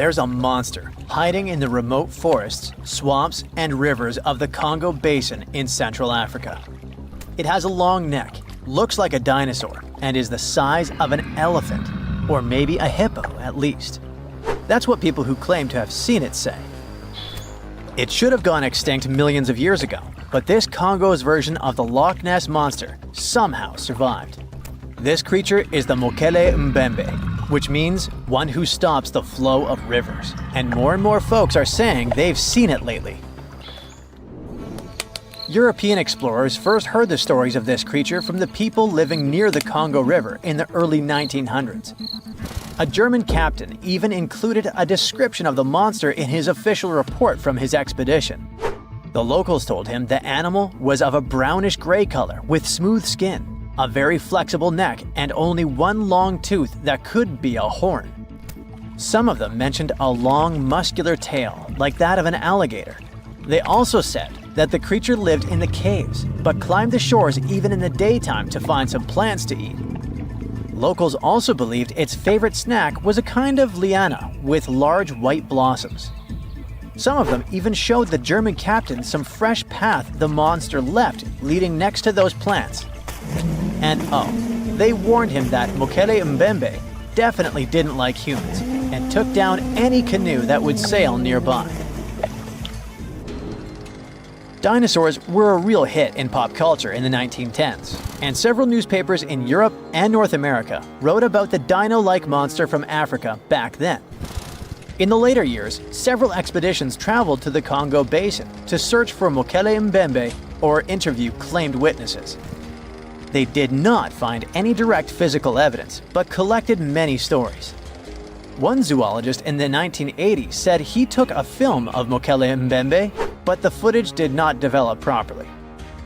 there's a monster hiding in the remote forests, swamps, and rivers of the Congo Basin in Central Africa. It has a long neck, looks like a dinosaur, and is the size of an elephant, or maybe a hippo at least. That's what people who claim to have seen it say. It should have gone extinct millions of years ago, but this Congo's version of the Loch Ness Monster somehow survived. This creature is the Mokele Mbembe, which means one who stops the flow of rivers, and more folks are saying they've seen it lately. European explorers first heard the stories of this creature from the people living near the Congo River in the early 1900s. A German captain even included a description of the monster in his official report from his expedition. The locals told him the animal was of a brownish-gray color with smooth skin, a very flexible neck, and only one long tooth that could be a horn. Some of them mentioned a long, muscular tail, like that of an alligator. They also said that the creature lived in the caves, but climbed the shores even in the daytime to find some plants to eat. Locals also believed its favorite snack was a kind of liana with large white blossoms. Some of them even showed the German captain some fresh path the monster left leading next to those plants. And they warned him that Mokele Mbembe definitely didn't like humans and took down any canoe that would sail nearby. Dinosaurs were a real hit in pop culture in the 1910s, and several newspapers in Europe and North America wrote about the dino-like monster from Africa back then. In the later years, several expeditions traveled to the Congo Basin to search for Mokele Mbembe or interview claimed witnesses. They did not find any direct physical evidence, but collected many stories. One zoologist in the 1980s said he took a film of Mokele Mbembe, but the footage did not develop properly.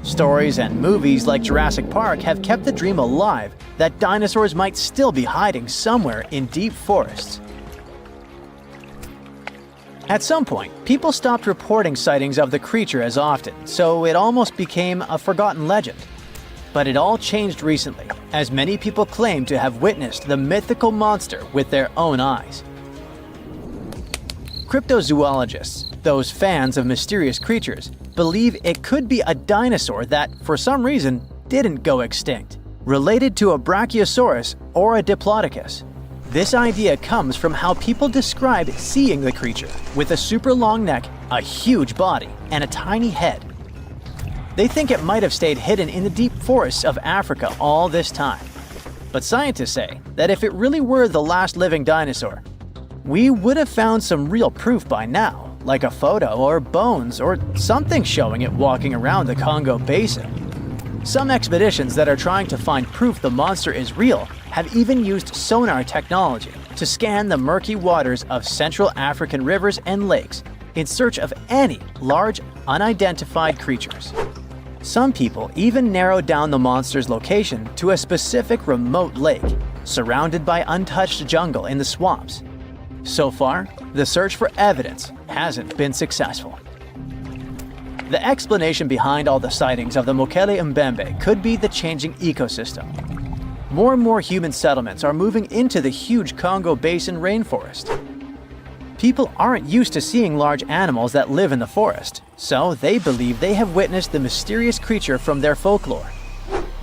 Stories and movies like Jurassic Park have kept the dream alive that dinosaurs might still be hiding somewhere in deep forests. At some point, people stopped reporting sightings of the creature as often, so it almost became a forgotten legend. But it all changed recently, as many people claim to have witnessed the mythical monster with their own eyes. Cryptozoologists, those fans of mysterious creatures, believe it could be a dinosaur that, for some reason, didn't go extinct, related to a brachiosaurus or a diplodocus. This idea comes from how people describe seeing the creature, with a super long neck, a huge body, and a tiny head. They think it might have stayed hidden in the deep forests of Africa all this time. But scientists say that if it really were the last living dinosaur, we would have found some real proof by now, like a photo or bones or something showing it walking around the Congo Basin. Some expeditions that are trying to find proof the monster is real have even used sonar technology to scan the murky waters of Central African rivers and lakes in search of any large, unidentified creatures. Some people even narrowed down the monster's location to a specific remote lake, surrounded by untouched jungle in the swamps. So far, the search for evidence hasn't been successful. The explanation behind all the sightings of the Mokele Mbembe could be the changing ecosystem. More and more human settlements are moving into the huge Congo Basin rainforest. People aren't used to seeing large animals that live in the forest, so they believe they have witnessed the mysterious creature from their folklore.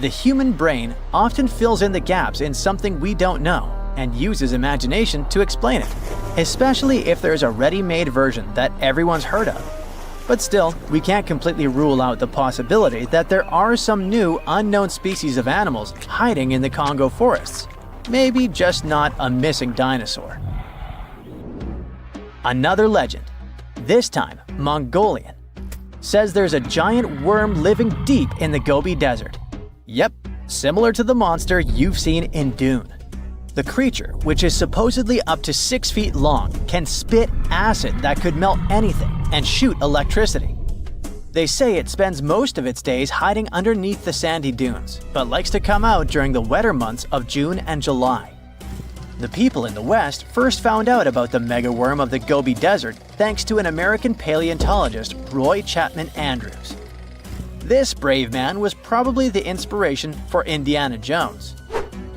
The human brain often fills in the gaps in something we don't know and uses imagination to explain it, especially if there's a ready-made version that everyone's heard of. But still, we can't completely rule out the possibility that there are some new, unknown species of animals hiding in the Congo forests. Maybe just not a missing dinosaur. Another legend, this time Mongolian, says there's a giant worm living deep in the Gobi Desert. Yep, similar to the monster you've seen in Dune. The creature, which is supposedly up to 6 feet long, can spit acid that could melt anything and shoot electricity. They say it spends most of its days hiding underneath the sandy dunes, but likes to come out during the wetter months of June and July. The people in the West first found out about the megaworm of the Gobi Desert thanks to an American paleontologist, Roy Chapman Andrews. This brave man was probably the inspiration for Indiana Jones.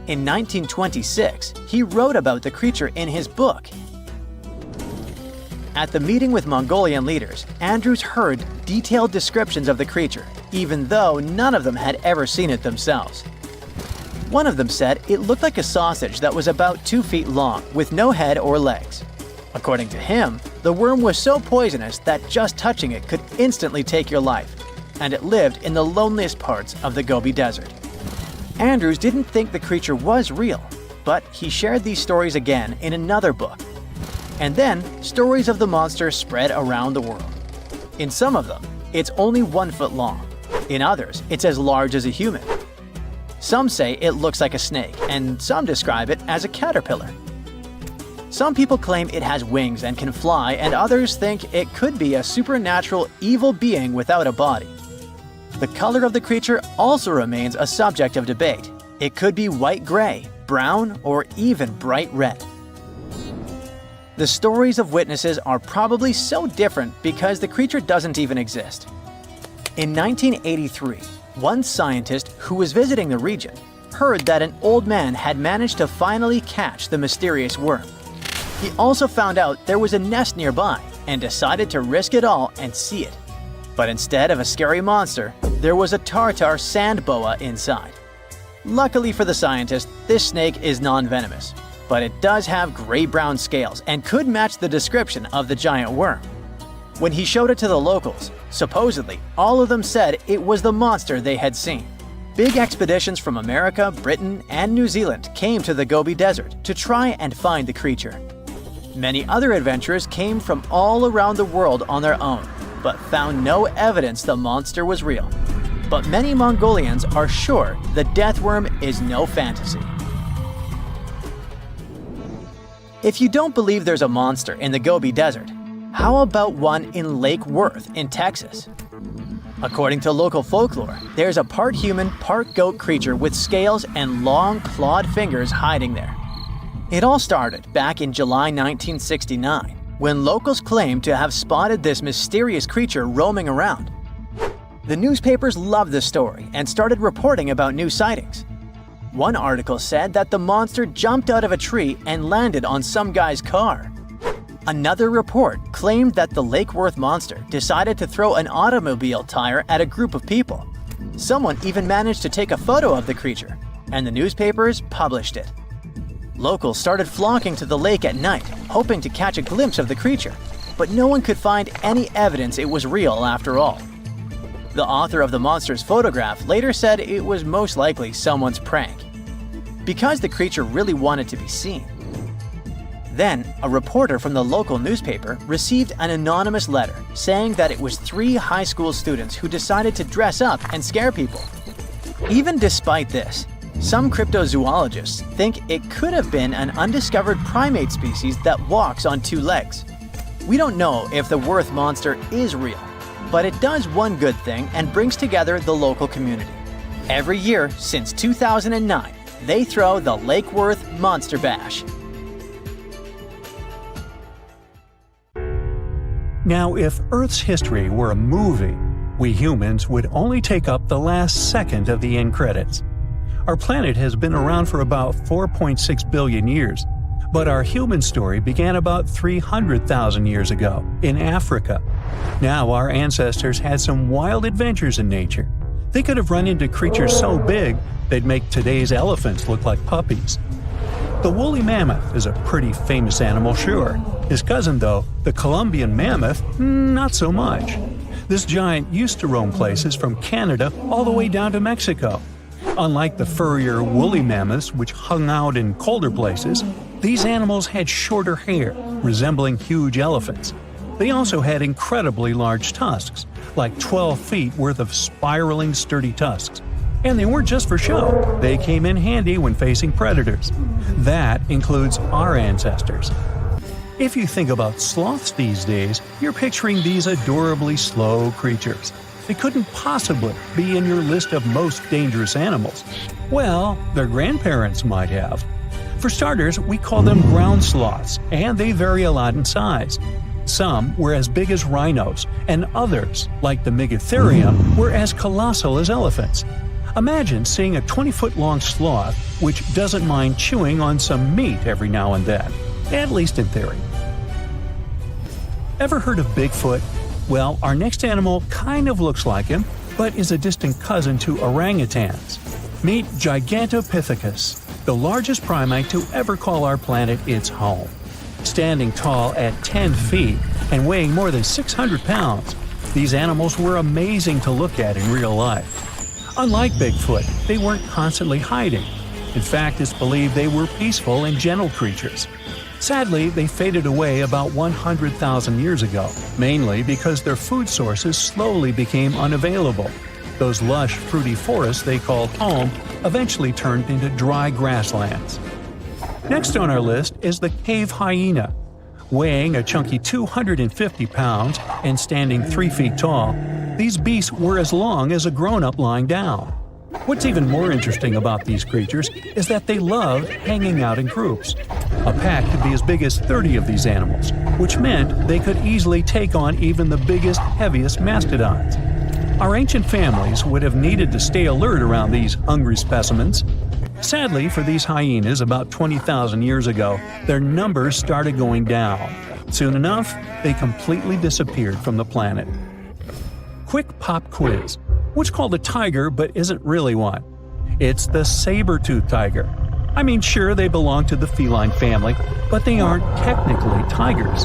In 1926, he wrote about the creature in his book. At the meeting with Mongolian leaders, Andrews heard detailed descriptions of the creature, even though none of them had ever seen it themselves. One of them said it looked like a sausage that was about 2 feet long, with no head or legs. According to him, the worm was so poisonous that just touching it could instantly take your life, and it lived in the loneliest parts of the Gobi Desert. Andrews didn't think the creature was real, but he shared these stories again in another book. And then, stories of the monster spread around the world. In some of them, it's only 1 foot long. In others, it's as large as a human. Some say it looks like a snake, and some describe it as a caterpillar. Some people claim it has wings and can fly, and others think it could be a supernatural evil being without a body. The color of the creature also remains a subject of debate. It could be white-gray, brown, or even bright red. The stories of witnesses are probably so different because the creature doesn't even exist. In 1983, one scientist who was visiting the region heard that an old man had managed to finally catch the mysterious worm. He also found out there was a nest nearby and decided to risk it all and see it. But instead of a scary monster, there was a tartar sand boa inside. Luckily for the scientist, this snake is non-venomous, but it does have gray-brown scales and could match the description of the giant worm. When he showed it to the locals, supposedly all of them said it was the monster they had seen. Big expeditions from America, Britain, and New Zealand came to the Gobi Desert to try and find the creature. Many other adventurers came from all around the world on their own, but found no evidence the monster was real. But many Mongolians are sure the death worm is no fantasy. If you don't believe there's a monster in the Gobi Desert, how about one in Lake Worth in Texas? According to local folklore, there's a part human, part goat creature with scales and long clawed fingers hiding there. It all started back in July 1969, when locals claimed to have spotted this mysterious creature roaming around. The newspapers loved the story and started reporting about new sightings. One article said that the monster jumped out of a tree and landed on some guy's car. Another report claimed that the Lake Worth monster decided to throw an automobile tire at a group of people. Someone even managed to take a photo of the creature, and the newspapers published it. Locals started flocking to the lake at night, hoping to catch a glimpse of the creature, but no one could find any evidence it was real after all. The author of the monster's photograph later said it was most likely someone's prank, because the creature really wanted to be seen. Then, a reporter from the local newspaper received an anonymous letter saying that it was 3 high school students who decided to dress up and scare people. Even despite this, some cryptozoologists think it could have been an undiscovered primate species that walks on 2 legs. We don't know if the Worth monster is real, but it does one good thing and brings together the local community. Every year since 2009, they throw the Lake Worth Monster Bash. Now, if Earth's history were a movie, we humans would only take up the last second of the end credits. Our planet has been around for about 4.6 billion years, but our human story began about 300,000 years ago in Africa. Now, our ancestors had some wild adventures in nature. They could have run into creatures so big they'd make today's elephants look like puppies. The woolly mammoth is a pretty famous animal, sure. His cousin, though, the Columbian mammoth, not so much. This giant used to roam places from Canada all the way down to Mexico. Unlike the furrier woolly mammoths, which hung out in colder places, these animals had shorter hair, resembling huge elephants. They also had incredibly large tusks, like 12 feet worth of spiraling, sturdy tusks. And they weren't just for show, they came in handy when facing predators. That includes our ancestors. If you think about sloths these days, you're picturing these adorably slow creatures. They couldn't possibly be in your list of most dangerous animals. Well, their grandparents might have. For starters, we call them ground sloths, and they vary a lot in size. Some were as big as rhinos, and others, like the Megatherium, were as colossal as elephants. Imagine seeing a 20-foot-long sloth which doesn't mind chewing on some meat every now and then, at least in theory. Ever heard of Bigfoot? Well, our next animal kind of looks like him, but is a distant cousin to orangutans. Meet Gigantopithecus, the largest primate to ever call our planet its home. Standing tall at 10 feet and weighing more than 600 pounds, these animals were amazing to look at in real life. Unlike Bigfoot, they weren't constantly hiding. In fact, it's believed they were peaceful and gentle creatures. Sadly, they faded away about 100,000 years ago, mainly because their food sources slowly became unavailable. Those lush, fruity forests they called home eventually turned into dry grasslands. Next on our list is the cave hyena. Weighing a chunky 250 pounds and standing 3 feet tall, these beasts were as long as a grown-up lying down. What's even more interesting about these creatures is that they loved hanging out in groups. A pack could be as big as 30 of these animals, which meant they could easily take on even the biggest, heaviest mastodons. Our ancient families would have needed to stay alert around these hungry specimens. Sadly for these hyenas about 20,000 years ago, their numbers started going down. Soon enough, they completely disappeared from the planet. Quick pop quiz. What's called a tiger but isn't really one? It's the saber-toothed tiger. I mean, sure, they belong to the feline family, but they aren't technically tigers.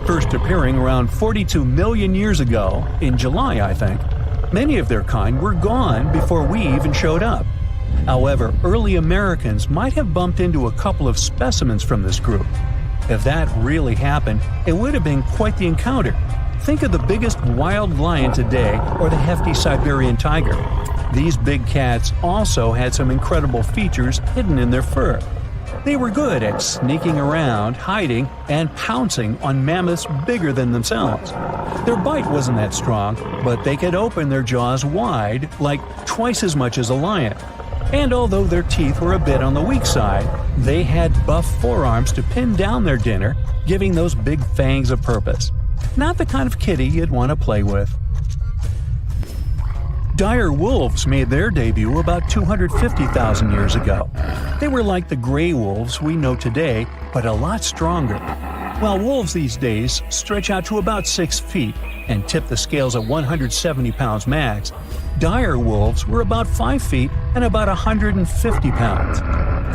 First appearing around 42 million years ago, in July I think, many of their kind were gone before we even showed up. However, early Americans might have bumped into a couple of specimens from this group. If that really happened, it would have been quite the encounter. Think of the biggest wild lion today or the hefty Siberian tiger. These big cats also had some incredible features hidden in their fur. They were good at sneaking around, hiding, and pouncing on mammoths bigger than themselves. Their bite wasn't that strong, but they could open their jaws wide, like twice as much as a lion. And although their teeth were a bit on the weak side, they had buff forearms to pin down their dinner, giving those big fangs a purpose. Not the kind of kitty you'd want to play with. Dire wolves made their debut about 250,000 years ago. They were like the gray wolves we know today, but a lot stronger. While wolves these days stretch out to about 6 feet and tip the scales at 170 pounds max, dire wolves were about 5 feet and about 150 pounds.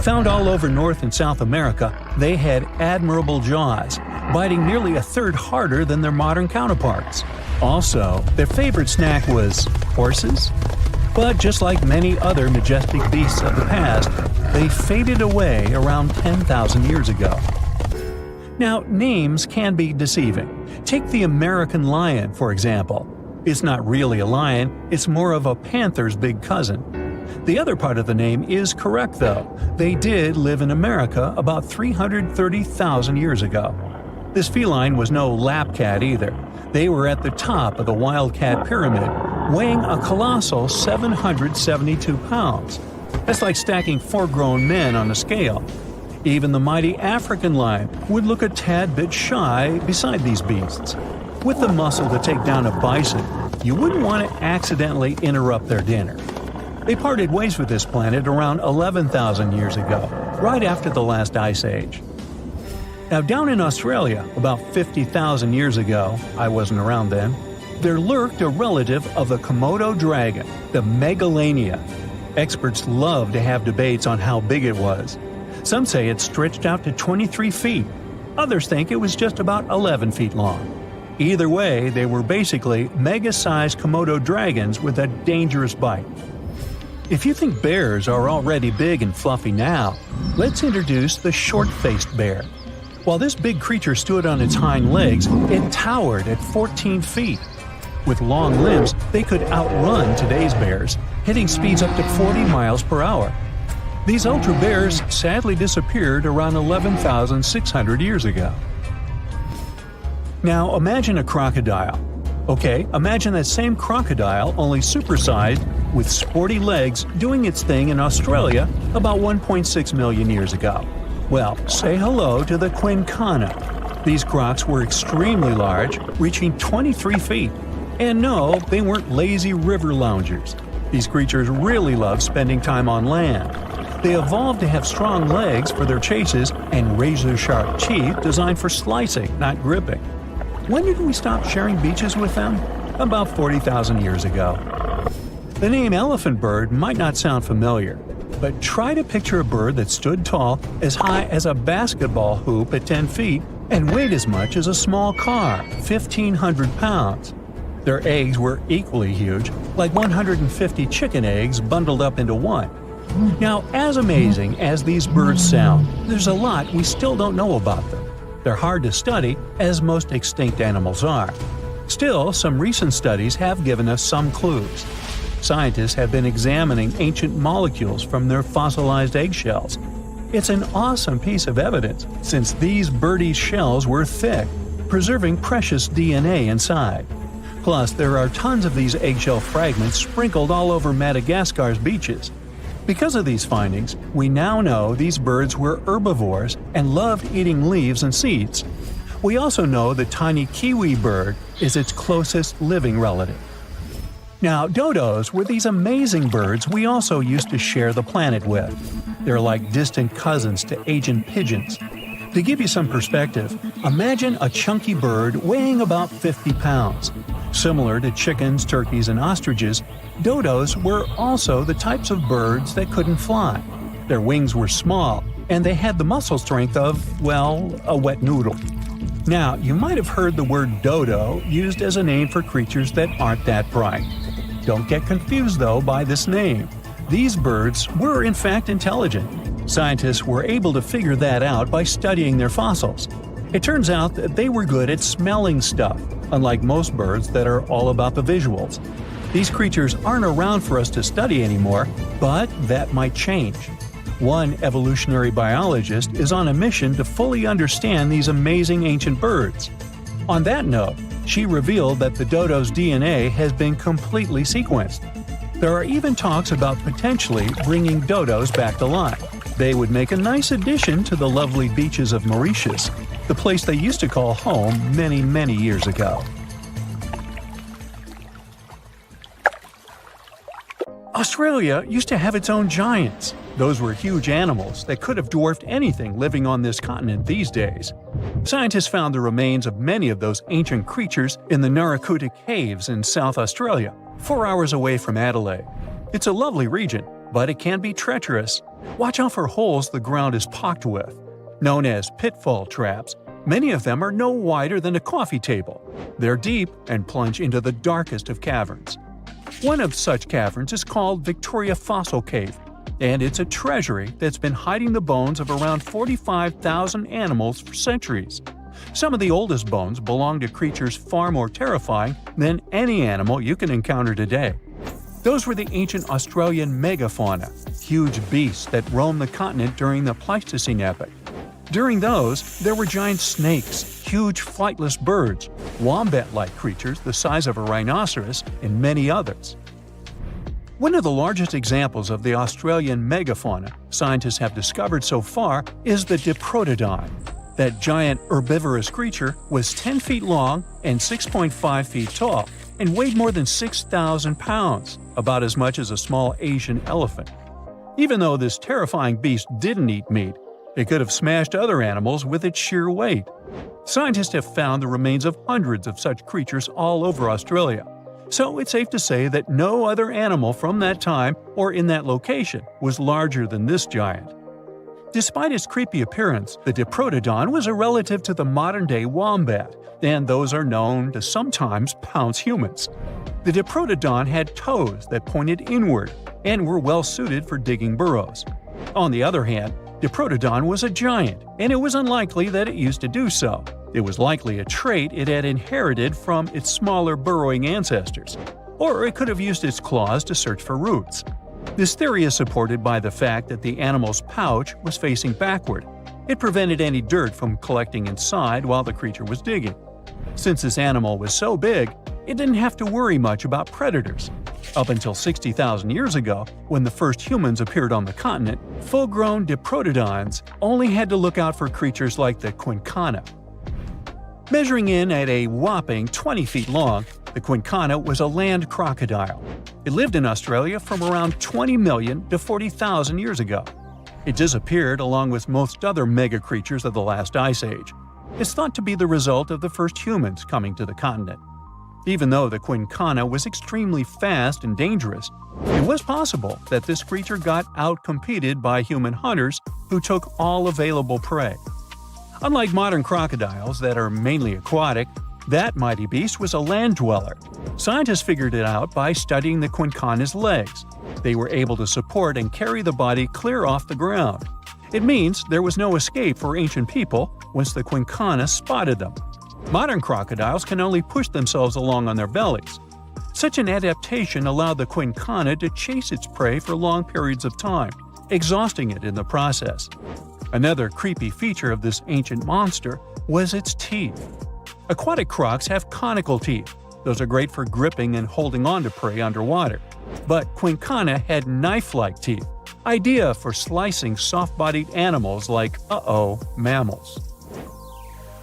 Found all over North and South America, they had admirable jaws, biting nearly a third harder than their modern counterparts. Also, their favorite snack was horses. But just like many other majestic beasts of the past, they faded away around 10,000 years ago. Now, names can be deceiving. Take the American lion, for example. It's not really a lion, it's more of a panther's big cousin. The other part of the name is correct, though. They did live in America about 330,000 years ago. This feline was no lap cat either. They were at the top of the wildcat pyramid, weighing a colossal 772 pounds. That's like stacking 4 grown men on a scale. Even the mighty African lion would look a tad bit shy beside these beasts. With the muscle to take down a bison, you wouldn't want to accidentally interrupt their dinner. They parted ways with this planet around 11,000 years ago, right after the last ice age. Now, down in Australia, about 50,000 years ago, I wasn't around then, there lurked a relative of the Komodo dragon, the Megalania. Experts love to have debates on how big it was. Some say it stretched out to 23 feet. Others think it was just about 11 feet long. Either way, they were basically mega-sized Komodo dragons with a dangerous bite. If you think bears are already big and fluffy now, let's introduce the short-faced bear. While this big creature stood on its hind legs, it towered at 14 feet. With long limbs, they could outrun today's bears, hitting speeds up to 40 miles per hour. These ultra bears sadly disappeared around 11,600 years ago. Now imagine a crocodile. Okay, imagine that same crocodile, only supersized, with sporty legs, doing its thing in Australia about 1.6 million years ago. Well, say hello to the quincana. These crocs were extremely large, reaching 23 feet. And no, they weren't lazy river loungers. These creatures really love spending time on land. They evolved to have strong legs for their chases and razor-sharp teeth designed for slicing, not gripping. When did we stop sharing beaches with them? About 40,000 years ago. The name elephant bird might not sound familiar, but try to picture a bird that stood tall as high as a basketball hoop at 10 feet and weighed as much as a small car, 1,500 pounds. Their eggs were equally huge, like 150 chicken eggs bundled up into one. Now, as amazing as these birds sound, there's a lot we still don't know about them. They're hard to study, as most extinct animals are. Still, some recent studies have given us some clues. Scientists have been examining ancient molecules from their fossilized eggshells. It's an awesome piece of evidence, since these birdies' shells were thick, preserving precious DNA inside. Plus, there are tons of these eggshell fragments sprinkled all over Madagascar's beaches. Because of these findings, we now know these birds were herbivores and loved eating leaves and seeds. We also know the tiny kiwi bird is its closest living relative. Now, dodos were these amazing birds we also used to share the planet with. They're like distant cousins to ancient pigeons. To give you some perspective, imagine a chunky bird weighing about 50 pounds. Similar to chickens, turkeys, and ostriches, dodos were also the types of birds that couldn't fly. Their wings were small, and they had the muscle strength of, well, a wet noodle. Now, you might have heard the word dodo used as a name for creatures that aren't that bright. Don't get confused, though, by this name. These birds were in fact intelligent. Scientists were able to figure that out by studying their fossils. It turns out that they were good at smelling stuff, unlike most birds that are all about the visuals. These creatures aren't around for us to study anymore, but that might change. One evolutionary biologist is on a mission to fully understand these amazing ancient birds. On that note, she revealed that the dodo's DNA has been completely sequenced. There are even talks about potentially bringing dodos back to life. They would make a nice addition to the lovely beaches of Mauritius, the place they used to call home many, many years ago. Australia used to have its own giants. Those were huge animals that could have dwarfed anything living on this continent these days. Scientists found the remains of many of those ancient creatures in the Narracuta Caves in South Australia, 4 hours away from Adelaide. It's a lovely region, but it can be treacherous. Watch out for holes the ground is pocked with. Known as pitfall traps, many of them are no wider than a coffee table. They're deep and plunge into the darkest of caverns. One of such caverns is called Victoria Fossil Cave, and it's a treasury that's been hiding the bones of around 45,000 animals for centuries. Some of the oldest bones belong to creatures far more terrifying than any animal you can encounter today. Those were the ancient Australian megafauna, huge beasts that roamed the continent during the Pleistocene epoch. During those, there were giant snakes, huge flightless birds, wombat-like creatures the size of a rhinoceros, and many others. One of the largest examples of the Australian megafauna scientists have discovered so far is the Diprotodon. That giant herbivorous creature was 10 feet long and 6.5 feet tall, and weighed more than 6,000 pounds, about as much as a small Asian elephant. Even though this terrifying beast didn't eat meat, it could have smashed other animals with its sheer weight. Scientists have found the remains of hundreds of such creatures all over Australia, so it's safe to say that no other animal from that time or in that location was larger than this giant. Despite its creepy appearance, the Diprotodon was a relative to the modern-day wombat, and those are known to sometimes pounce humans. The Diprotodon had toes that pointed inward and were well suited for digging burrows. On the other hand, Diprotodon was a giant, and it was unlikely that it used to do so. It was likely a trait it had inherited from its smaller burrowing ancestors, or it could have used its claws to search for roots. This theory is supported by the fact that the animal's pouch was facing backward. It prevented any dirt from collecting inside while the creature was digging. Since this animal was so big, it didn't have to worry much about predators. Up until 60,000 years ago, when the first humans appeared on the continent, full-grown Diprotodons only had to look out for creatures like the quincana. Measuring in at a whopping 20 feet long, the quincana was a land crocodile. It lived in Australia from around 20 million to 40,000 years ago. It disappeared along with most other mega creatures of the last ice age. is thought to be the result of the first humans coming to the continent. Even though the quincana was extremely fast and dangerous, it was possible that this creature got outcompeted by human hunters who took all available prey. Unlike modern crocodiles that are mainly aquatic, that mighty beast was a land dweller. Scientists figured it out by studying the quincana's legs. They were able to support and carry the body clear off the ground. It means there was no escape for ancient people once the quincana spotted them. Modern crocodiles can only push themselves along on their bellies. Such an adaptation allowed the quincana to chase its prey for long periods of time, exhausting it in the process. Another creepy feature of this ancient monster was its teeth. Aquatic crocs have conical teeth. Those are great for gripping and holding on to prey underwater. But quincana had knife-like teeth, ideal for slicing soft-bodied animals like mammals.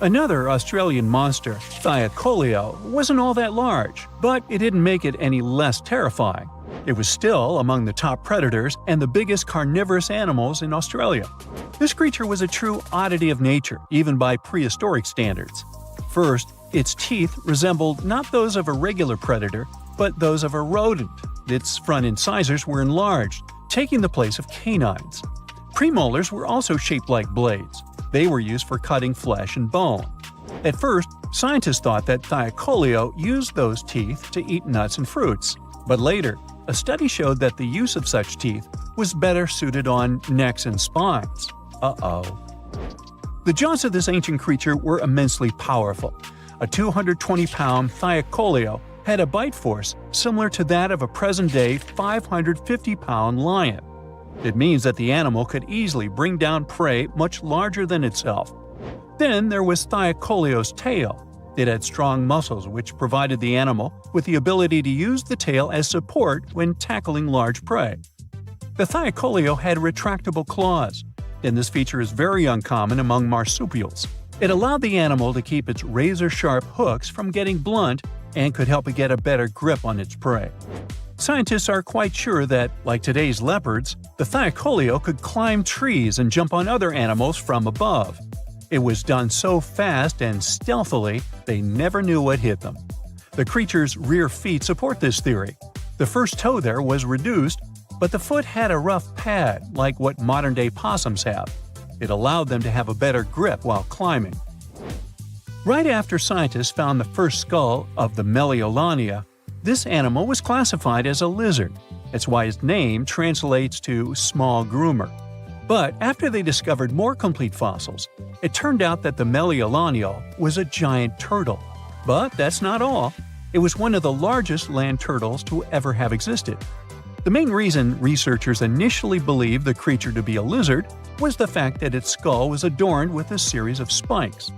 Another Australian monster, Thylacoleo, wasn't all that large, but it didn't make it any less terrifying. It was still among the top predators and the biggest carnivorous animals in Australia. This creature was a true oddity of nature, even by prehistoric standards. First, its teeth resembled not those of a regular predator, but those of a rodent. Its front incisors were enlarged, taking the place of canines. Premolars were also shaped like blades. They were used for cutting flesh and bone. At first, scientists thought that Thylacoleo used those teeth to eat nuts and fruits. But later, a study showed that the use of such teeth was better suited on necks and spines. The jaws of this ancient creature were immensely powerful. A 220-pound Thylacoleo had a bite force similar to that of a present-day 550-pound lion. It means that the animal could easily bring down prey much larger than itself. Then there was Thylacoleo's tail. It had strong muscles which provided the animal with the ability to use the tail as support when tackling large prey. The Thylacoleo had retractable claws, and this feature is very uncommon among marsupials. It allowed the animal to keep its razor-sharp hooks from getting blunt and could help it get a better grip on its prey. Scientists are quite sure that, like today's leopards, the Thylacoleo could climb trees and jump on other animals from above. It was done so fast and stealthily, they never knew what hit them. The creature's rear feet support this theory. The first toe there was reduced, but the foot had a rough pad like what modern-day possums have. It allowed them to have a better grip while climbing. Right after scientists found the first skull of the Meliolania, this animal was classified as a lizard. That's why its name translates to small groomer. But after they discovered more complete fossils, it turned out that the Meliolania was a giant turtle. But that's not all. It was one of the largest land turtles to ever have existed. The main reason researchers initially believed the creature to be a lizard was the fact that its skull was adorned with a series of spikes.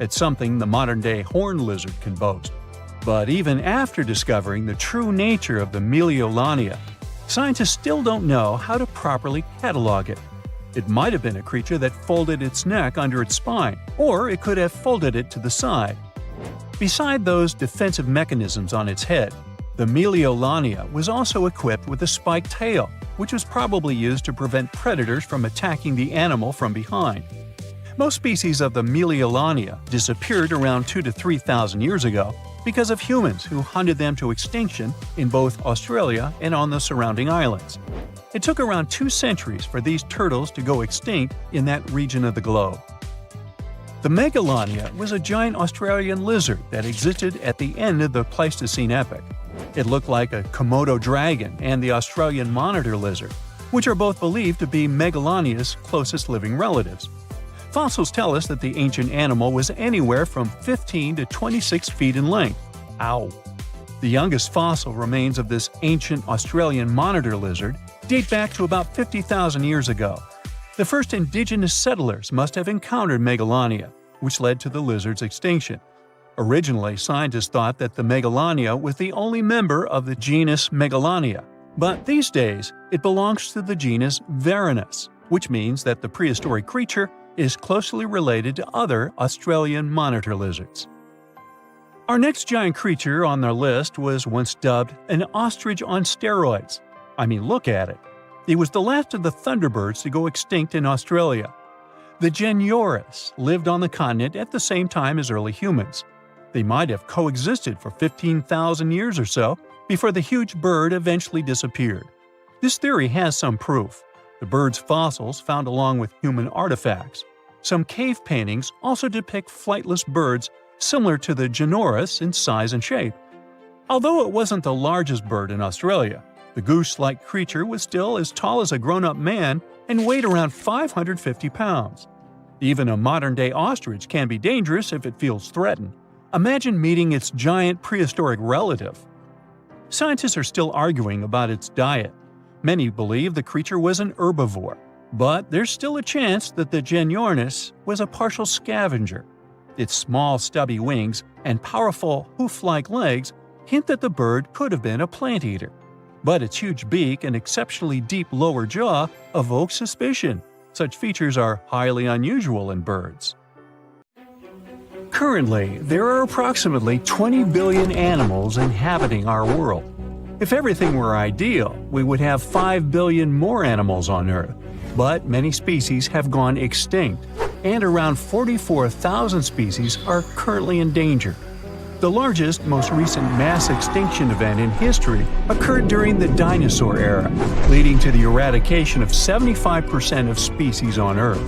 It's something the modern-day horned lizard can boast. But even after discovering the true nature of the Meliolania, scientists still don't know how to properly catalog it. It might have been a creature that folded its neck under its spine, or it could have folded it to the side. Beside those defensive mechanisms on its head, the Meliolania was also equipped with a spiked tail, which was probably used to prevent predators from attacking the animal from behind. Most species of the Meliolania disappeared around 2,000 to 3,000 years ago because of humans who hunted them to extinction in both Australia and on the surrounding islands. It took around 2 centuries for these turtles to go extinct in that region of the globe. The Megalania was a giant Australian lizard that existed at the end of the Pleistocene epoch. It looked like a Komodo dragon and the Australian monitor lizard, which are both believed to be Megalania's closest living relatives. Fossils tell us that the ancient animal was anywhere from 15 to 26 feet in length. Ow! The youngest fossil remains of this ancient Australian monitor lizard date back to about 50,000 years ago. The first indigenous settlers must have encountered Megalania, which led to the lizard's extinction. Originally, scientists thought that the Megalania was the only member of the genus Megalania, but these days it belongs to the genus Varanus, which means that the prehistoric creature is closely related to other Australian monitor lizards. Our next giant creature on our list was once dubbed an ostrich on steroids. I mean, look at it. It was the last of the thunderbirds to go extinct in Australia. The Geniorus lived on the continent at the same time as early humans. They might have coexisted for 15,000 years or so before the huge bird eventually disappeared. This theory has some proof. The bird's fossils found along with human artifacts. Some cave paintings also depict flightless birds similar to the Geniorus in size and shape. Although it wasn't the largest bird in Australia, the goose-like creature was still as tall as a grown-up man and weighed around 550 pounds. Even a modern-day ostrich can be dangerous if it feels threatened. Imagine meeting its giant prehistoric relative. Scientists are still arguing about its diet. Many believe the creature was an herbivore, but there's still a chance that the Geniornis was a partial scavenger. Its small, stubby wings and powerful hoof-like legs hint that the bird could have been a plant eater. But its huge beak and exceptionally deep lower jaw evoke suspicion. Such features are highly unusual in birds. Currently, there are approximately 20 billion animals inhabiting our world. If everything were ideal, we would have 5 billion more animals on Earth. But many species have gone extinct, and around 44,000 species are currently endangered. The largest, most recent mass extinction event in history occurred during the dinosaur era, leading to the eradication of 75% of species on Earth.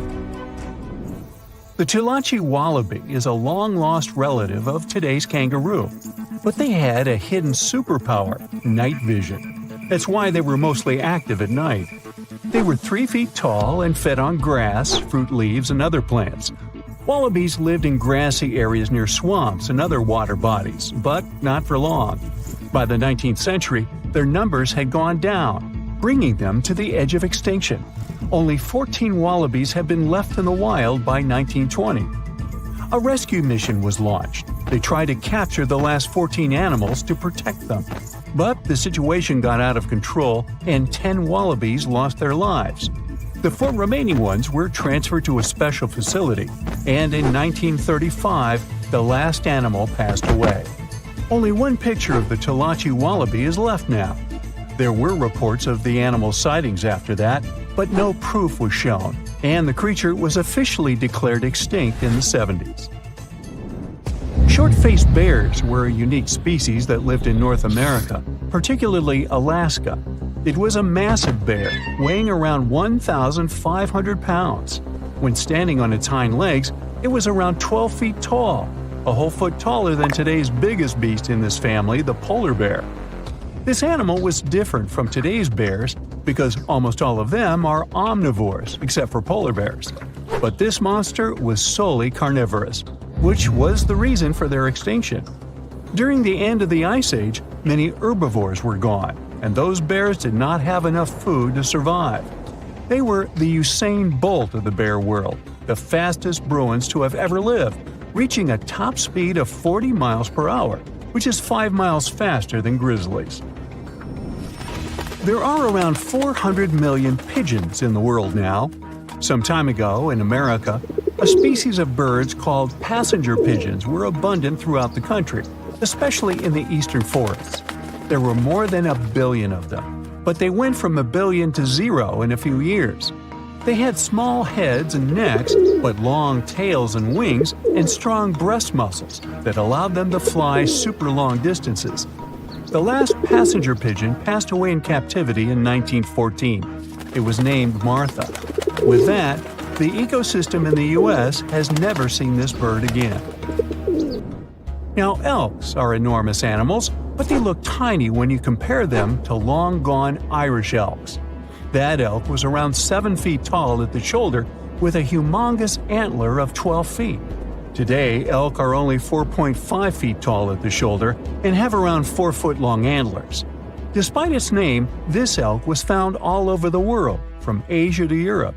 The Tulachi wallaby is a long-lost relative of today's kangaroo, but they had a hidden superpower, night vision. That's why they were mostly active at night. They were 3 feet tall and fed on grass, fruit leaves, and other plants. Wallabies lived in grassy areas near swamps and other water bodies, but not for long. By the 19th century, their numbers had gone down, bringing them to the edge of extinction. Only 14 wallabies had been left in the wild by 1920. A rescue mission was launched. They tried to capture the last 14 animals to protect them. But the situation got out of control and 10 wallabies lost their lives. The 4 remaining ones were transferred to a special facility, and in 1935, the last animal passed away. Only one picture of the Tulachi wallaby is left now. There were reports of the animal's sightings after that, but no proof was shown, and the creature was officially declared extinct in the 70s. Short-faced bears were a unique species that lived in North America, particularly Alaska. It was a massive bear, weighing around 1,500 pounds. When standing on its hind legs, it was around 12 feet tall, a whole foot taller than today's biggest beast in this family, the polar bear. This animal was different from today's bears because almost all of them are omnivores, except for polar bears. But this monster was solely carnivorous, which was the reason for their extinction. During the end of the Ice Age, many herbivores were gone, and those bears did not have enough food to survive. They were the Usain Bolt of the bear world, the fastest Bruins to have ever lived, reaching a top speed of 40 miles per hour, which is 5 miles faster than grizzlies. There are around 400 million pigeons in the world now. Some time ago, in America, a species of birds called passenger pigeons were abundant throughout the country, especially in the eastern forests. There were more than 1 billion of them, but they went from 1 billion to 0 in a few years. They had small heads and necks, but long tails and wings and strong breast muscles that allowed them to fly super long distances. The last passenger pigeon passed away in captivity in 1914. It was named Martha. With that, the ecosystem in the U.S. has never seen this bird again. Now, elks are enormous animals, but they look tiny when you compare them to long-gone Irish elks. That elk was around 7 feet tall at the shoulder with a humongous antler of 12 feet. Today, elk are only 4.5 feet tall at the shoulder and have around 4-foot-long antlers. Despite its name, this elk was found all over the world, from Asia to Europe.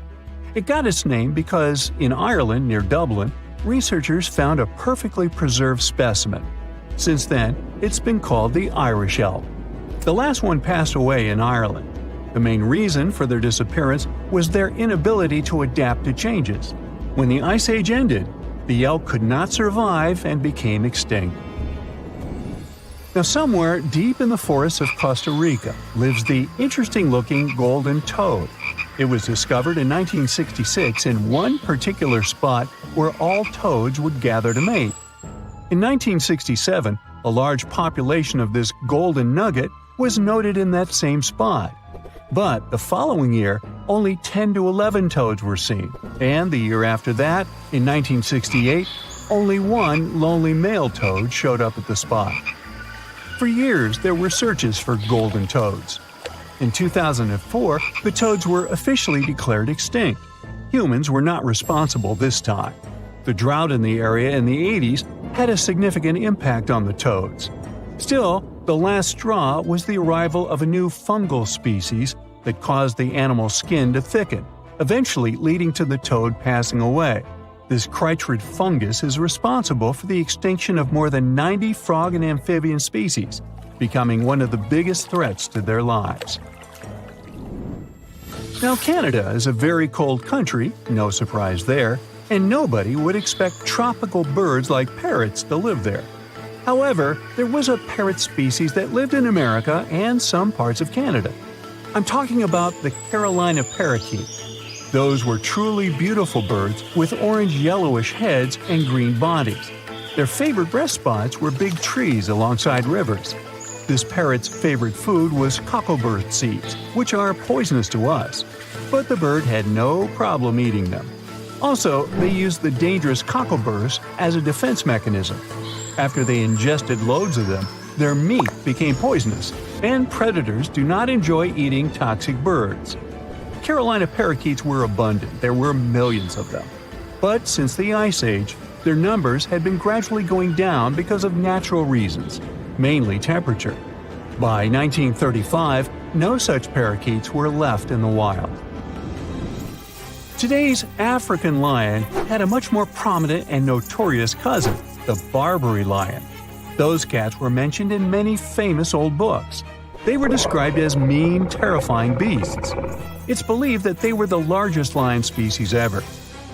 It got its name because, in Ireland near Dublin, researchers found a perfectly preserved specimen. Since then, it's been called the Irish elk. The last one passed away in Ireland. The main reason for their disappearance was their inability to adapt to changes. When the Ice Age ended, the elk could not survive and became extinct. Now, somewhere deep in the forests of Costa Rica lives the interesting-looking golden toad. It was discovered in 1966 in one particular spot where all toads would gather to mate. In 1967, a large population of this golden nugget was noted in that same spot. But the following year, only 10 to 11 toads were seen, and the year after that, in 1968, only one lonely male toad showed up at the spot. For years, there were searches for golden toads. In 2004, the toads were officially declared extinct. Humans were not responsible this time. The drought in the area in the 80s had a significant impact on the toads. Still, the last straw was the arrival of a new fungal species that caused the animal's skin to thicken, eventually leading to the toad passing away. This chytrid fungus is responsible for the extinction of more than 90 frog and amphibian species, becoming one of the biggest threats to their lives. Now, Canada is a very cold country, no surprise there, and nobody would expect tropical birds like parrots to live there. However, there was a parrot species that lived in America and some parts of Canada. I'm talking about the Carolina parakeet. Those were truly beautiful birds with orange-yellowish heads and green bodies. Their favorite rest spots were big trees alongside rivers. This parrot's favorite food was cocklebur seeds, which are poisonous to us, but the bird had no problem eating them. Also, they used the dangerous cockleburs as a defense mechanism. After they ingested loads of them, their meat became poisonous, and predators do not enjoy eating toxic birds. Carolina parakeets were abundant, there were millions of them. But since the Ice Age, their numbers had been gradually going down because of natural reasons, mainly temperature. By 1935, no such parakeets were left in the wild. Today's African lion had a much more prominent and notorious cousin, the Barbary lion. Those cats were mentioned in many famous old books. They were described as mean, terrifying beasts. It's believed that they were the largest lion species ever.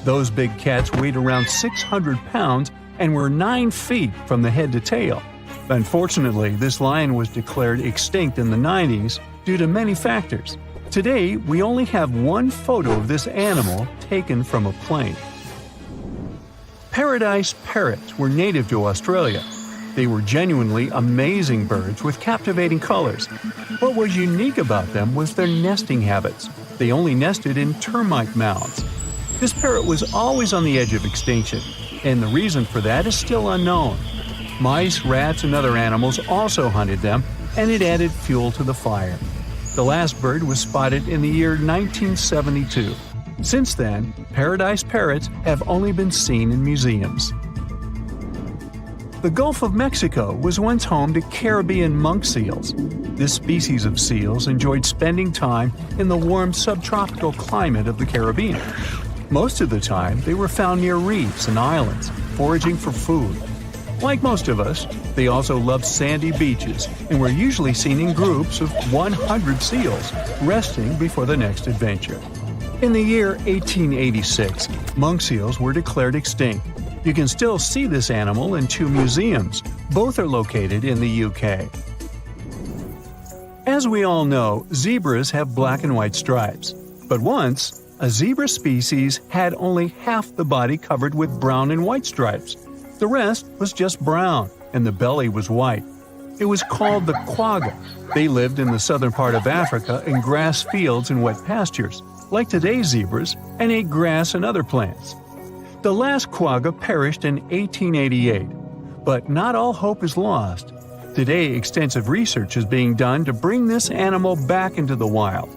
Those big cats weighed around 600 pounds and were 9 feet from the head to tail. Unfortunately, this lion was declared extinct in the 90s due to many factors. Today, we only have one photo of this animal taken from a plane. Paradise parrots were native to Australia. They were genuinely amazing birds with captivating colors. What was unique about them was their nesting habits. They only nested in termite mounds. This parrot was always on the edge of extinction, and the reason for that is still unknown. Mice, rats, and other animals also hunted them, and it added fuel to the fire. The last bird was spotted in the year 1972. Since then, paradise parrots have only been seen in museums. The Gulf of Mexico was once home to Caribbean monk seals. This species of seals enjoyed spending time in the warm subtropical climate of the Caribbean. Most of the time, they were found near reefs and islands, foraging for food. Like most of us, they also loved sandy beaches and were usually seen in groups of 100 seals, resting before the next adventure. In the year 1886, monk seals were declared extinct. You can still see this animal in 2 museums. Both are located in the UK. As we all know, zebras have black and white stripes. But once, a zebra species had only half the body covered with brown and white stripes. The rest was just brown, and the belly was white. It was called the quagga. They lived in the southern part of Africa in grass fields and wet pastures, like today's zebras, and ate grass and other plants. The last quagga perished in 1888, but not all hope is lost. Today, extensive research is being done to bring this animal back into the wild.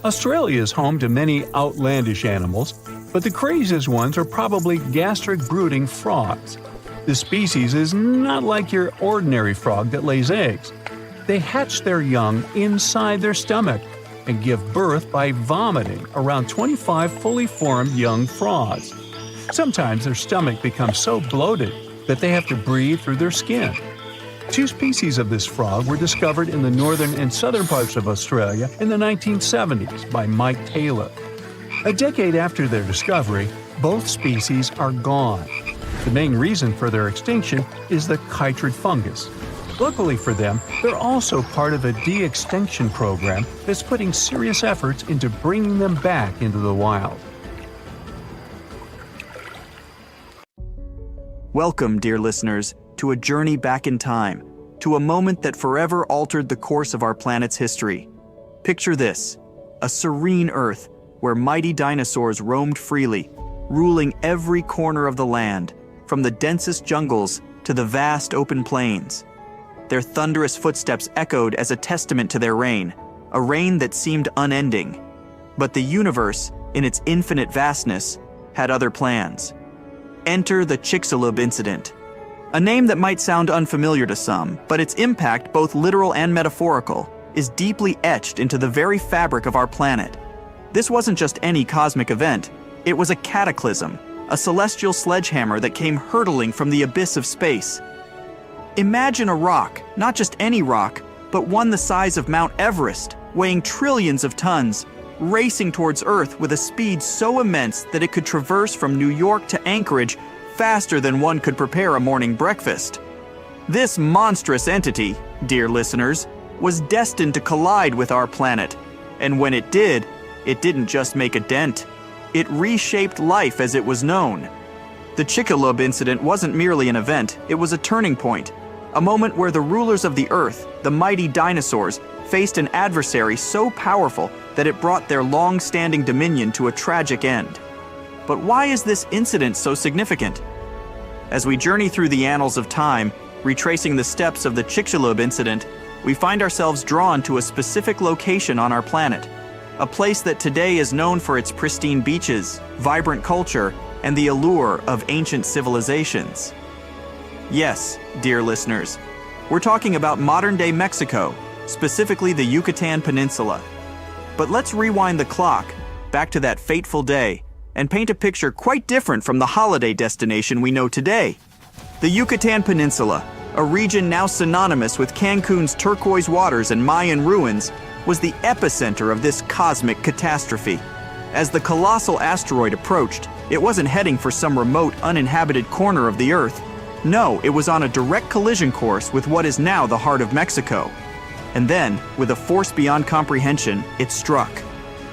Australia is home to many outlandish animals, but the craziest ones are probably gastric brooding frogs. This species is not like your ordinary frog that lays eggs. They hatch their young inside their stomach and give birth by vomiting around 25 fully formed young frogs. Sometimes their stomach becomes so bloated that they have to breathe through their skin. 2 species of this frog were discovered in the northern and southern parts of Australia in the 1970s by Mike Taylor. A decade after their discovery, both species are gone. The main reason for their extinction is the chytrid fungus. Luckily for them, they're also part of a de-extinction program that's putting serious efforts into bringing them back into the wild. Welcome, dear listeners, to a journey back in time, to a moment that forever altered the course of our planet's history. Picture this, a serene Earth where mighty dinosaurs roamed freely, ruling every corner of the land, from the densest jungles to the vast open plains. Their thunderous footsteps echoed as a testament to their reign, a reign that seemed unending. But the universe, in its infinite vastness, had other plans. Enter the Chicxulub incident. A name that might sound unfamiliar to some, but its impact, both literal and metaphorical, is deeply etched into the very fabric of our planet. This wasn't just any cosmic event, it was a cataclysm, a celestial sledgehammer that came hurtling from the abyss of space. Imagine a rock, not just any rock, but one the size of Mount Everest, weighing trillions of tons, racing towards Earth with a speed so immense that it could traverse from New York to Anchorage faster than one could prepare a morning breakfast. This monstrous entity, dear listeners, was destined to collide with our planet, and when it didn't just make a dent. It reshaped life as it was known. The Chicxulub incident wasn't merely an event, it was a turning point, a moment where the rulers of the Earth, the mighty dinosaurs, faced an adversary so powerful that it brought their long-standing dominion to a tragic end. But why is this incident so significant? As we journey through the annals of time, retracing the steps of the Chicxulub incident, we find ourselves drawn to a specific location on our planet, a place that today is known for its pristine beaches, vibrant culture, and the allure of ancient civilizations. Yes, dear listeners, we're talking about modern-day Mexico, specifically the Yucatan Peninsula. But let's rewind the clock back to that fateful day and paint a picture quite different from the holiday destination we know today. The Yucatan Peninsula, a region now synonymous with Cancun's turquoise waters and Mayan ruins, was the epicenter of this cosmic catastrophe. As the colossal asteroid approached, it wasn't heading for some remote, uninhabited corner of the Earth. No, it was on a direct collision course with what is now the heart of Mexico. And then, with a force beyond comprehension, it struck.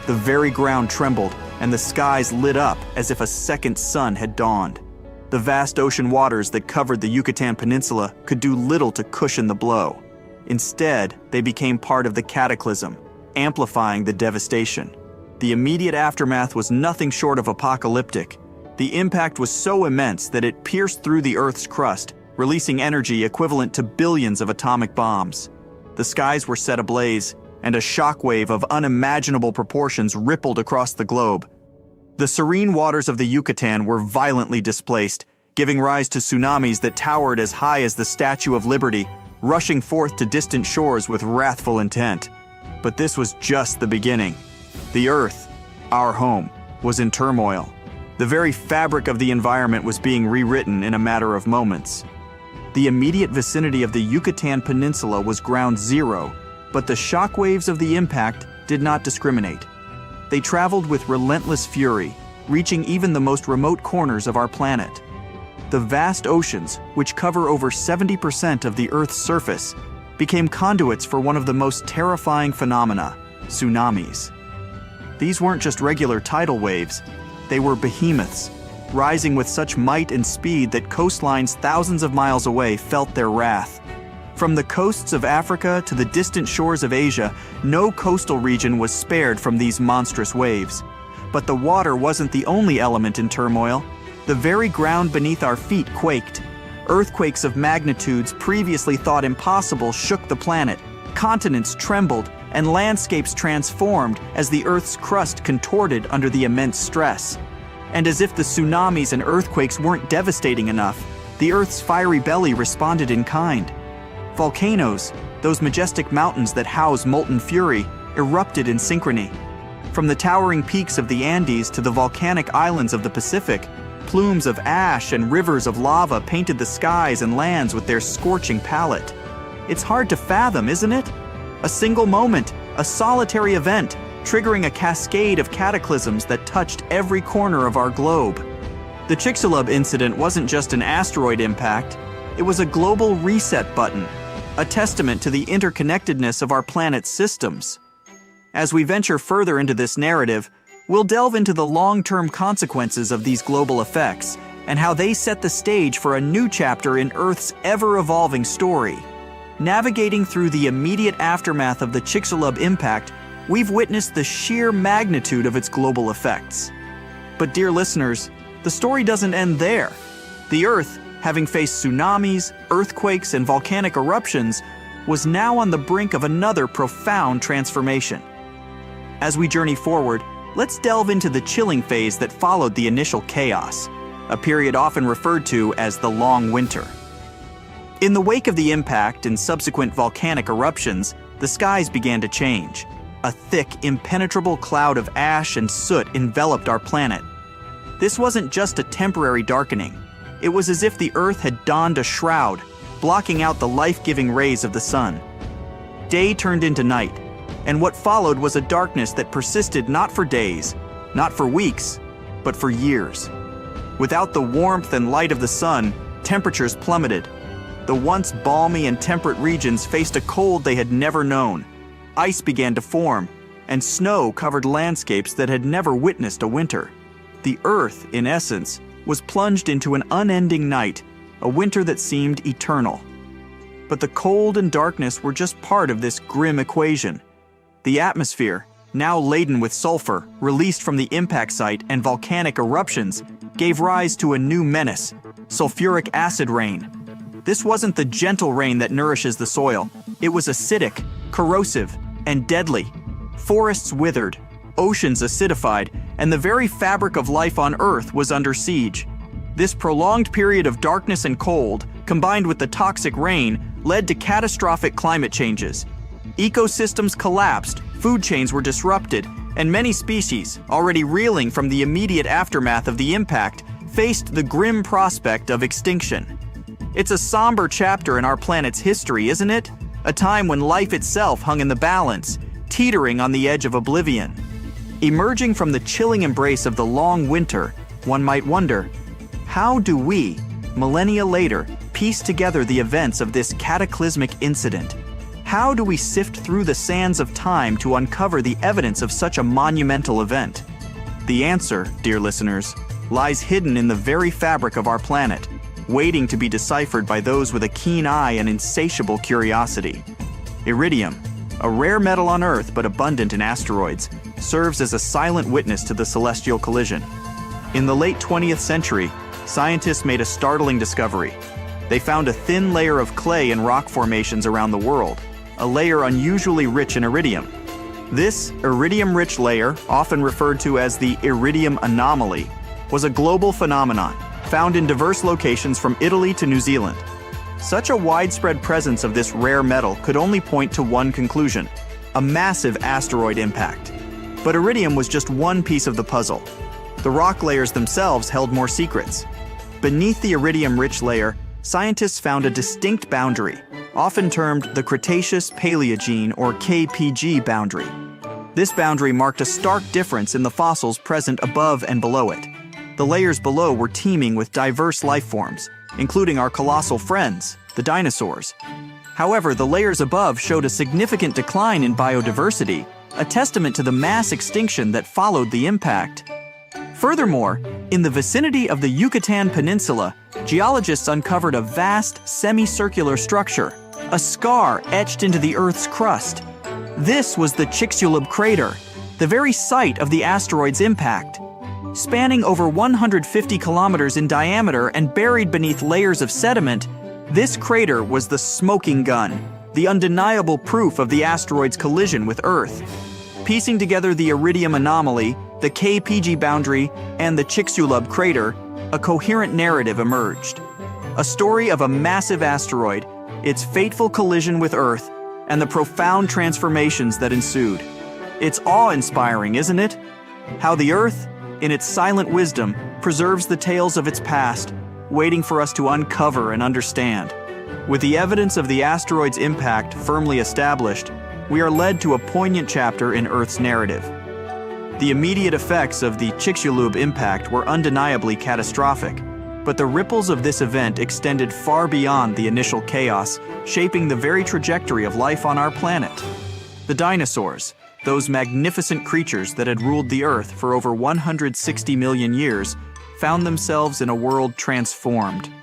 The very ground trembled, and the skies lit up as if a second sun had dawned. The vast ocean waters that covered the Yucatan Peninsula could do little to cushion the blow. Instead, they became part of the cataclysm, amplifying the devastation. The immediate aftermath was nothing short of apocalyptic. The impact was so immense that it pierced through the Earth's crust, releasing energy equivalent to billions of atomic bombs. The skies were set ablaze, and a shockwave of unimaginable proportions rippled across the globe. The serene waters of the Yucatan were violently displaced, giving rise to tsunamis that towered as high as the Statue of Liberty, rushing forth to distant shores with wrathful intent. But this was just the beginning. The Earth, our home, was in turmoil. The very fabric of the environment was being rewritten in a matter of moments. The immediate vicinity of the Yucatan Peninsula was ground zero, but the shockwaves of the impact did not discriminate. They traveled with relentless fury, reaching even the most remote corners of our planet. The vast oceans, which cover over 70% of the Earth's surface, became conduits for one of the most terrifying phenomena, tsunamis. These weren't just regular tidal waves, they were behemoths, rising with such might and speed that coastlines thousands of miles away felt their wrath. From the coasts of Africa to the distant shores of Asia, no coastal region was spared from these monstrous waves. But the water wasn't the only element in turmoil. The very ground beneath our feet quaked. Earthquakes of magnitudes previously thought impossible shook the planet. Continents trembled, and landscapes transformed as the Earth's crust contorted under the immense stress. And as if the tsunamis and earthquakes weren't devastating enough, the Earth's fiery belly responded in kind. Volcanoes, those majestic mountains that house molten fury, erupted in synchrony. From the towering peaks of the Andes to the volcanic islands of the Pacific, plumes of ash and rivers of lava painted the skies and lands with their scorching palette. It's hard to fathom, isn't it? A single moment, a solitary event, triggering a cascade of cataclysms that touched every corner of our globe. The Chicxulub incident wasn't just an asteroid impact, it was a global reset button, a testament to the interconnectedness of our planet's systems. As we venture further into this narrative, we'll delve into the long-term consequences of these global effects and how they set the stage for a new chapter in Earth's ever-evolving story. Navigating through the immediate aftermath of the Chicxulub impact, we've witnessed the sheer magnitude of its global effects. But dear listeners, the story doesn't end there. The Earth, having faced tsunamis, earthquakes, and volcanic eruptions, was now on the brink of another profound transformation. As we journey forward, let's delve into the chilling phase that followed the initial chaos, a period often referred to as the Long Winter. In the wake of the impact and subsequent volcanic eruptions, the skies began to change. A thick, impenetrable cloud of ash and soot enveloped our planet. This wasn't just a temporary darkening. It was as if the Earth had donned a shroud, blocking out the life-giving rays of the sun. Day turned into night, and what followed was a darkness that persisted not for days, not for weeks, but for years. Without the warmth and light of the sun, temperatures plummeted. The once balmy and temperate regions faced a cold they had never known. Ice began to form, and snow covered landscapes that had never witnessed a winter. The Earth, in essence, was plunged into an unending night, a winter that seemed eternal. But the cold and darkness were just part of this grim equation. The atmosphere, now laden with sulfur, released from the impact site and volcanic eruptions, gave rise to a new menace: sulfuric acid rain. This wasn't the gentle rain that nourishes the soil. It was acidic, corrosive, and deadly. Forests withered, oceans acidified, and the very fabric of life on Earth was under siege. This prolonged period of darkness and cold, combined with the toxic rain, led to catastrophic climate changes. Ecosystems collapsed, food chains were disrupted, and many species, already reeling from the immediate aftermath of the impact, faced the grim prospect of extinction. It's a somber chapter in our planet's history, isn't it? A time when life itself hung in the balance, teetering on the edge of oblivion. Emerging from the chilling embrace of the long winter, one might wonder, how do we, millennia later, piece together the events of this cataclysmic incident? How do we sift through the sands of time to uncover the evidence of such a monumental event? The answer, dear listeners, lies hidden in the very fabric of our planet, waiting to be deciphered by those with a keen eye and insatiable curiosity. Iridium, a rare metal on Earth but abundant in asteroids, serves as a silent witness to the celestial collision. In the late 20th century, scientists made a startling discovery. They found a thin layer of clay in rock formations around the world, a layer unusually rich in iridium. This iridium-rich layer, often referred to as the iridium anomaly, was a global phenomenon, found in diverse locations from Italy to New Zealand. Such a widespread presence of this rare metal could only point to one conclusion: a massive asteroid impact. But iridium was just one piece of the puzzle. The rock layers themselves held more secrets. Beneath the iridium-rich layer, scientists found a distinct boundary, often termed the Cretaceous-Paleogene or KPG boundary. This boundary marked a stark difference in the fossils present above and below it. The layers below were teeming with diverse life forms, including our colossal friends, the dinosaurs. However, the layers above showed a significant decline in biodiversity, a testament to the mass extinction that followed the impact. Furthermore, in the vicinity of the Yucatan Peninsula, geologists uncovered a vast semicircular structure, a scar etched into the Earth's crust. This was the Chicxulub crater, the very site of the asteroid's impact. Spanning over 150 kilometers in diameter and buried beneath layers of sediment, this crater was the smoking gun, the undeniable proof of the asteroid's collision with Earth. Piecing together the iridium anomaly, the KPG boundary, and the Chicxulub crater, a coherent narrative emerged. A story of a massive asteroid, its fateful collision with Earth, and the profound transformations that ensued. It's awe-inspiring, isn't it? How the Earth, in its silent wisdom, preserves the tales of its past, waiting for us to uncover and understand. With the evidence of the asteroid's impact firmly established, we are led to a poignant chapter in Earth's narrative. The immediate effects of the Chicxulub impact were undeniably catastrophic, But the ripples of this event extended far beyond the initial chaos, shaping the very trajectory of life on our planet. The dinosaurs, those magnificent creatures that had ruled the Earth for over 160 million years, found themselves in a world transformed.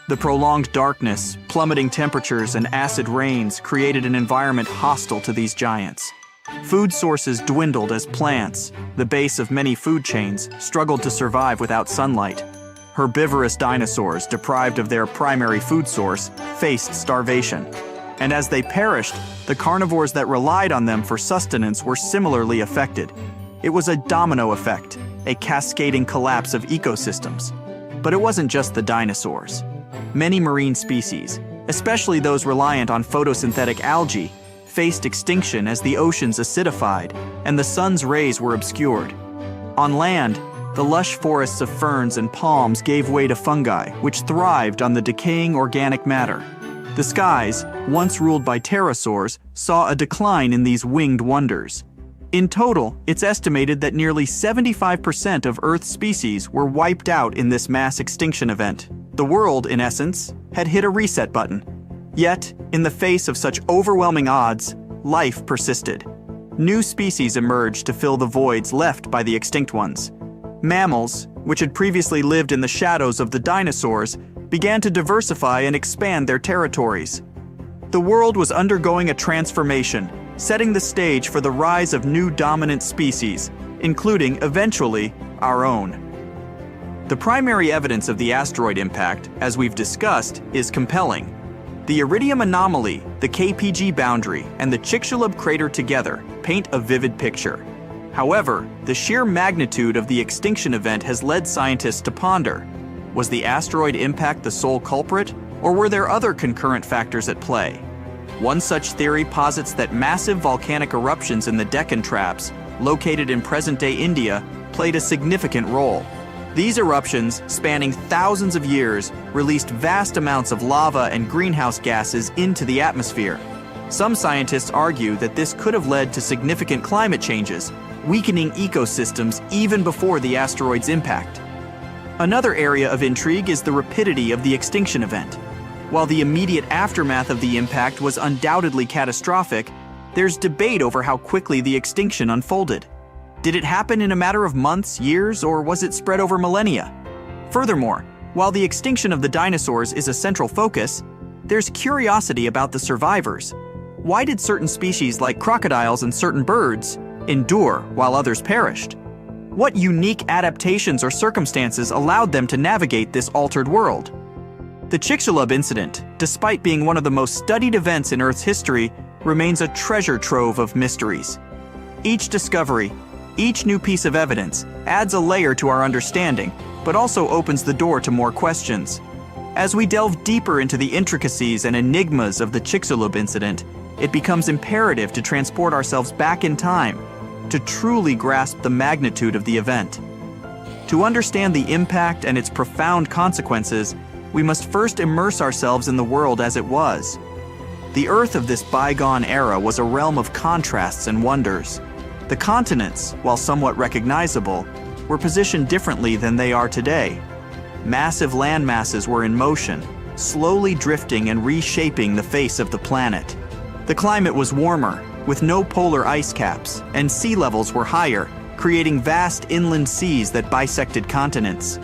The prolonged darkness, plummeting temperatures, and acid rains created an environment hostile to these giants. Food sources dwindled as plants, the base of many food chains, struggled to survive without sunlight. Herbivorous dinosaurs, deprived of their primary food source, faced starvation. And as they perished, the carnivores that relied on them for sustenance were similarly affected. It was a domino effect, a cascading collapse of ecosystems. But it wasn't just the dinosaurs. Many marine species, especially those reliant on photosynthetic algae, faced extinction as the oceans acidified and the sun's rays were obscured. On land, the lush forests of ferns and palms gave way to fungi, which thrived on the decaying organic matter. The skies, once ruled by pterosaurs, saw a decline in these winged wonders. In total, it's estimated that nearly 75% of Earth's species were wiped out in this mass extinction event. The world, in essence, had hit a reset button. Yet, in the face of such overwhelming odds, life persisted. New species emerged to fill the voids left by the extinct ones. Mammals, which had previously lived in the shadows of the dinosaurs, began to diversify and expand their territories. The world was undergoing a transformation, setting the stage for the rise of new dominant species, including, eventually, our own. The primary evidence of the asteroid impact, as we've discussed, is compelling. The Iridium anomaly, the KPG boundary, and the Chicxulub crater together paint a vivid picture. However, the sheer magnitude of the extinction event has led scientists to ponder: was the asteroid impact the sole culprit, or were there other concurrent factors at play? One such theory posits that massive volcanic eruptions in the Deccan Traps, located in present-day India, played a significant role. These eruptions, spanning thousands of years, released vast amounts of lava and greenhouse gases into the atmosphere. Some scientists argue that this could have led to significant climate changes, weakening ecosystems even before the asteroid's impact. Another area of intrigue is the rapidity of the extinction event. While the immediate aftermath of the impact was undoubtedly catastrophic, there's debate over how quickly the extinction unfolded. Did it happen in a matter of months, years, or was it spread over millennia? Furthermore, while the extinction of the dinosaurs is a central focus, there's curiosity about the survivors. Why did certain species like crocodiles and certain birds endure while others perished? What unique adaptations or circumstances allowed them to navigate this altered world? The Chicxulub incident, despite being one of the most studied events in Earth's history, remains a treasure trove of mysteries. Each discovery, each new piece of evidence, adds a layer to our understanding, but also opens the door to more questions. As we delve deeper into the intricacies and enigmas of the Chicxulub incident, it becomes imperative to transport ourselves back in time to truly grasp the magnitude of the event. To understand the impact and its profound consequences, we must first immerse ourselves in the world as it was. The Earth of this bygone era was a realm of contrasts and wonders. The continents, while somewhat recognizable, were positioned differently than they are today. Massive land masses were in motion, slowly drifting and reshaping the face of the planet. The climate was warmer, with no polar ice caps, and sea levels were higher, creating vast inland seas that bisected continents.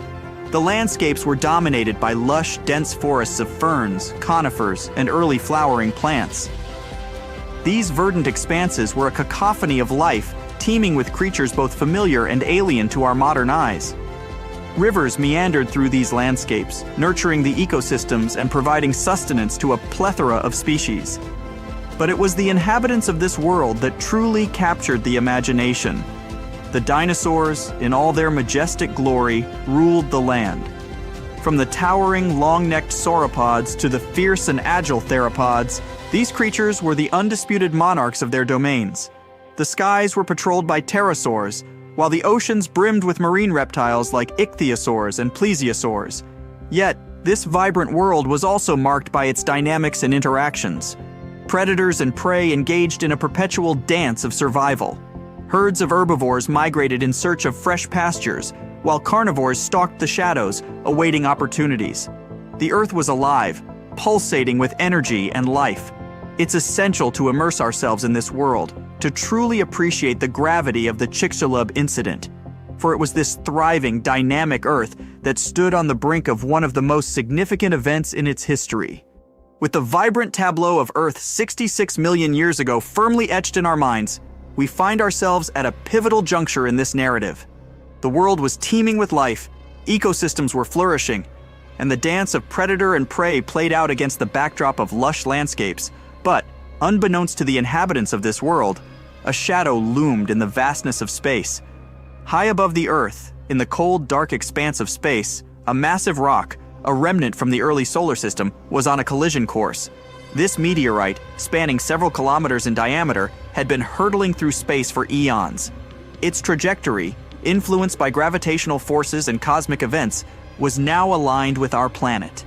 The landscapes were dominated by lush, dense forests of ferns, conifers, and early flowering plants. These verdant expanses were a cacophony of life, teeming with creatures both familiar and alien to our modern eyes. Rivers meandered through these landscapes, nurturing the ecosystems and providing sustenance to a plethora of species. But it was the inhabitants of this world that truly captured the imagination. The dinosaurs, in all their majestic glory, ruled the land. From the towering, long-necked sauropods to the fierce and agile theropods, these creatures were the undisputed monarchs of their domains. The skies were patrolled by pterosaurs, while the oceans brimmed with marine reptiles like ichthyosaurs and plesiosaurs. Yet, this vibrant world was also marked by its dynamics and interactions. Predators and prey engaged in a perpetual dance of survival. Herds of herbivores migrated in search of fresh pastures, while carnivores stalked the shadows, awaiting opportunities. The Earth was alive, pulsating with energy and life. It's essential to immerse ourselves in this world, to truly appreciate the gravity of the Chicxulub incident. For it was this thriving, dynamic Earth that stood on the brink of one of the most significant events in its history. With the vibrant tableau of Earth 66 million years ago firmly etched in our minds, we find ourselves at a pivotal juncture in this narrative. The world was teeming with life, ecosystems were flourishing, and the dance of predator and prey played out against the backdrop of lush landscapes. But, unbeknownst to the inhabitants of this world, a shadow loomed in the vastness of space. High above the Earth, in the cold, dark expanse of space, a massive rock, a remnant from the early solar system, was on a collision course. This meteorite, spanning several kilometers in diameter, had been hurtling through space for eons. Its trajectory, influenced by gravitational forces and cosmic events, was now aligned with our planet.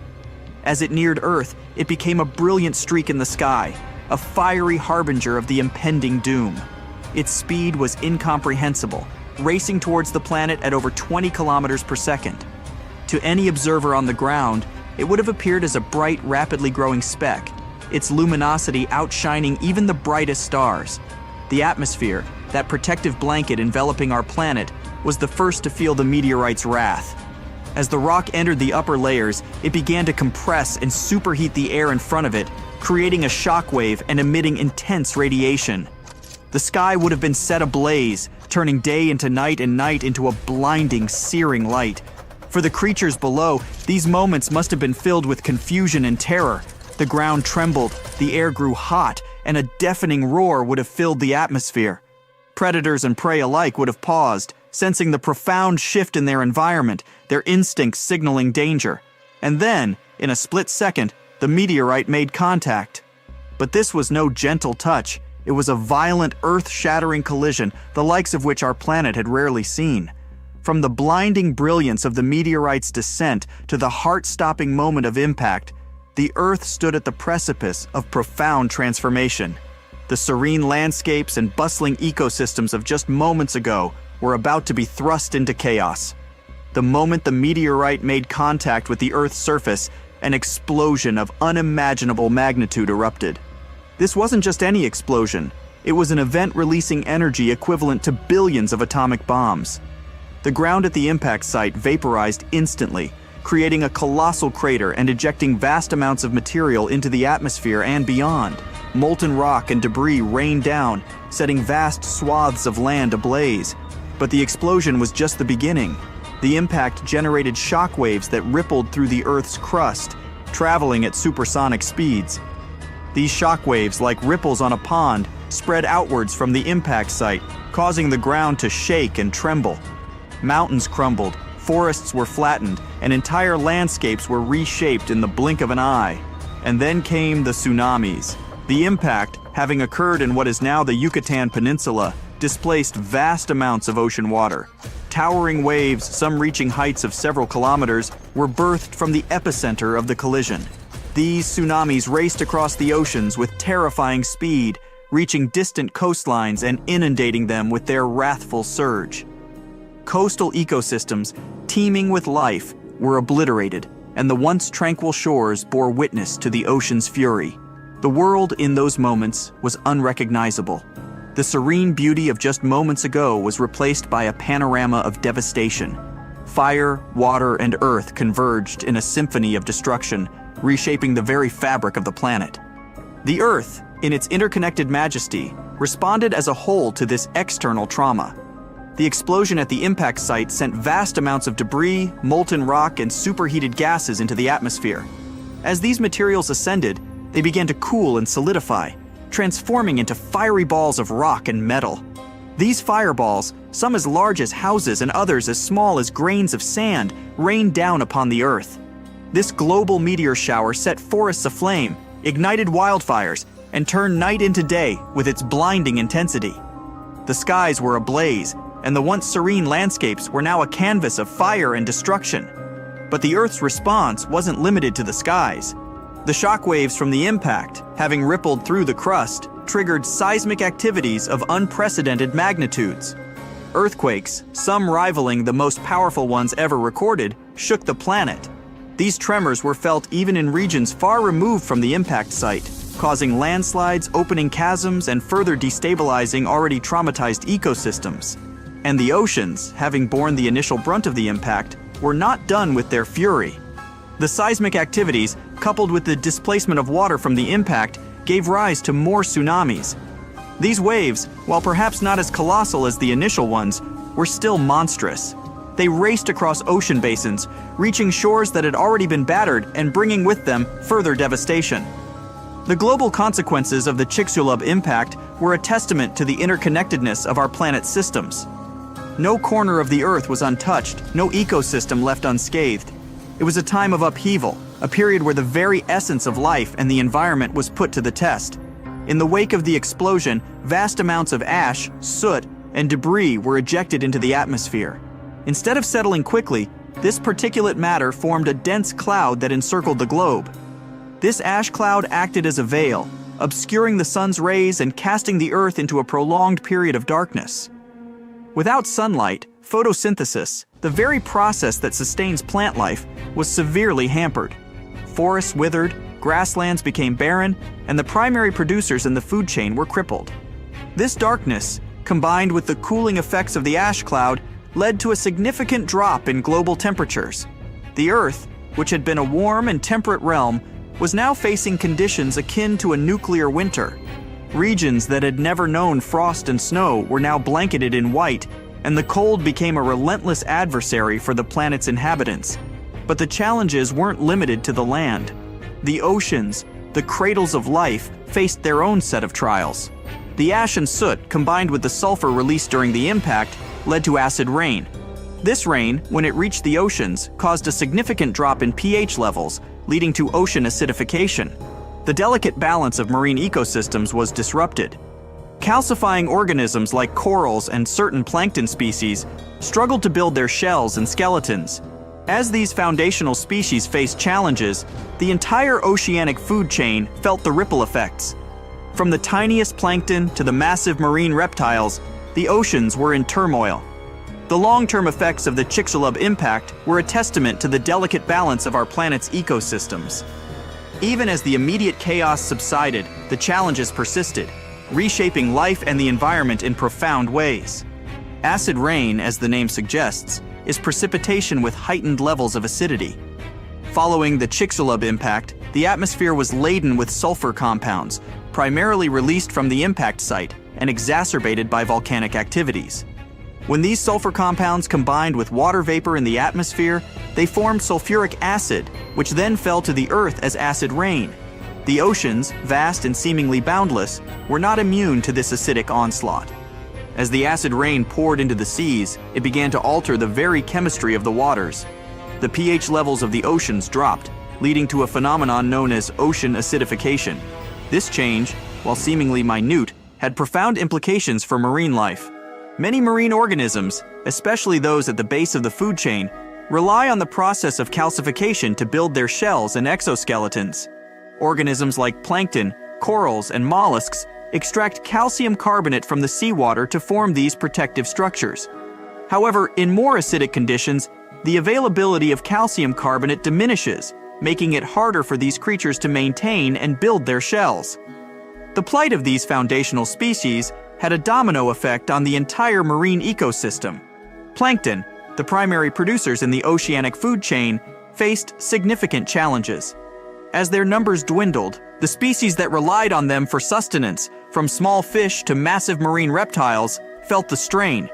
As it neared Earth, it became a brilliant streak in the sky, a fiery harbinger of the impending doom. Its speed was incomprehensible, racing towards the planet at over 20 kilometers per second. To any observer on the ground, it would have appeared as a bright, rapidly growing speck, its luminosity outshining even the brightest stars. The atmosphere, that protective blanket enveloping our planet, was the first to feel the meteorite's wrath. As the rock entered the upper layers, it began to compress and superheat the air in front of it, creating a shockwave and emitting intense radiation. The sky would have been set ablaze, turning day into night and night into a blinding, searing light. For the creatures below, these moments must have been filled with confusion and terror. The ground trembled, the air grew hot, and a deafening roar would have filled the atmosphere. Predators and prey alike would have paused, sensing the profound shift in their environment, their instincts signaling danger. And then, in a split second, the meteorite made contact. But this was no gentle touch. It was a violent, earth-shattering collision, the likes of which our planet had rarely seen. From the blinding brilliance of the meteorite's descent to the heart-stopping moment of impact, the Earth stood at the precipice of profound transformation. The serene landscapes and bustling ecosystems of just moments ago were about to be thrust into chaos. The moment the meteorite made contact with the Earth's surface, an explosion of unimaginable magnitude erupted. This wasn't just any explosion. It was an event releasing energy equivalent to billions of atomic bombs. The ground at the impact site vaporized instantly, creating a colossal crater and ejecting vast amounts of material into the atmosphere and beyond. Molten rock and debris rained down, setting vast swaths of land ablaze. But the explosion was just the beginning. The impact generated shockwaves that rippled through the Earth's crust, traveling at supersonic speeds. These shockwaves, like ripples on a pond, spread outwards from the impact site, causing the ground to shake and tremble. Mountains crumbled, forests were flattened, and entire landscapes were reshaped in the blink of an eye. And then came the tsunamis. The impact, having occurred in what is now the Yucatan Peninsula, displaced vast amounts of ocean water. Towering waves, some reaching heights of several kilometers, were birthed from the epicenter of the collision. These tsunamis raced across the oceans with terrifying speed, reaching distant coastlines and inundating them with their wrathful surge. Coastal ecosystems, teeming with life, were obliterated, and the once tranquil shores bore witness to the ocean's fury. The world in those moments was unrecognizable. The serene beauty of just moments ago was replaced by a panorama of devastation. Fire, water, and earth converged in a symphony of destruction, reshaping the very fabric of the planet. The Earth, in its interconnected majesty, responded as a whole to this external trauma. The explosion at the impact site sent vast amounts of debris, molten rock, and superheated gases into the atmosphere. As these materials ascended, they began to cool and solidify, transforming into fiery balls of rock and metal. These fireballs, some as large as houses and others as small as grains of sand, rained down upon the Earth. This global meteor shower set forests aflame, ignited wildfires, and turned night into day with its blinding intensity. The skies were ablaze, and the once serene landscapes were now a canvas of fire and destruction. But the Earth's response wasn't limited to the skies. The shockwaves from the impact, having rippled through the crust, triggered seismic activities of unprecedented magnitudes. Earthquakes, some rivaling the most powerful ones ever recorded, shook the planet. These tremors were felt even in regions far removed from the impact site, causing landslides, opening chasms, and further destabilizing already traumatized ecosystems. And the oceans, having borne the initial brunt of the impact, were not done with their fury. The seismic activities, coupled with the displacement of water from the impact, gave rise to more tsunamis. These waves, while perhaps not as colossal as the initial ones, were still monstrous. They raced across ocean basins, reaching shores that had already been battered and bringing with them further devastation. The global consequences of the Chicxulub impact were a testament to the interconnectedness of our planet's systems. No corner of the Earth was untouched, no ecosystem left unscathed. It was a time of upheaval, a period where the very essence of life and the environment was put to the test. In the wake of the explosion, vast amounts of ash, soot, and debris were ejected into the atmosphere. Instead of settling quickly, this particulate matter formed a dense cloud that encircled the globe. This ash cloud acted as a veil, obscuring the sun's rays and casting the Earth into a prolonged period of darkness. Without sunlight, photosynthesis, the very process that sustains plant life, was severely hampered. Forests withered, grasslands became barren, and the primary producers in the food chain were crippled. This darkness, combined with the cooling effects of the ash cloud, led to a significant drop in global temperatures. The Earth, which had been a warm and temperate realm, was now facing conditions akin to a nuclear winter. Regions that had never known frost and snow were now blanketed in white, and the cold became a relentless adversary for the planet's inhabitants. But the challenges weren't limited to the land. The oceans, the cradles of life, faced their own set of trials. The ash and soot, combined with the sulfur released during the impact, led to acid rain. This rain, when it reached the oceans, caused a significant drop in pH levels, leading to ocean acidification. The delicate balance of marine ecosystems was disrupted. Calcifying organisms like corals and certain plankton species struggled to build their shells and skeletons. As these foundational species faced challenges, the entire oceanic food chain felt the ripple effects. From the tiniest plankton to the massive marine reptiles, the oceans were in turmoil. The long-term effects of the Chicxulub impact were a testament to the delicate balance of our planet's ecosystems. Even as the immediate chaos subsided, the challenges persisted, reshaping life and the environment in profound ways. Acid rain, as the name suggests, is precipitation with heightened levels of acidity. Following the Chicxulub impact, the atmosphere was laden with sulfur compounds, primarily released from the impact site and exacerbated by volcanic activities. When these sulfur compounds combined with water vapor in the atmosphere, they formed sulfuric acid, which then fell to the Earth as acid rain. The oceans, vast and seemingly boundless, were not immune to this acidic onslaught. As the acid rain poured into the seas, it began to alter the very chemistry of the waters. The pH levels of the oceans dropped, leading to a phenomenon known as ocean acidification. This change, while seemingly minute, had profound implications for marine life. Many marine organisms, especially those at the base of the food chain, rely on the process of calcification to build their shells and exoskeletons. Organisms like plankton, corals, and mollusks extract calcium carbonate from the seawater to form these protective structures. However, in more acidic conditions, the availability of calcium carbonate diminishes, making it harder for these creatures to maintain and build their shells. The plight of these foundational species had a domino effect on the entire marine ecosystem. Plankton, the primary producers in the oceanic food chain, faced significant challenges. As their numbers dwindled, the species that relied on them for sustenance, from small fish to massive marine reptiles, felt the strain.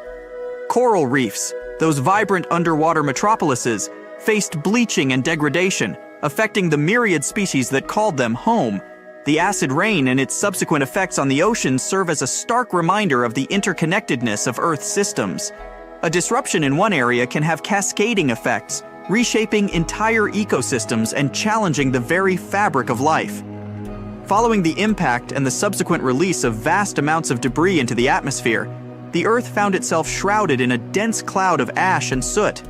Coral reefs, those vibrant underwater metropolises, faced bleaching and degradation, affecting the myriad species that called them home. The acid rain and its subsequent effects on the oceans serve as a stark reminder of the interconnectedness of Earth's systems. A disruption in one area can have cascading effects, reshaping entire ecosystems and challenging the very fabric of life. Following the impact and the subsequent release of vast amounts of debris into the atmosphere, the Earth found itself shrouded in a dense cloud of ash and soot.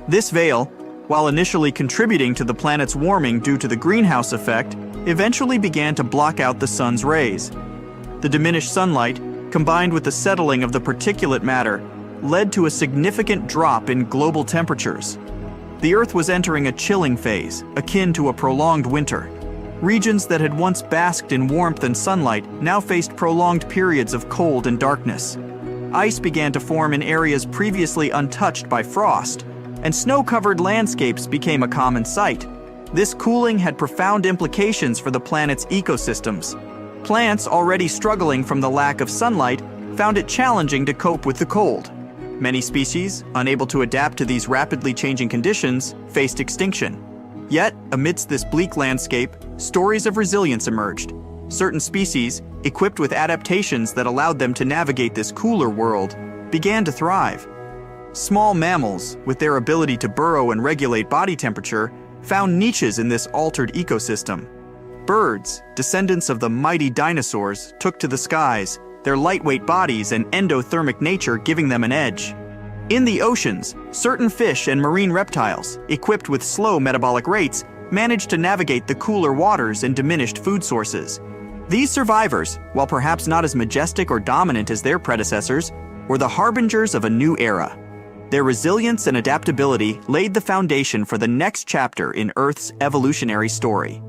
This veil, while initially contributing to the planet's warming due to the greenhouse effect, eventually began to block out the sun's rays. The diminished sunlight, combined with the settling of the particulate matter, led to a significant drop in global temperatures. The Earth was entering a chilling phase, akin to a prolonged winter. Regions that had once basked in warmth and sunlight now faced prolonged periods of cold and darkness. Ice began to form in areas previously untouched by frost, and snow-covered landscapes became a common sight. This cooling had profound implications for the planet's ecosystems. Plants already struggling from the lack of sunlight found it challenging to cope with the cold. Many species, unable to adapt to these rapidly changing conditions, faced extinction. Yet, amidst this bleak landscape, stories of resilience emerged. Certain species, equipped with adaptations that allowed them to navigate this cooler world, began to thrive. Small mammals, with their ability to burrow and regulate body temperature, found niches in this altered ecosystem. Birds, descendants of the mighty dinosaurs, took to the skies, their lightweight bodies and endothermic nature giving them an edge. In the oceans, certain fish and marine reptiles, equipped with slow metabolic rates, managed to navigate the cooler waters and diminished food sources. These survivors, while perhaps not as majestic or dominant as their predecessors, were the harbingers of a new era. Their resilience and adaptability laid the foundation for the next chapter in Earth's evolutionary story.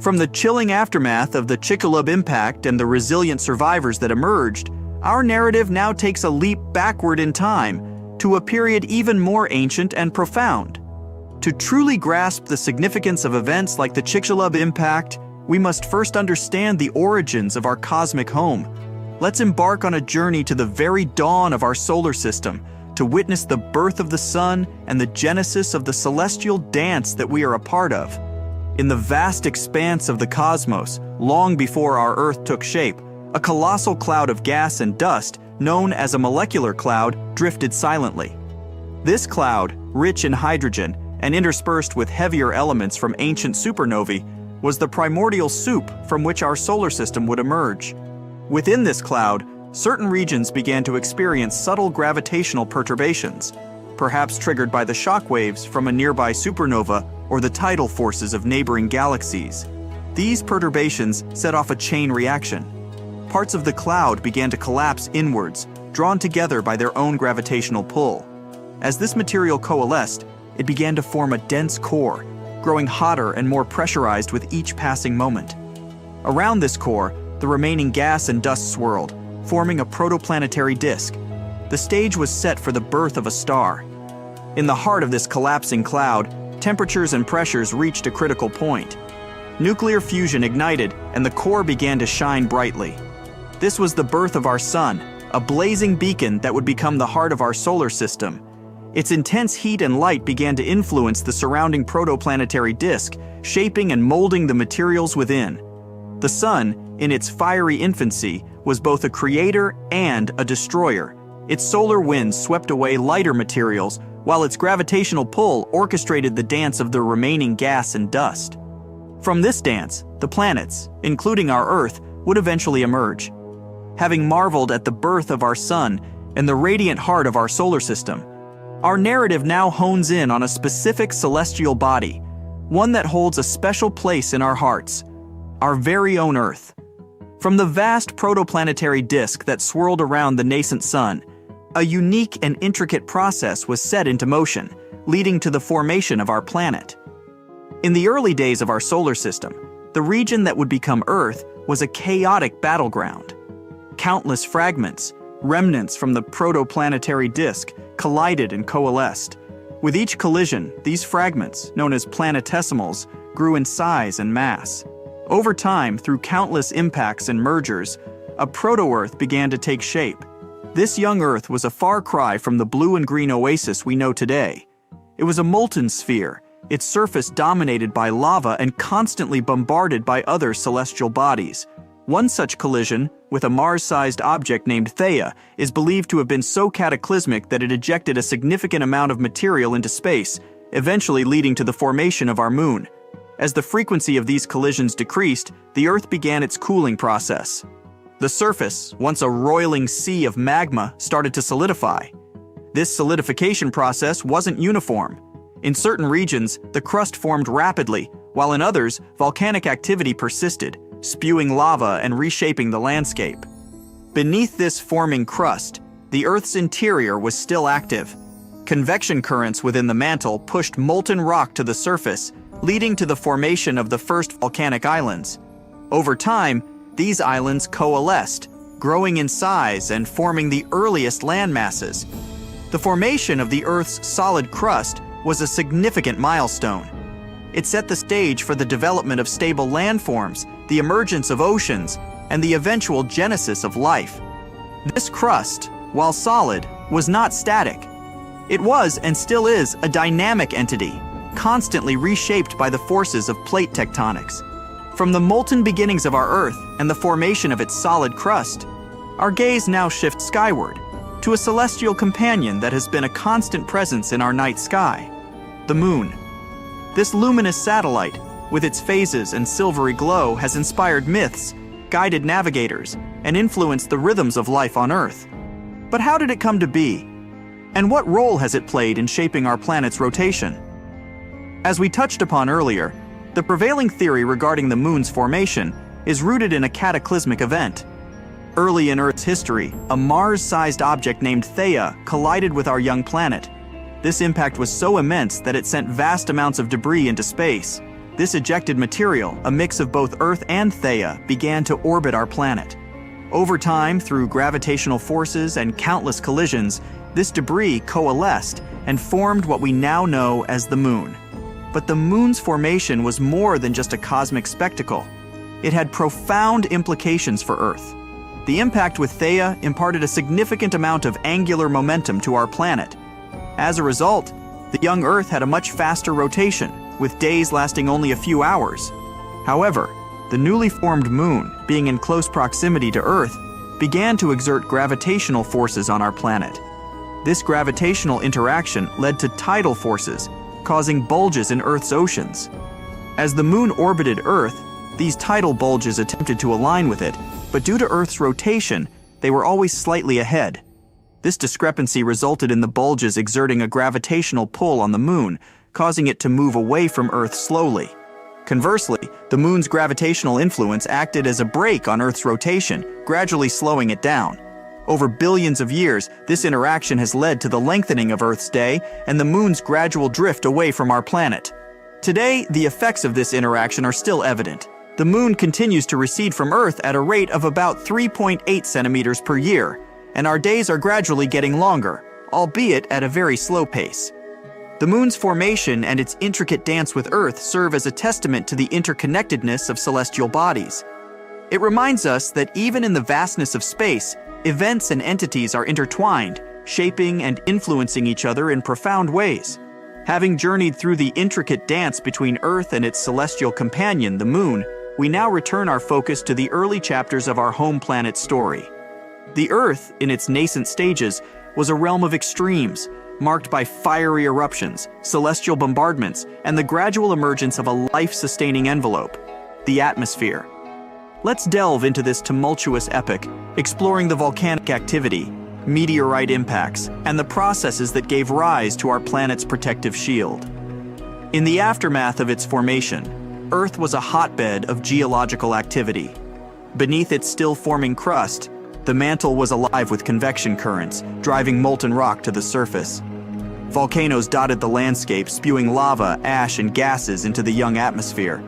From the chilling aftermath of the Chicxulub impact and the resilient survivors that emerged, our narrative now takes a leap backward in time to a period even more ancient and profound. To truly grasp the significance of events like the Chicxulub impact, we must first understand the origins of our cosmic home. Let's embark on a journey to the very dawn of our solar system, to witness the birth of the sun and the genesis of the celestial dance that we are a part of. In the vast expanse of the cosmos, long before our Earth took shape, a colossal cloud of gas and dust, known as a molecular cloud, drifted silently. This cloud, rich in hydrogen and interspersed with heavier elements from ancient supernovae, was the primordial soup from which our solar system would emerge. Within this cloud, certain regions began to experience subtle gravitational perturbations, perhaps triggered by the shock waves from a nearby supernova or the tidal forces of neighboring galaxies. These perturbations set off a chain reaction. Parts of the cloud began to collapse inwards, drawn together by their own gravitational pull. As this material coalesced, it began to form a dense core, growing hotter and more pressurized with each passing moment. Around this core, the remaining gas and dust swirled, forming a protoplanetary disk. The stage was set for the birth of a star. In the heart of this collapsing cloud, temperatures and pressures reached a critical point. Nuclear fusion ignited, and the core began to shine brightly. This was the birth of our sun, a blazing beacon that would become the heart of our solar system. Its intense heat and light began to influence the surrounding protoplanetary disk, shaping and molding the materials within. The sun, in its fiery infancy, was both a creator and a destroyer. Its solar winds swept away lighter materials, while its gravitational pull orchestrated the dance of the remaining gas and dust. From this dance, the planets, including our Earth, would eventually emerge. Having marveled at the birth of our sun and the radiant heart of our solar system, our narrative now hones in on a specific celestial body, one that holds a special place in our hearts, our very own Earth. From the vast protoplanetary disk that swirled around the nascent sun, a unique and intricate process was set into motion, leading to the formation of our planet. In the early days of our solar system, the region that would become Earth was a chaotic battleground. Countless fragments, remnants from the protoplanetary disk, collided and coalesced. With each collision, these fragments, known as planetesimals, grew in size and mass. Over time, through countless impacts and mergers, a proto-Earth began to take shape. This young Earth was a far cry from the blue and green oasis we know today. It was a molten sphere, its surface dominated by lava and constantly bombarded by other celestial bodies. One such collision, with a Mars-sized object named Theia, is believed to have been so cataclysmic that it ejected a significant amount of material into space, eventually leading to the formation of our moon. As the frequency of these collisions decreased, the Earth began its cooling process. The surface, once a roiling sea of magma, started to solidify. This solidification process wasn't uniform. In certain regions, the crust formed rapidly, while in others, volcanic activity persisted, spewing lava and reshaping the landscape. Beneath this forming crust, the the Earth's interior was still active. Convection currents within the mantle pushed molten rock to the surface, leading to the formation of the first volcanic islands. Over time, these islands coalesced, growing in size and forming the earliest land masses. The formation of the Earth's solid crust was a significant milestone. It set the stage for the development of stable landforms, the emergence of oceans, and the eventual genesis of life. This crust, while solid, was not static. It was, and still is, a dynamic entity, constantly reshaped by the forces of plate tectonics. From the molten beginnings of our Earth and the formation of its solid crust, our gaze now shifts skyward, to a celestial companion that has been a constant presence in our night sky, the Moon. This luminous satellite, with its phases and silvery glow, has inspired myths, guided navigators, and influenced the rhythms of life on Earth. But how did it come to be? And what role has it played in shaping our planet's rotation? As we touched upon earlier, the prevailing theory regarding the Moon's formation is rooted in a cataclysmic event. Early in Earth's history, a Mars-sized object named Theia collided with our young planet. This impact was so immense that it sent vast amounts of debris into space. This ejected material, a mix of both Earth and Theia, began to orbit our planet. Over time, through gravitational forces and countless collisions, this debris coalesced and formed what we now know as the Moon. But the Moon's formation was more than just a cosmic spectacle. It had profound implications for Earth. The impact with Theia imparted a significant amount of angular momentum to our planet. As a result, the young Earth had a much faster rotation, with days lasting only a few hours. However, the newly formed Moon, being in close proximity to Earth, began to exert gravitational forces on our planet. This gravitational interaction led to tidal forces, causing bulges in Earth's oceans. As the Moon orbited Earth, these tidal bulges attempted to align with it, but due to Earth's rotation, they were always slightly ahead. This discrepancy resulted in the bulges exerting a gravitational pull on the Moon, causing it to move away from Earth slowly. Conversely, the Moon's gravitational influence acted as a brake on Earth's rotation, gradually slowing it down. Over billions of years, this interaction has led to the lengthening of Earth's day and the Moon's gradual drift away from our planet. Today, the effects of this interaction are still evident. The Moon continues to recede from Earth at a rate of about 3.8 centimeters per year, and our days are gradually getting longer, albeit at a very slow pace. The Moon's formation and its intricate dance with Earth serve as a testament to the interconnectedness of celestial bodies. It reminds us that even in the vastness of space, events and entities are intertwined, shaping and influencing each other in profound ways. Having journeyed through the intricate dance between Earth and its celestial companion, the Moon, we now return our focus to the early chapters of our home planet's story. The Earth, in its nascent stages, was a realm of extremes, marked by fiery eruptions, celestial bombardments, and the gradual emergence of a life-sustaining envelope, the atmosphere. Let's delve into this tumultuous epoch, exploring the volcanic activity, meteorite impacts, and the processes that gave rise to our planet's protective shield. In the aftermath of its formation, Earth was a hotbed of geological activity. Beneath its still-forming crust, the mantle was alive with convection currents, driving molten rock to the surface. Volcanoes dotted the landscape, spewing lava, ash, and gases into the young atmosphere.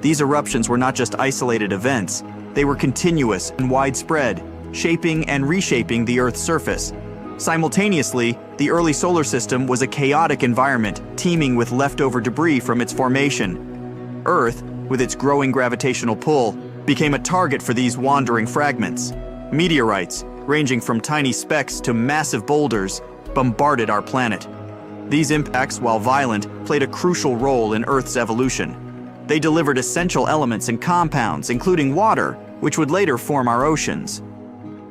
These eruptions were not just isolated events, they were continuous and widespread, shaping and reshaping the Earth's surface. Simultaneously, the early solar system was a chaotic environment, teeming with leftover debris from its formation. Earth, with its growing gravitational pull, became a target for these wandering fragments. Meteorites, ranging from tiny specks to massive boulders, bombarded our planet. These impacts, while violent, played a crucial role in Earth's evolution. They delivered essential elements and compounds, including water, which would later form our oceans.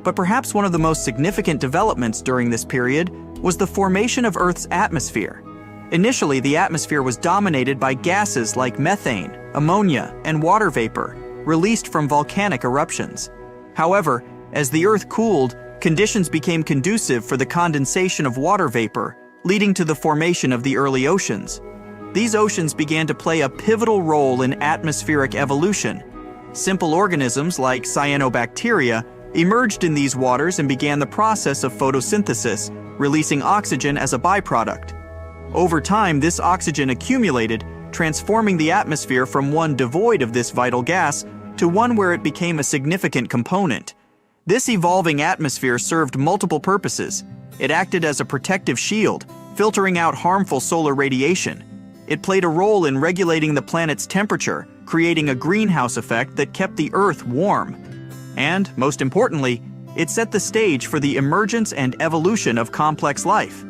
But perhaps one of the most significant developments during this period was the formation of Earth's atmosphere. Initially, the atmosphere was dominated by gases like methane, ammonia, and water vapor, released from volcanic eruptions. However, as the Earth cooled, conditions became conducive for the condensation of water vapor, leading to the formation of the early oceans. These oceans began to play a pivotal role in atmospheric evolution. Simple organisms like cyanobacteria emerged in these waters and began the process of photosynthesis, releasing oxygen as a byproduct. Over time, this oxygen accumulated, transforming the atmosphere from one devoid of this vital gas to one where it became a significant component. This evolving atmosphere served multiple purposes. It acted as a protective shield, filtering out harmful solar radiation. It played a role in regulating the planet's temperature, creating a greenhouse effect that kept the Earth warm. And, most importantly, it set the stage for the emergence and evolution of complex life.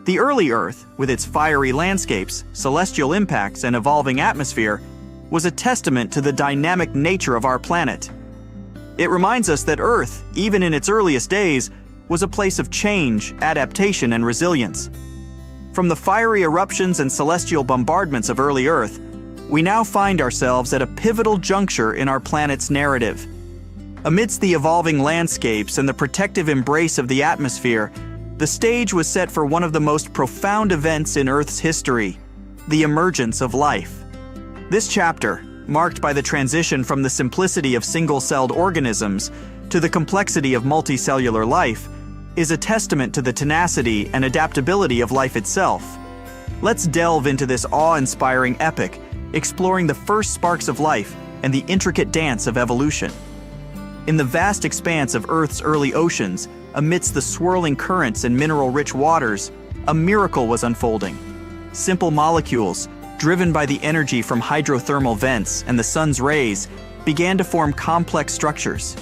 The early Earth, with its fiery landscapes, celestial impacts, and evolving atmosphere, was a testament to the dynamic nature of our planet. It reminds us that Earth, even in its earliest days, was a place of change, adaptation, and resilience. From the fiery eruptions and celestial bombardments of early Earth, we now find ourselves at a pivotal juncture in our planet's narrative. Amidst the evolving landscapes and the protective embrace of the atmosphere, the stage was set for one of the most profound events in Earth's history, the emergence of life. This chapter, marked by the transition from the simplicity of single-celled organisms to the complexity of multicellular life, is a testament to the tenacity and adaptability of life itself. Let's delve into this awe-inspiring epic, exploring the first sparks of life and the intricate dance of evolution. In the vast expanse of Earth's early oceans, amidst the swirling currents and mineral-rich waters, a miracle was unfolding. Simple molecules, driven by the energy from hydrothermal vents and the sun's rays, began to form complex structures.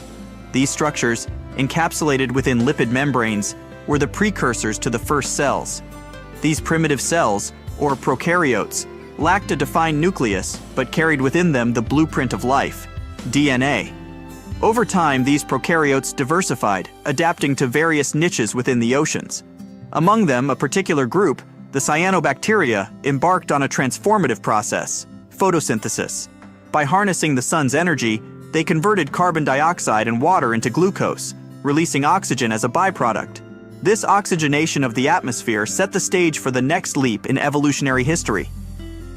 These structures, encapsulated within lipid membranes, were the precursors to the first cells. These primitive cells, or prokaryotes, lacked a defined nucleus but carried within them the blueprint of life, DNA. Over time, these prokaryotes diversified, adapting to various niches within the oceans. Among them, a particular group, the cyanobacteria, embarked on a transformative process, photosynthesis. By harnessing the sun's energy, they converted carbon dioxide and water into glucose, releasing oxygen as a byproduct. This oxygenation of the atmosphere set the stage for the next leap in evolutionary history.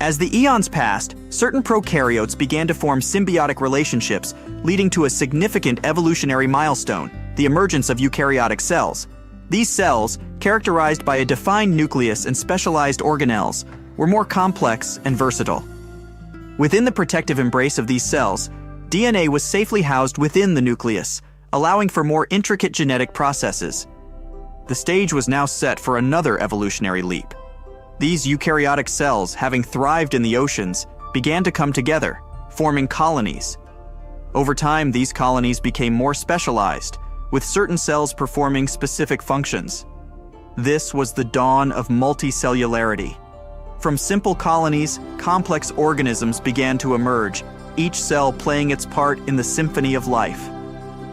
As the eons passed, certain prokaryotes began to form symbiotic relationships, leading to a significant evolutionary milestone, the emergence of eukaryotic cells. These cells, characterized by a defined nucleus and specialized organelles, were more complex and versatile. Within the protective embrace of these cells, DNA was safely housed within the nucleus, allowing for more intricate genetic processes. The stage was now set for another evolutionary leap. These eukaryotic cells, having thrived in the oceans, began to come together, forming colonies. Over time, these colonies became more specialized, with certain cells performing specific functions. This was the dawn of multicellularity. From simple colonies, complex organisms began to emerge, each cell playing its part in the symphony of life.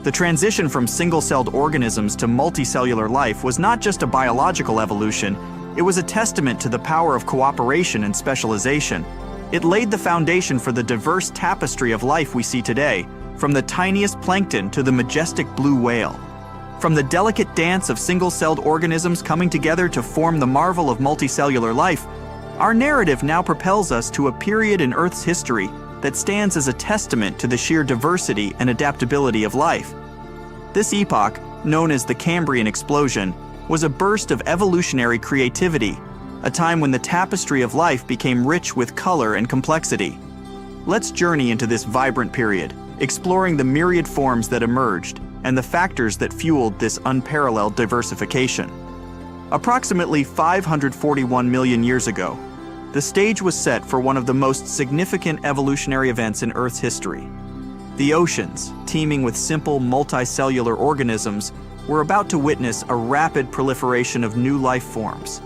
The transition from single-celled organisms to multicellular life was not just a biological evolution, it was a testament to the power of cooperation and specialization. It laid the foundation for the diverse tapestry of life we see today, from the tiniest plankton to the majestic blue whale. From the delicate dance of single-celled organisms coming together to form the marvel of multicellular life, our narrative now propels us to a period in Earth's history that stands as a testament to the sheer diversity and adaptability of life. This epoch, known as the Cambrian explosion, was a burst of evolutionary creativity, a time when the tapestry of life became rich with color and complexity. Let's journey into this vibrant period, exploring the myriad forms that emerged and the factors that fueled this unparalleled diversification. Approximately 541 million years ago, the stage was set for one of the most significant evolutionary events in Earth's history. The oceans, teeming with simple multicellular organisms, were about to witness a rapid proliferation of new life forms.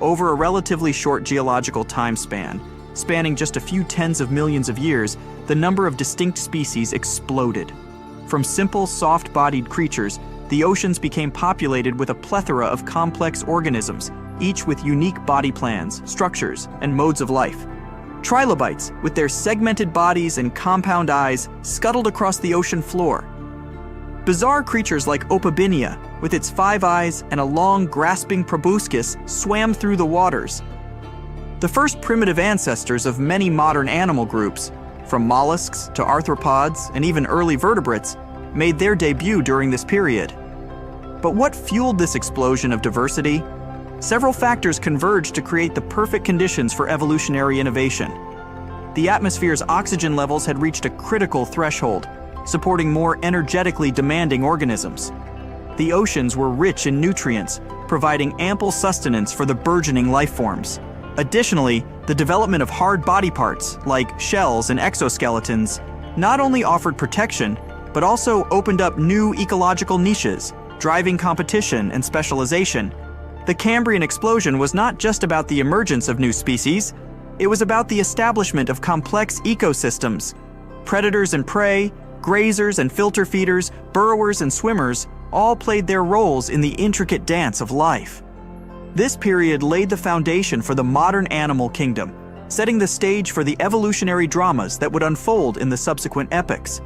Over a relatively short geological time span, spanning just a few tens of millions of years, the number of distinct species exploded. From simple, soft-bodied creatures, the oceans became populated with a plethora of complex organisms, each with unique body plans, structures, and modes of life. Trilobites, with their segmented bodies and compound eyes, scuttled across the ocean floor. Bizarre creatures like Opabinia, with its 5 eyes and a long, grasping proboscis, swam through the waters. The first primitive ancestors of many modern animal groups, from mollusks to arthropods and even early vertebrates, made their debut during this period. But what fueled this explosion of diversity? Several factors converged to create the perfect conditions for evolutionary innovation. The atmosphere's oxygen levels had reached a critical threshold, supporting more energetically demanding organisms. The oceans were rich in nutrients, providing ample sustenance for the burgeoning life forms. Additionally, the development of hard body parts, like shells and exoskeletons, not only offered protection, but also opened up new ecological niches, driving competition and specialization. The Cambrian explosion was not just about the emergence of new species, it was about the establishment of complex ecosystems. Predators and prey, grazers and filter feeders, burrowers and swimmers all played their roles in the intricate dance of life. This period laid the foundation for the modern animal kingdom, setting the stage for the evolutionary dramas that would unfold in the subsequent epochs.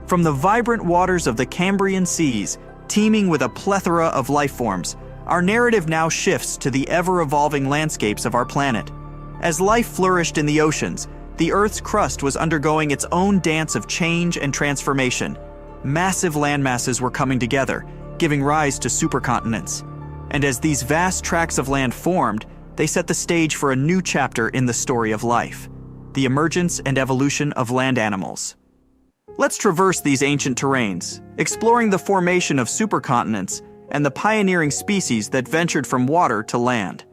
From the vibrant waters of the Cambrian seas, teeming with a plethora of life forms, our narrative now shifts to the ever-evolving landscapes of our planet. As life flourished in the oceans, the Earth's crust was undergoing its own dance of change and transformation. Massive landmasses were coming together, giving rise to supercontinents. And as these vast tracts of land formed, they set the stage for a new chapter in the story of life, the emergence and evolution of land animals. Let's traverse these ancient terrains, exploring the formation of supercontinents and the pioneering species that ventured from water to land.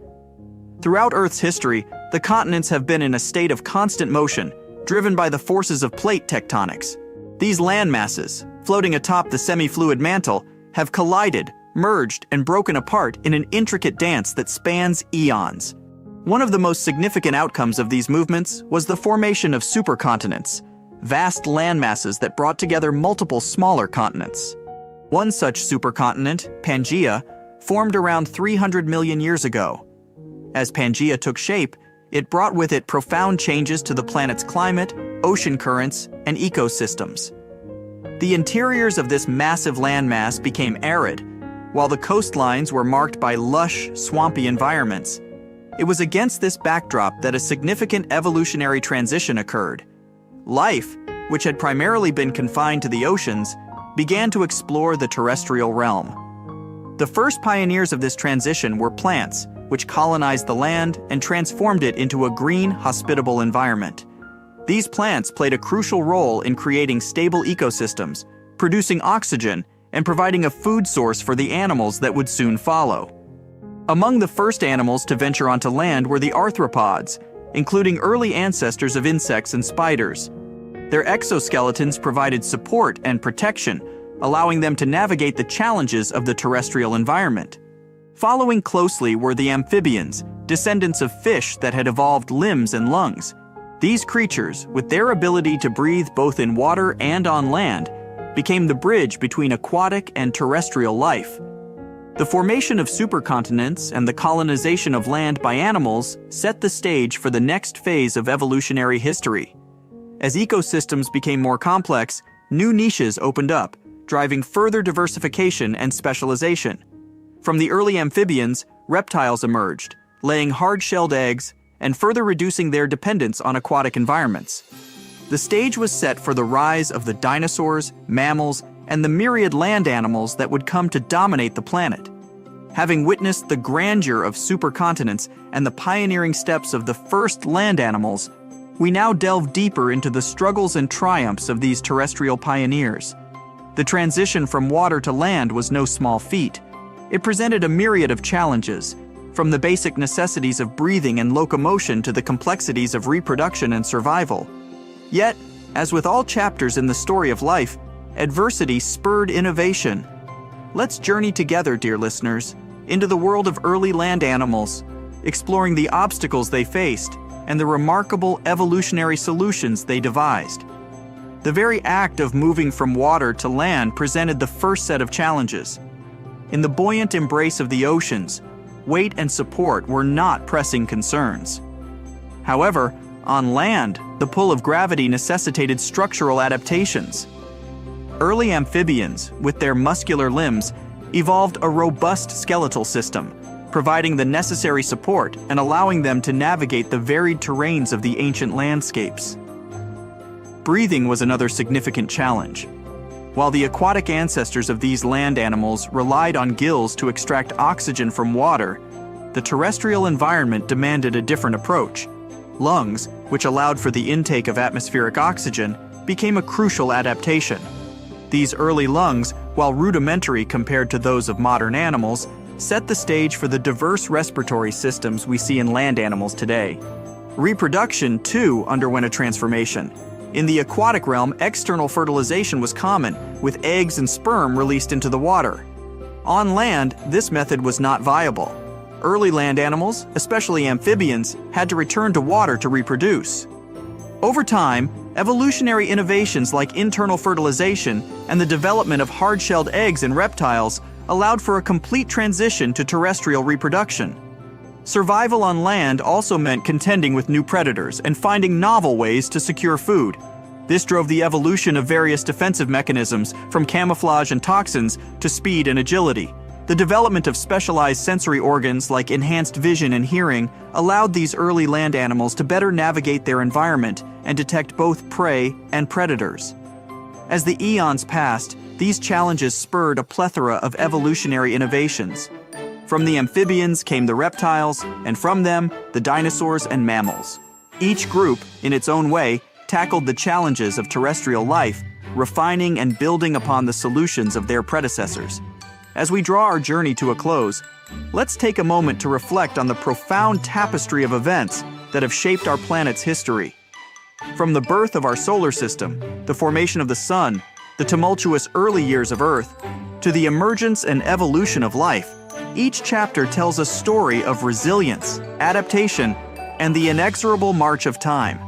Throughout Earth's history, the continents have been in a state of constant motion, driven by the forces of plate tectonics. These land masses, floating atop the semi-fluid mantle, have collided, merged, and broken apart in an intricate dance that spans eons. One of the most significant outcomes of these movements was the formation of supercontinents, vast landmasses that brought together multiple smaller continents. One such supercontinent, Pangaea, formed around 300 million years ago. As Pangaea took shape, it brought with it profound changes to the planet's climate, ocean currents, and ecosystems. The interiors of this massive landmass became arid, while the coastlines were marked by lush, swampy environments. It was against this backdrop that a significant evolutionary transition occurred. Life, which had primarily been confined to the oceans, began to explore the terrestrial realm. The first pioneers of this transition were plants, which colonized the land and transformed it into a green, hospitable environment. These plants played a crucial role in creating stable ecosystems, producing oxygen, and providing a food source for the animals that would soon follow. Among the first animals to venture onto land were the arthropods, including early ancestors of insects and spiders. Their exoskeletons provided support and protection, allowing them to navigate the challenges of the terrestrial environment. Following closely were the amphibians, descendants of fish that had evolved limbs and lungs. These creatures, with their ability to breathe both in water and on land, became the bridge between aquatic and terrestrial life. The formation of supercontinents and the colonization of land by animals set the stage for the next phase of evolutionary history. As ecosystems became more complex, new niches opened up, driving further diversification and specialization. From the early amphibians, reptiles emerged, laying hard-shelled eggs and further reducing their dependence on aquatic environments. The stage was set for the rise of the dinosaurs, mammals, and the myriad land animals that would come to dominate the planet. Having witnessed the grandeur of supercontinents and the pioneering steps of the first land animals, we now delve deeper into the struggles and triumphs of these terrestrial pioneers. The transition from water to land was no small feat. It presented a myriad of challenges, from the basic necessities of breathing and locomotion to the complexities of reproduction and survival. Yet, as with all chapters in the story of life, adversity spurred innovation. Let's journey together, dear listeners, into the world of early land animals, exploring the obstacles they faced and the remarkable evolutionary solutions they devised. The very act of moving from water to land presented the first set of challenges. In the buoyant embrace of the oceans, weight and support were not pressing concerns. However, on land, the pull of gravity necessitated structural adaptations. Early amphibians, with their muscular limbs, evolved a robust skeletal system, providing the necessary support and allowing them to navigate the varied terrains of the ancient landscapes. Breathing was another significant challenge. While the aquatic ancestors of these land animals relied on gills to extract oxygen from water, the terrestrial environment demanded a different approach. Lungs, which allowed for the intake of atmospheric oxygen, became a crucial adaptation. These early lungs, while rudimentary compared to those of modern animals, set the stage for the diverse respiratory systems we see in land animals today. Reproduction, too, underwent a transformation. In the aquatic realm, external fertilization was common, with eggs and sperm released into the water. On land, this method was not viable. Early land animals, especially amphibians, had to return to water to reproduce. Over time, evolutionary innovations like internal fertilization and the development of hard-shelled eggs in reptiles allowed for a complete transition to terrestrial reproduction. Survival on land also meant contending with new predators and finding novel ways to secure food. This drove the evolution of various defensive mechanisms, from camouflage and toxins to speed and agility. The development of specialized sensory organs like enhanced vision and hearing allowed these early land animals to better navigate their environment and detect both prey and predators. As the eons passed, these challenges spurred a plethora of evolutionary innovations. From the amphibians came the reptiles, and from them, the dinosaurs and mammals. Each group, in its own way, tackled the challenges of terrestrial life, refining and building upon the solutions of their predecessors. As we draw our journey to a close, let's take a moment to reflect on the profound tapestry of events that have shaped our planet's history. From the birth of our solar system, the formation of the sun, the tumultuous early years of Earth, to the emergence and evolution of life, each chapter tells a story of resilience, adaptation, and the inexorable march of time.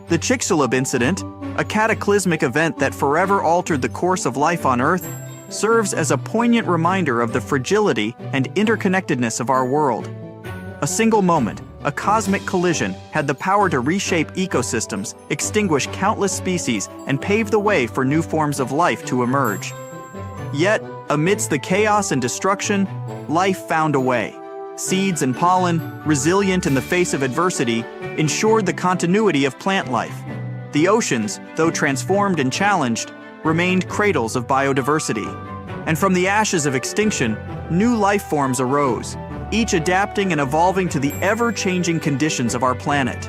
The Chicxulub incident, a cataclysmic event that forever altered the course of life on Earth, serves as a poignant reminder of the fragility and interconnectedness of our world. A single moment, a cosmic collision, had the power to reshape ecosystems, extinguish countless species, and pave the way for new forms of life to emerge. Yet, amidst the chaos and destruction, life found a way. Seeds and pollen, resilient in the face of adversity, ensured the continuity of plant life. The oceans, though transformed and challenged, remained cradles of biodiversity. And from the ashes of extinction, new life forms arose, each adapting and evolving to the ever-changing conditions of our planet.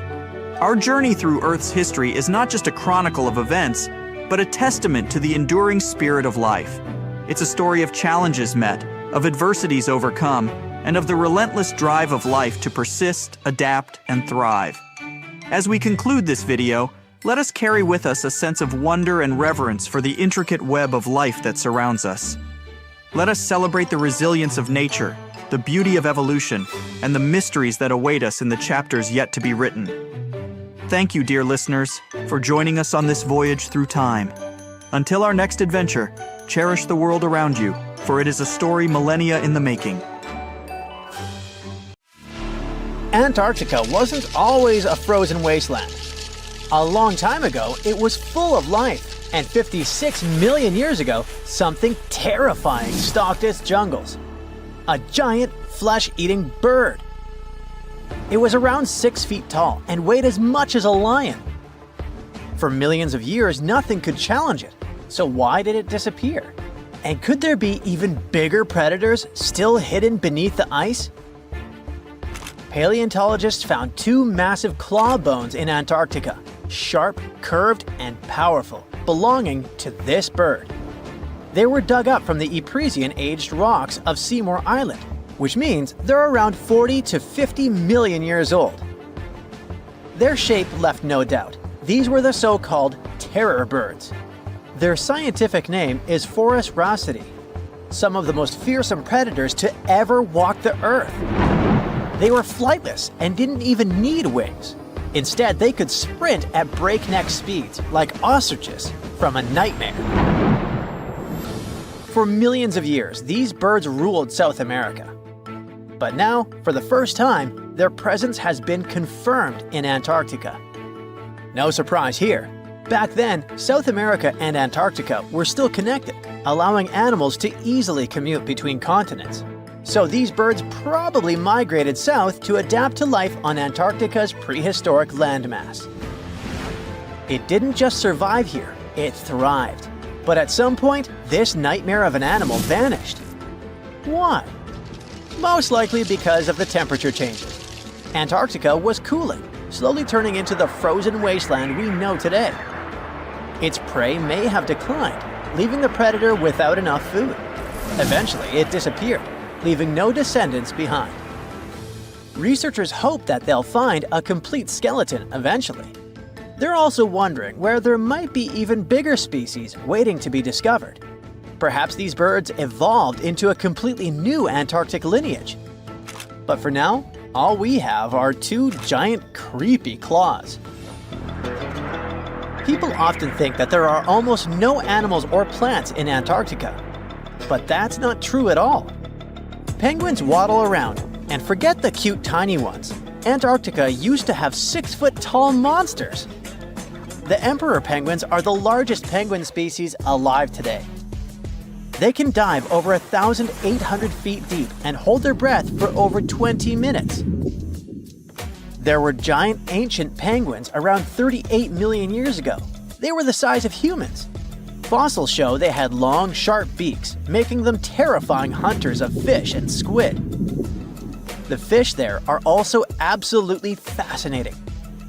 Our journey through Earth's history is not just a chronicle of events, but a testament to the enduring spirit of life. It's a story of challenges met, of adversities overcome, and of the relentless drive of life to persist, adapt, and thrive. As we conclude this video, let us carry with us a sense of wonder and reverence for the intricate web of life that surrounds us. Let us celebrate the resilience of nature, the beauty of evolution, and the mysteries that await us in the chapters yet to be written. Thank you, dear listeners, for joining us on this voyage through time. Until our next adventure, cherish the world around you, for it is a story millennia in the making. Antarctica wasn't always a frozen wasteland. A long time ago, it was full of life, and 56 million years ago, something terrifying stalked its jungles. A giant, flesh-eating bird. It was around 6 feet tall and weighed as much as a lion. For millions of years, nothing could challenge it, so why did it disappear? And could there be even bigger predators still hidden beneath the ice? Paleontologists found 2 massive claw bones in Antarctica, sharp, curved, and powerful, belonging to this bird. They were dug up from the Epresian-aged rocks of Seymour Island, which means they're around 40 to 50 million years old. Their shape left no doubt. These were the so-called terror birds. Their scientific name is Forus raceti, some of the most fearsome predators to ever walk the earth. They were flightless and didn't even need wings. Instead, they could sprint at breakneck speeds, like ostriches from a nightmare. For millions of years, these birds ruled South America. But now, for the first time, their presence has been confirmed in Antarctica. No surprise here. Back then, South America and Antarctica were still connected, allowing animals to easily commute between continents. So these birds probably migrated south to adapt to life on Antarctica's prehistoric landmass. It didn't just survive here, it thrived. But at some point, this nightmare of an animal vanished. Why? Most likely because of the temperature changes. Antarctica was cooling, slowly turning into the frozen wasteland we know today. Its prey may have declined, leaving the predator without enough food. Eventually, it disappeared, leaving no descendants behind. Researchers hope that they'll find a complete skeleton eventually. They're also wondering where there might be even bigger species waiting to be discovered. Perhaps these birds evolved into a completely new Antarctic lineage. But for now, all we have are two giant, creepy claws. People often think that there are almost no animals or plants in Antarctica. But that's not true at all. Penguins waddle around, and forget the cute tiny ones. Antarctica used to have 6-foot-tall monsters. The emperor penguins are the largest penguin species alive today. They can dive over 1,800 feet deep and hold their breath for over 20 minutes. There were giant ancient penguins around 38 million years ago. They were the size of humans. Fossils show they had long, sharp beaks, making them terrifying hunters of fish and squid. The fish there are also absolutely fascinating.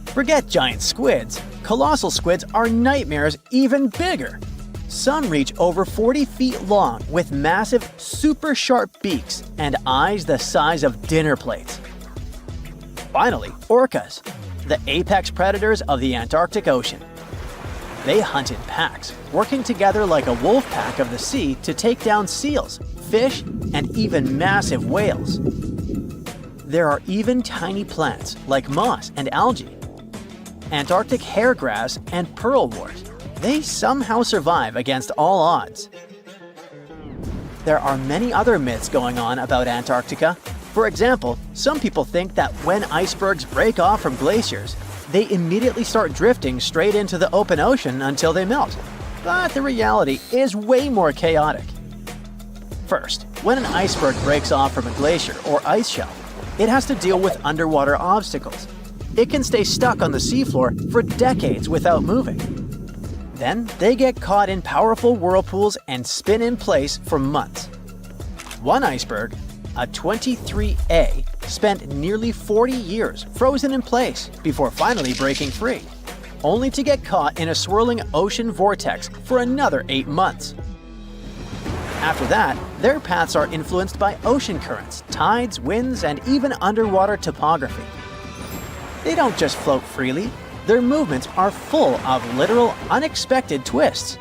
Forget giant squids. Colossal squids are nightmares even bigger. Some reach over 40 feet long with massive, super sharp beaks and eyes the size of dinner plates. Finally, orcas, the apex predators of the Antarctic Ocean. They hunt in packs, working together like a wolf pack of the sea to take down seals, fish, and even massive whales. There are even tiny plants like moss and algae. Antarctic hairgrass and pearlwort. They somehow survive against all odds. There are many other myths going on about Antarctica. For example, some people think that when icebergs break off from glaciers, they immediately start drifting straight into the open ocean until they melt. But the reality is way more chaotic. First, when an iceberg breaks off from a glacier or ice shelf, it has to deal with underwater obstacles. It can stay stuck on the seafloor for decades without moving. Then they get caught in powerful whirlpools and spin in place for months. One iceberg, a 23A, spent nearly 40 years frozen in place before finally breaking free, only to get caught in a swirling ocean vortex for another 8 months. After that, their paths are influenced by ocean currents, tides, winds, and even underwater topography. They don't just float freely. Their movements are full of literal, unexpected twists.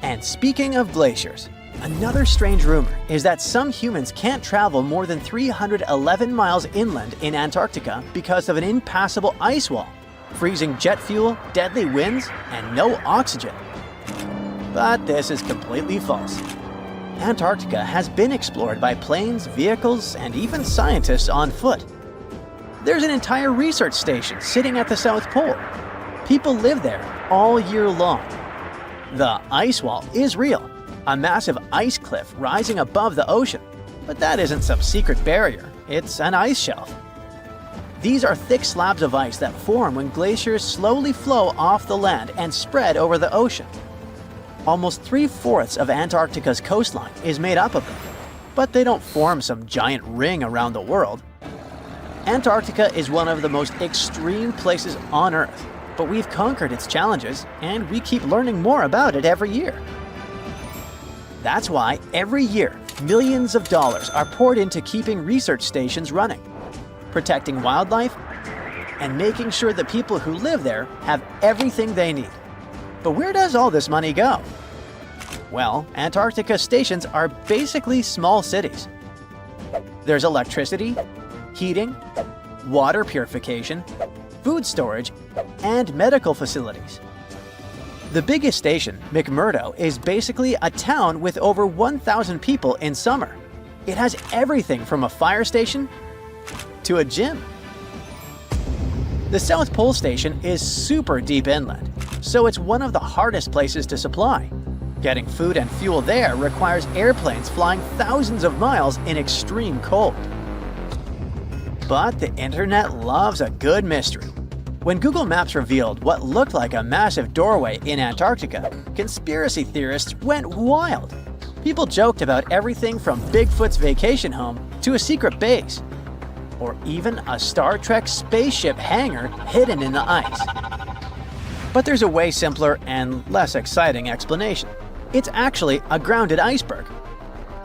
And speaking of glaciers, another strange rumor is that some humans can't travel more than 311 miles inland in Antarctica because of an impassable ice wall, freezing jet fuel, deadly winds, and no oxygen. But this is completely false. Antarctica has been explored by planes, vehicles, and even scientists on foot. There's an entire research station sitting at the South Pole. People live there all year long. The ice wall is real, a massive ice cliff rising above the ocean. But that isn't some secret barrier, it's an ice shelf. These are thick slabs of ice that form when glaciers slowly flow off the land and spread over the ocean. Almost 3/4 of Antarctica's coastline is made up of them, but they don't form some giant ring around the world. Antarctica is one of the most extreme places on Earth, but we've conquered its challenges and we keep learning more about it every year. That's why every year, millions of dollars are poured into keeping research stations running, protecting wildlife, and making sure the people who live there have everything they need. But where does all this money go? Well, Antarctica stations are basically small cities. There's electricity, heating, water purification, food storage, and medical facilities. The biggest station, McMurdo, is basically a town with over 1,000 people in summer. It has everything from a fire station to a gym. The South Pole Station is super deep inland, so it's one of the hardest places to supply. Getting food and fuel there requires airplanes flying thousands of miles in extreme cold. But the internet loves a good mystery. When Google Maps revealed what looked like a massive doorway in Antarctica, conspiracy theorists went wild. People joked about everything from Bigfoot's vacation home to a secret base, or even a Star Trek spaceship hangar hidden in the ice. But there's a way simpler and less exciting explanation. It's actually a grounded iceberg,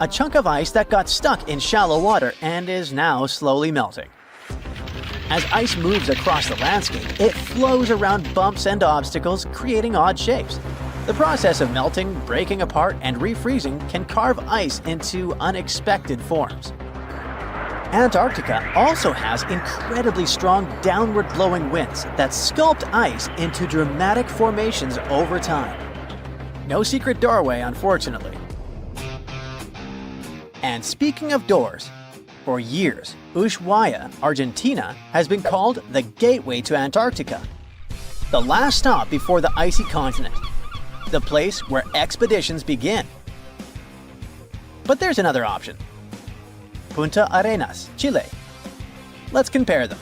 a chunk of ice that got stuck in shallow water and is now slowly melting. As ice moves across the landscape, it flows around bumps and obstacles, creating odd shapes. The process of melting, breaking apart, and refreezing can carve ice into unexpected forms. Antarctica also has incredibly strong downward-blowing winds that sculpt ice into dramatic formations over time. No secret doorway, unfortunately. And speaking of doors, for years, Ushuaia, Argentina, has been called the gateway to Antarctica, the last stop before the icy continent, the place where expeditions begin. But there's another option. Punta Arenas, Chile. Let's compare them.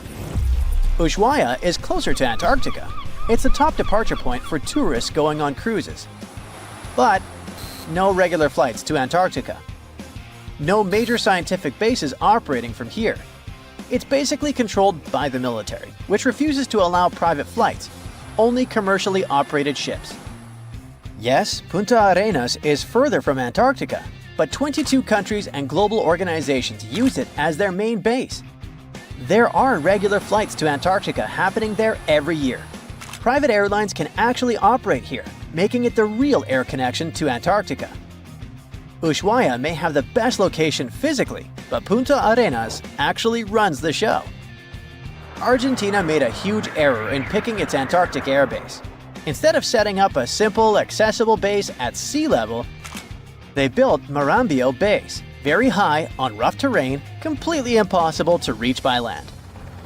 Ushuaia is closer to Antarctica. It's the top departure point for tourists going on cruises. But no regular flights to Antarctica. No major scientific bases operating from here. It's basically controlled by the military, which refuses to allow private flights, only commercially operated ships. Yes, Punta Arenas is further from Antarctica, but 22 countries and global organizations use it as their main base. There are regular flights to Antarctica happening there every year. Private airlines can actually operate here, making it the real air connection to Antarctica. Ushuaia may have the best location physically, but Punta Arenas actually runs the show. Argentina made a huge error in picking its Antarctic airbase. Instead of setting up a simple, accessible base at sea level, they built Marambio Base, very high, on rough terrain, completely impossible to reach by land.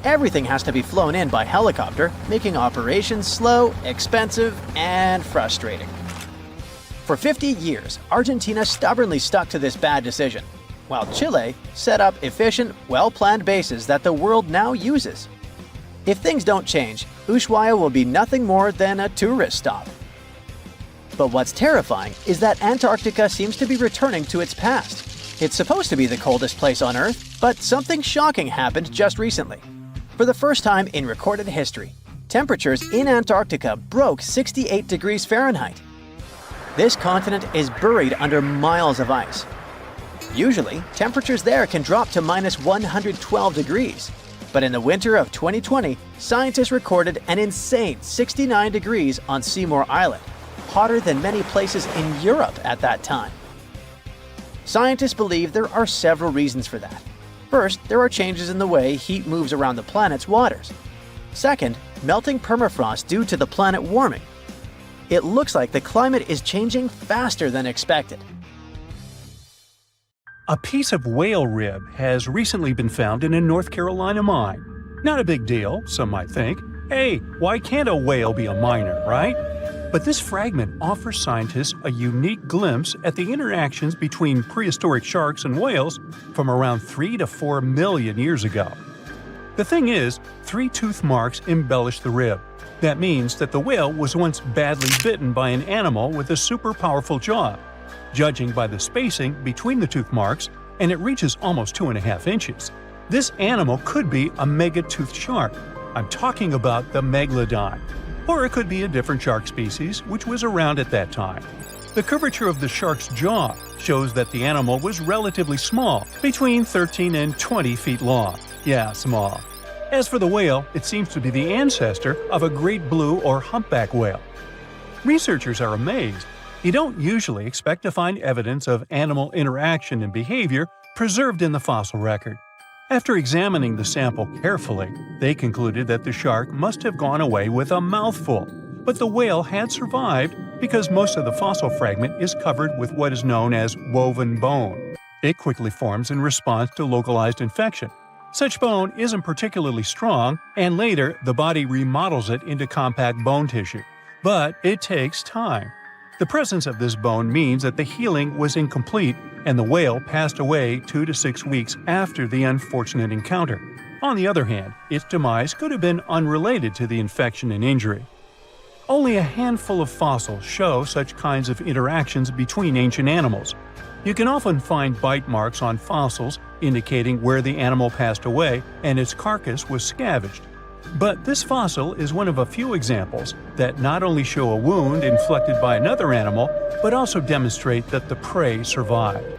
Everything has to be flown in by helicopter, making operations slow, expensive, and frustrating. For 50 years, Argentina stubbornly stuck to this bad decision, while Chile set up efficient, well-planned bases that the world now uses. If things don't change, Ushuaia will be nothing more than a tourist stop. But what's terrifying is that Antarctica seems to be returning to its past. It's supposed to be the coldest place on Earth, but something shocking happened just recently. For the first time in recorded history, temperatures in Antarctica broke 68 degrees Fahrenheit. This continent is buried under miles of ice. Usually, temperatures there can drop to minus 112 degrees. But in the winter of 2020, scientists recorded an insane 69 degrees on Seymour Island, hotter than many places in Europe at that time. Scientists believe there are several reasons for that. First, there are changes in the way heat moves around the planet's waters. Second, melting permafrost due to the planet warming. It looks like the climate is changing faster than expected. A piece of whale rib has recently been found in a North Carolina mine. Not a big deal, some might think. Hey, why can't a whale be a miner, right? But this fragment offers scientists a unique glimpse at the interactions between prehistoric sharks and whales from around 3 to 4 million years ago. The thing is, 3 tooth marks embellish the rib. That means that the whale was once badly bitten by an animal with a super powerful jaw. Judging by the spacing between the tooth marks, and it reaches almost 2.5 inches. This animal could be a megatoothed shark. I'm talking about the megalodon. Or it could be a different shark species which was around at that time. The curvature of the shark's jaw shows that the animal was relatively small, between 13 and 20 feet long. Yeah, small. As for the whale, it seems to be the ancestor of a great blue or humpback whale. Researchers are amazed. You don't usually expect to find evidence of animal interaction and behavior preserved in the fossil record. After examining the sample carefully, they concluded that the shark must have gone away with a mouthful, but the whale had survived because most of the fossil fragment is covered with what is known as woven bone. It quickly forms in response to localized infection. Such bone isn't particularly strong, and later the body remodels it into compact bone tissue. But it takes time. The presence of this bone means that the healing was incomplete and the whale passed away 2 to 6 weeks after the unfortunate encounter. On the other hand, its demise could have been unrelated to the infection and injury. Only a handful of fossils show such kinds of interactions between ancient animals. You can often find bite marks on fossils indicating where the animal passed away and its carcass was scavenged. But this fossil is one of a few examples that not only show a wound inflicted by another animal, but also demonstrate that the prey survived.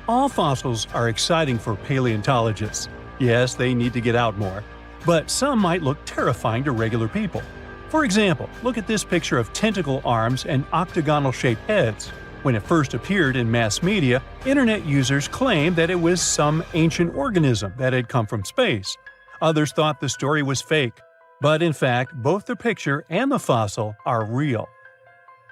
All fossils are exciting for paleontologists. Yes, they need to get out more. But some might look terrifying to regular people. For example, look at this picture of tentacle arms and octagonal-shaped heads. When it first appeared in mass media, internet users claimed that it was some ancient organism that had come from space. Others thought the story was fake. But in fact, both the picture and the fossil are real.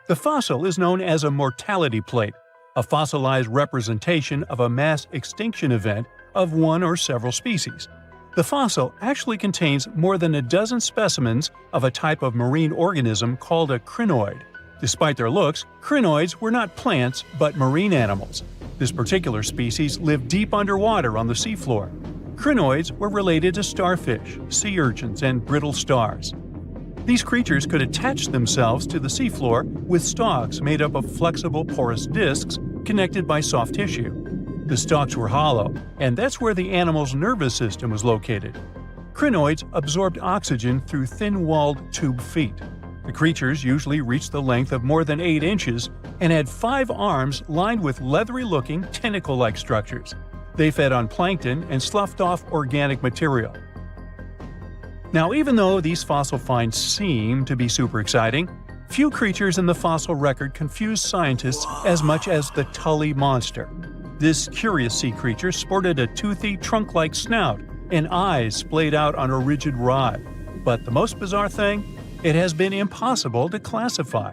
The fossil is known as a mortality plate, a fossilized representation of a mass extinction event of one or several species. The fossil actually contains more than a dozen specimens of a type of marine organism called a crinoid. Despite their looks, crinoids were not plants but marine animals. This particular species lived deep underwater on the seafloor. Crinoids were related to starfish, sea urchins, and brittle stars. These creatures could attach themselves to the seafloor with stalks made up of flexible porous discs connected by soft tissue. The stalks were hollow, and that's where the animal's nervous system was located. Crinoids absorbed oxygen through thin-walled tube feet. The creatures usually reached the length of more than 8 inches and had 5 arms lined with leathery-looking, tentacle-like structures. They fed on plankton and sloughed off organic material. Now, even though these fossil finds seem to be super exciting, few creatures in the fossil record confuse scientists as much as the Tully monster. This curious sea creature sported a toothy, trunk-like snout and eyes splayed out on a rigid rod. But the most bizarre thing? It has been impossible to classify.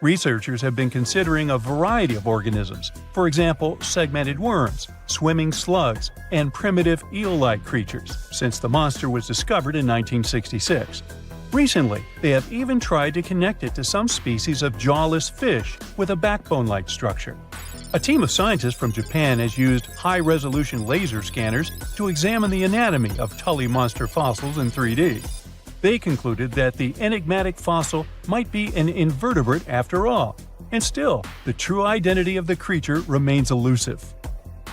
Researchers have been considering a variety of organisms, for example, segmented worms, swimming slugs, and primitive eel-like creatures, since the monster was discovered in 1966. Recently, they have even tried to connect it to some species of jawless fish with a backbone-like structure. A team of scientists from Japan has used high-resolution laser scanners to examine the anatomy of Tully monster fossils in 3D. They concluded that the enigmatic fossil might be an invertebrate after all, and still, the true identity of the creature remains elusive.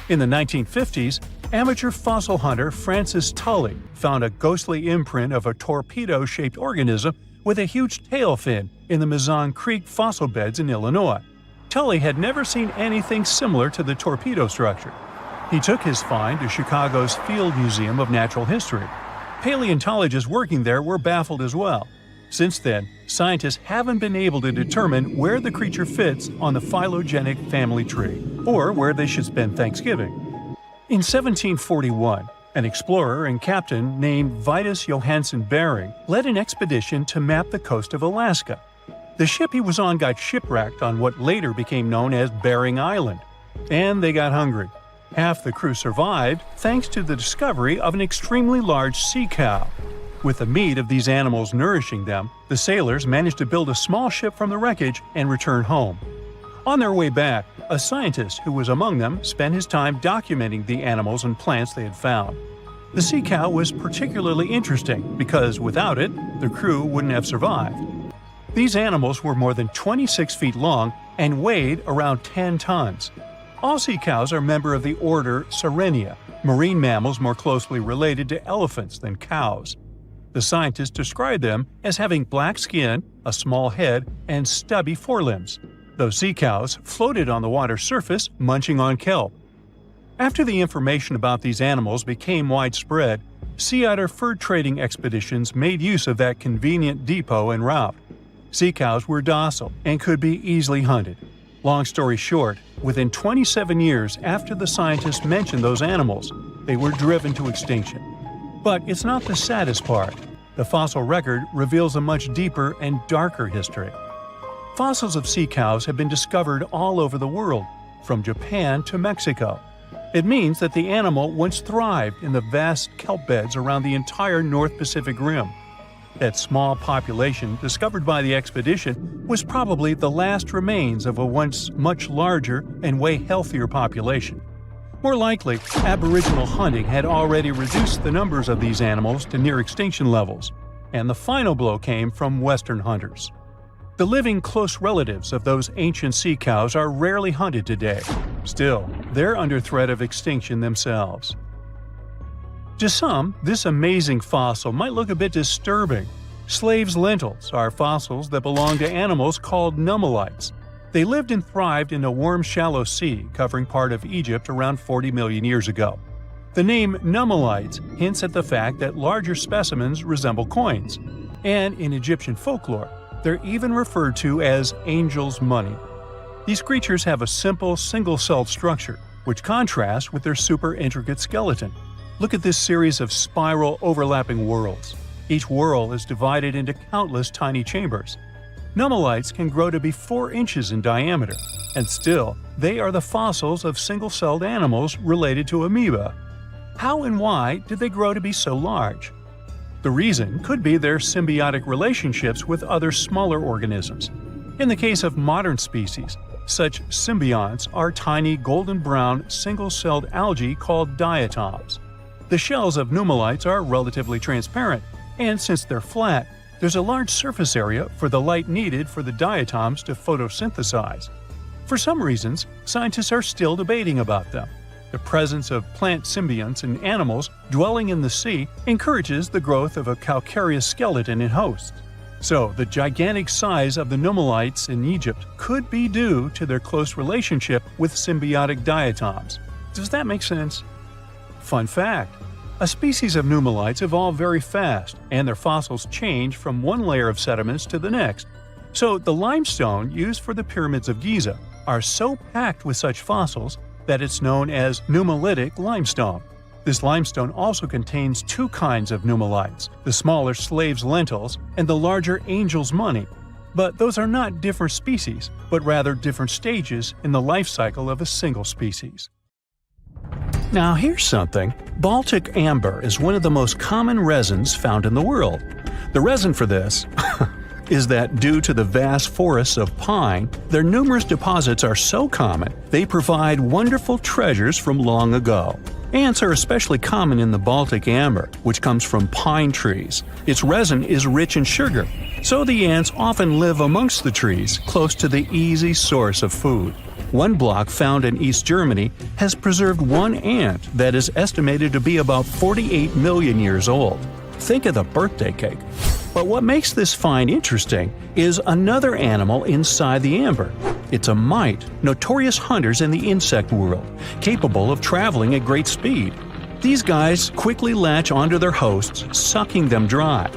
In the 1950s, amateur fossil hunter Francis Tully found a ghostly imprint of a torpedo-shaped organism with a huge tail fin in the Mizon Creek fossil beds in Illinois. Tully had never seen anything similar to the torpedo structure. He took his find to Chicago's Field Museum of Natural History. Paleontologists working there were baffled as well. Since then, scientists haven't been able to determine where the creature fits on the phylogenetic family tree, or where they should spend Thanksgiving. In 1741, an explorer and captain named Vitus Johansen Bering led an expedition to map the coast of Alaska. The ship he was on got shipwrecked on what later became known as Bering Island, and they got hungry. Half the crew survived thanks to the discovery of an extremely large sea cow. With the meat of these animals nourishing them, the sailors managed to build a small ship from the wreckage and return home. On their way back, a scientist who was among them spent his time documenting the animals and plants they had found. The sea cow was particularly interesting because without it, the crew wouldn't have survived. These animals were more than 26 feet long and weighed around 10 tons. All sea cows are member of the order Sirenia, marine mammals more closely related to elephants than cows. The scientists described them as having black skin, a small head, and stubby forelimbs. Those sea cows floated on the water's surface, munching on kelp. After the information about these animals became widespread, sea otter fur trading expeditions made use of that convenient depot en route. Sea cows were docile and could be easily hunted. Long story short, within 27 years after the scientists mentioned those animals, they were driven to extinction. But it's not the saddest part. The fossil record reveals a much deeper and darker history. Fossils of sea cows have been discovered all over the world, from Japan to Mexico. It means that the animal once thrived in the vast kelp beds around the entire North Pacific Rim. That small population discovered by the expedition was probably the last remains of a once much larger and way healthier population. More likely, Aboriginal hunting had already reduced the numbers of these animals to near extinction levels, and the final blow came from Western hunters. The living close relatives of those ancient sea cows are rarely hunted today. Still, they're under threat of extinction themselves. To some, this amazing fossil might look a bit disturbing. Slaves' lentils are fossils that belong to animals called nummelites. They lived and thrived in a warm, shallow sea covering part of Egypt around 40 million years ago. The name nummelites hints at the fact that larger specimens resemble coins, and in Egyptian folklore, they're even referred to as angel's money. These creatures have a simple, single-celled structure, which contrasts with their super intricate skeleton. Look at this series of spiral overlapping whorls. Each whorl is divided into countless tiny chambers. Nummelites can grow to be 4 inches in diameter, and still, they are the fossils of single-celled animals related to amoeba. How and why did they grow to be so large? The reason could be their symbiotic relationships with other smaller organisms. In the case of modern species, such symbionts are tiny golden-brown single-celled algae called diatoms. The shells of nummelites are relatively transparent, and since they're flat, there's a large surface area for the light needed for the diatoms to photosynthesize. For some reasons, scientists are still debating about them. The presence of plant symbionts in animals dwelling in the sea encourages the growth of a calcareous skeleton in hosts. So, the gigantic size of the nummelites in Egypt could be due to their close relationship with symbiotic diatoms. Does that make sense? Fun fact: a species of nummelites evolve very fast, and their fossils change from one layer of sediments to the next. So, the limestone used for the pyramids of Giza are so packed with such fossils that it's known as nummulitic limestone. This limestone also contains 2 kinds of nummelites, the smaller slave's lentils and the larger angel's money. But those are not different species, but rather different stages in the life cycle of a single species. Now here's something. Baltic amber is one of the most common resins found in the world. The reason for this is that due to the vast forests of pine, their numerous deposits are so common, they provide wonderful treasures from long ago. Ants are especially common in the Baltic amber, which comes from pine trees. Its resin is rich in sugar, so the ants often live amongst the trees, close to the easy source of food. One block found in East Germany has preserved one ant that is estimated to be about 48 million years old. Think of the birthday cake. But what makes this find interesting is another animal inside the amber. It's a mite, notorious hunters in the insect world, capable of traveling at great speed. These guys quickly latch onto their hosts, sucking them dry.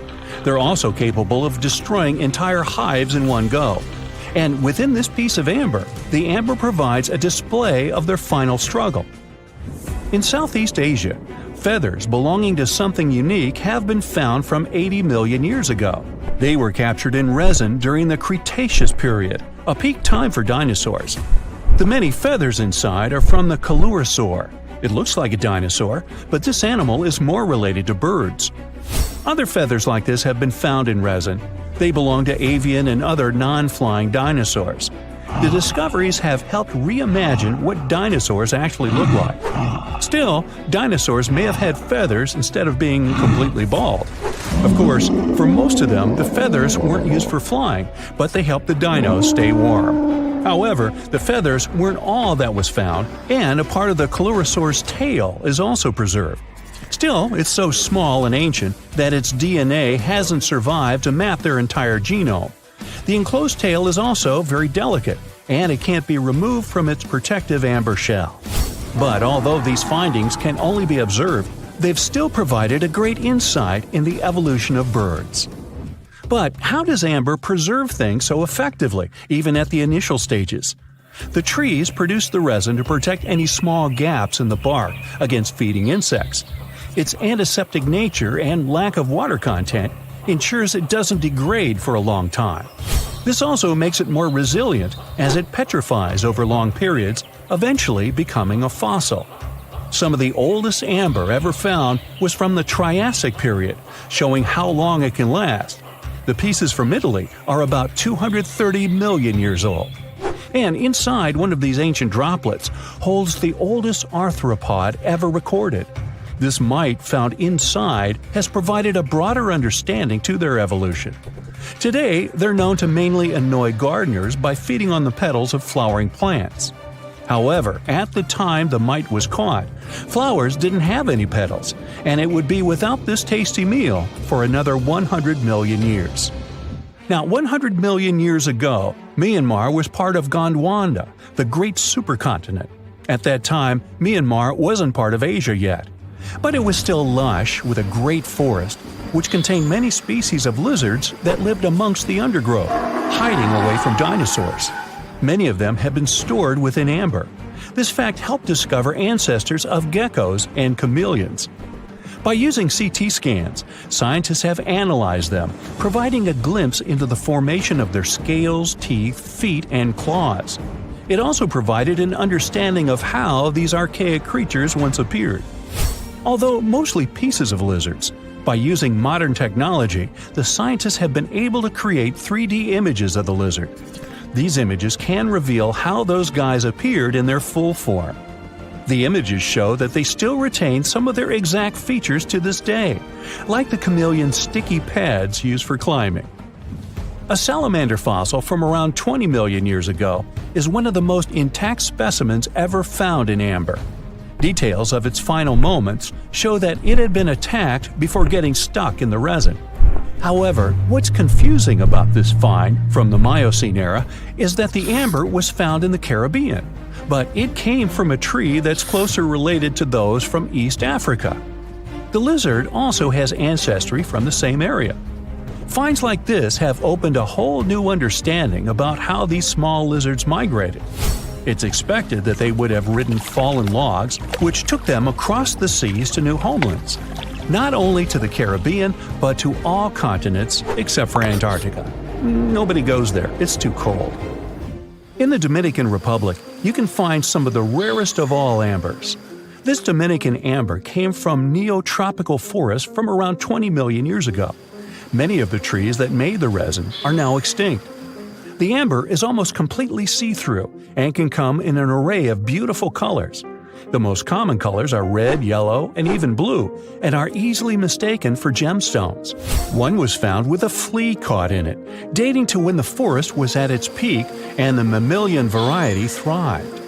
They're also capable of destroying entire hives in one go. And within this piece of amber, the amber provides a display of their final struggle. In Southeast Asia, feathers belonging to something unique have been found from 80 million years ago. They were captured in resin during the Cretaceous period, a peak time for dinosaurs. The many feathers inside are from the coelurosaur. It looks like a dinosaur, but this animal is more related to birds. Other feathers like this have been found in resin. They belong to avian and other non-flying dinosaurs. The discoveries have helped reimagine what dinosaurs actually look like. Still, dinosaurs may have had feathers instead of being completely bald. Of course, for most of them, the feathers weren't used for flying, but they helped the dinos stay warm. However, the feathers weren't all that was found, and a part of the coelurosaur's tail is also preserved. Still, it's so small and ancient that its DNA hasn't survived to map their entire genome. The enclosed tail is also very delicate, and it can't be removed from its protective amber shell. But although these findings can only be observed, they've still provided a great insight in the evolution of birds. But how does amber preserve things so effectively, even at the initial stages? The trees produce the resin to protect any small gaps in the bark against feeding insects. Its antiseptic nature and lack of water content ensures it doesn't degrade for a long time. This also makes it more resilient as it petrifies over long periods, eventually becoming a fossil. Some of the oldest amber ever found was from the Triassic period, showing how long it can last. The pieces from Italy are about 230 million years old. And inside one of these ancient droplets holds the oldest arthropod ever recorded. This mite found inside has provided a broader understanding to their evolution. Today, they're known to mainly annoy gardeners by feeding on the petals of flowering plants. However, at the time the mite was caught, flowers didn't have any petals, and it would be without this tasty meal for another 100 million years. Now, 100 million years ago, Myanmar was part of Gondwana, the great supercontinent. At that time, Myanmar wasn't part of Asia yet. But it was still lush with a great forest, which contained many species of lizards that lived amongst the undergrowth, hiding away from dinosaurs. Many of them have been stored within amber. This fact helped discover ancestors of geckos and chameleons. By using CT scans, scientists have analyzed them, providing a glimpse into the formation of their scales, teeth, feet, and claws. It also provided an understanding of how these archaic creatures once appeared. Although mostly pieces of lizards, by using modern technology, the scientists have been able to create 3D images of the lizard. These images can reveal how those guys appeared in their full form. The images show that they still retain some of their exact features to this day, like the chameleon's sticky pads used for climbing. A salamander fossil from around 20 million years ago is one of the most intact specimens ever found in amber. Details of its final moments show that it had been attacked before getting stuck in the resin. However, what's confusing about this find from the Miocene era is that the amber was found in the Caribbean, but it came from a tree that's closer related to those from East Africa. The lizard also has ancestry from the same area. Finds like this have opened a whole new understanding about how these small lizards migrated. It's expected that they would have ridden fallen logs, which took them across the seas to new homelands, not only to the Caribbean, but to all continents except for Antarctica. Nobody goes there, it's too cold. In the Dominican Republic, you can find some of the rarest of all ambers. This Dominican amber came from neotropical forests from around 20 million years ago. Many of the trees that made the resin are now extinct. The amber is almost completely see-through and can come in an array of beautiful colors. The most common colors are red, yellow, and even blue, and are easily mistaken for gemstones. One was found with a flea caught in it, dating to when the forest was at its peak and the mammalian variety thrived.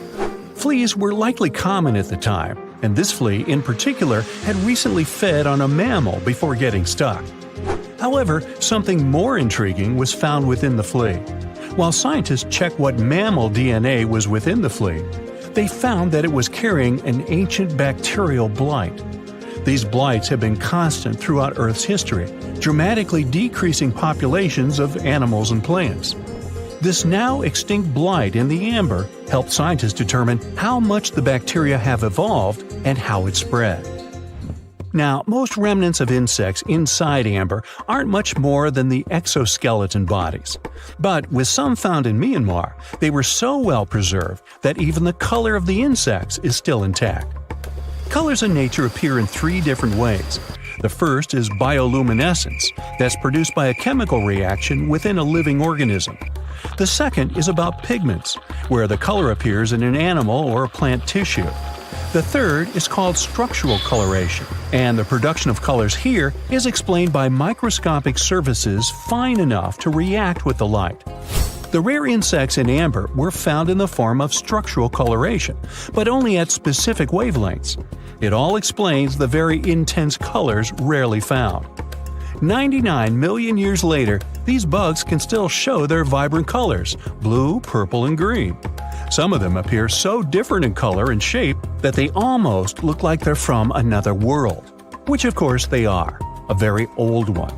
Fleas were likely common at the time, and this flea in particular had recently fed on a mammal before getting stuck. However, something more intriguing was found within the flea. While scientists checked what mammal DNA was within the flea, they found that it was carrying an ancient bacterial blight. These blights have been constant throughout Earth's history, dramatically decreasing populations of animals and plants. This now extinct blight in the amber helped scientists determine how much the bacteria have evolved and how it spread. Now, most remnants of insects inside amber aren't much more than the exoskeleton bodies. But with some found in Myanmar, they were so well preserved that even the color of the insects is still intact. Colors in nature appear in 3 different ways. The first is bioluminescence, that's produced by a chemical reaction within a living organism. The second is about pigments, where the color appears in an animal or a plant tissue. The third is called structural coloration, and the production of colors here is explained by microscopic surfaces fine enough to react with the light. The rare insects in amber were found in the form of structural coloration, but only at specific wavelengths. It all explains the very intense colors rarely found. 99 million years later, these bugs can still show their vibrant colors – blue, purple, and green. Some of them appear so different in color and shape that they almost look like they're from another world. Which of course they are, a very old one.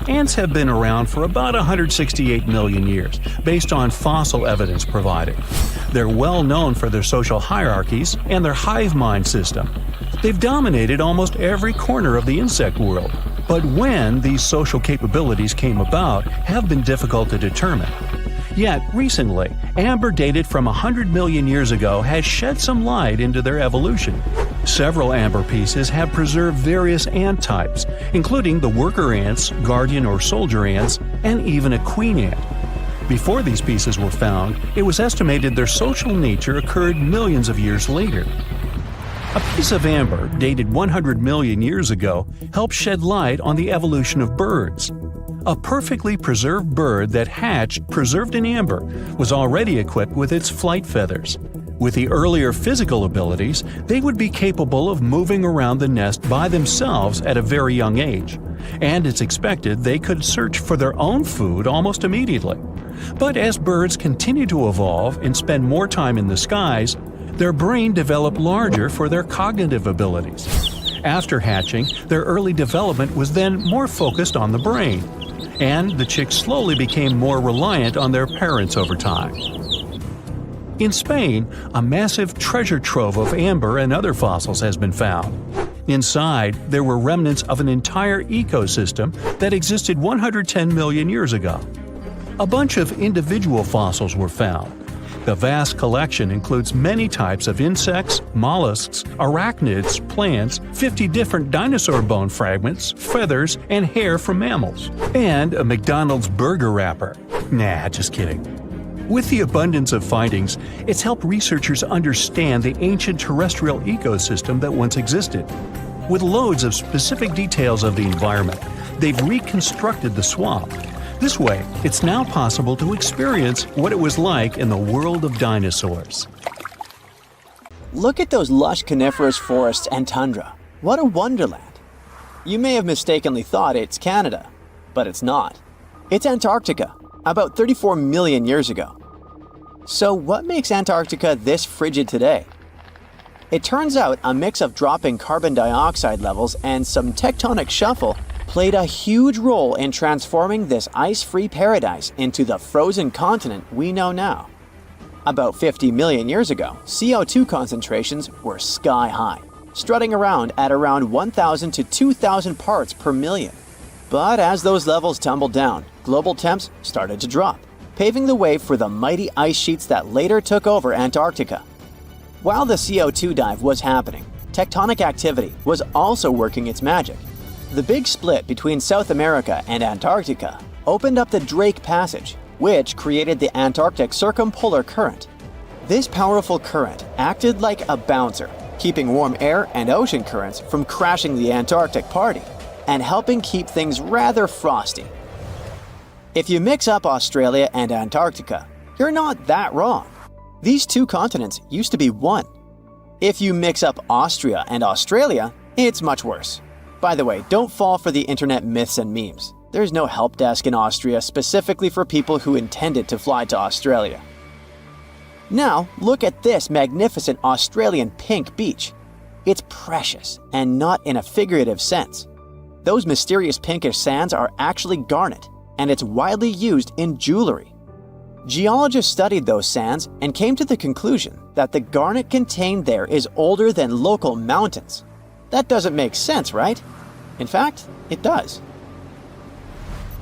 Ants have been around for about 168 million years, based on fossil evidence provided. They're well known for their social hierarchies and their hive mind system. They've dominated almost every corner of the insect world, but when these social capabilities came about have been difficult to determine. Yet, recently, amber dated from 100 million years ago has shed some light into their evolution. Several amber pieces have preserved various ant types, including the worker ants, guardian or soldier ants, and even a queen ant. Before these pieces were found, it was estimated their social nature occurred millions of years later. A piece of amber dated 100 million years ago helped shed light on the evolution of birds. A perfectly preserved bird that hatched preserved in amber was already equipped with its flight feathers. With the earlier physical abilities, they would be capable of moving around the nest by themselves at a very young age, and it's expected they could search for their own food almost immediately. But as birds continue to evolve and spend more time in the skies, their brain developed larger for their cognitive abilities. After hatching, their early development was then more focused on the brain, and the chicks slowly became more reliant on their parents over time. In Spain, a massive treasure trove of amber and other fossils has been found. Inside, there were remnants of an entire ecosystem that existed 110 million years ago. A bunch of individual fossils were found. The vast collection includes many types of insects, mollusks, arachnids, plants, 50 different dinosaur bone fragments, feathers, and hair from mammals, and a McDonald's burger wrapper. Nah, just kidding. With the abundance of findings, it's helped researchers understand the ancient terrestrial ecosystem that once existed. With loads of specific details of the environment, they've reconstructed the swamp. This way, it's now possible to experience what it was like in the world of dinosaurs. Look at those lush coniferous forests and tundra. What a wonderland. You may have mistakenly thought it's Canada, but it's not. It's Antarctica, about 34 million years ago. So what makes Antarctica this frigid today? It turns out a mix of dropping carbon dioxide levels and some tectonic shuffle played a huge role in transforming this ice-free paradise into the frozen continent we know now. About 50 million years ago, CO2 concentrations were sky high, strutting around at around 1,000 to 2,000 parts per million. But as those levels tumbled down, global temps started to drop, paving the way for the mighty ice sheets that later took over Antarctica. While the CO2 dive was happening, tectonic activity was also working its magic. The big split between South America and Antarctica opened up the Drake Passage, which created the Antarctic Circumpolar Current. This powerful current acted like a bouncer, keeping warm air and ocean currents from crashing the Antarctic party, and helping keep things rather frosty. If you mix up Australia and Antarctica, you're not that wrong. These two continents used to be one. If you mix up Austria and Australia, it's much worse. By the way, don't fall for the internet myths and memes. There's no help desk in Austria specifically for people who intended to fly to Australia. Now, look at this magnificent Australian pink beach. It's precious, and not in a figurative sense. Those mysterious pinkish sands are actually garnet, and it's widely used in jewelry. Geologists studied those sands and came to the conclusion that the garnet contained there is older than local mountains. That doesn't make sense, right? In fact, it does.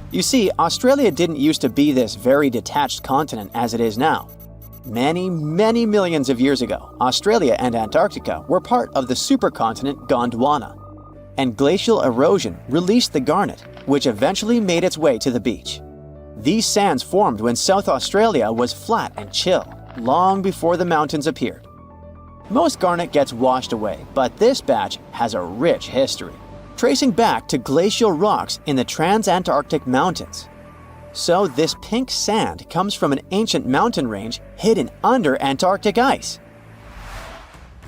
You see, Australia didn't used to be this very detached continent as it is now. Many millions of years ago, Australia and Antarctica were part of the supercontinent Gondwana, and glacial erosion released the garnet, which eventually made its way to the beach. These sands formed when South Australia was flat and chill, long before the mountains appeared. Most garnet gets washed away, but this batch has a rich history, tracing back to glacial rocks in the Transantarctic Mountains. So this pink sand comes from an ancient mountain range hidden under Antarctic ice.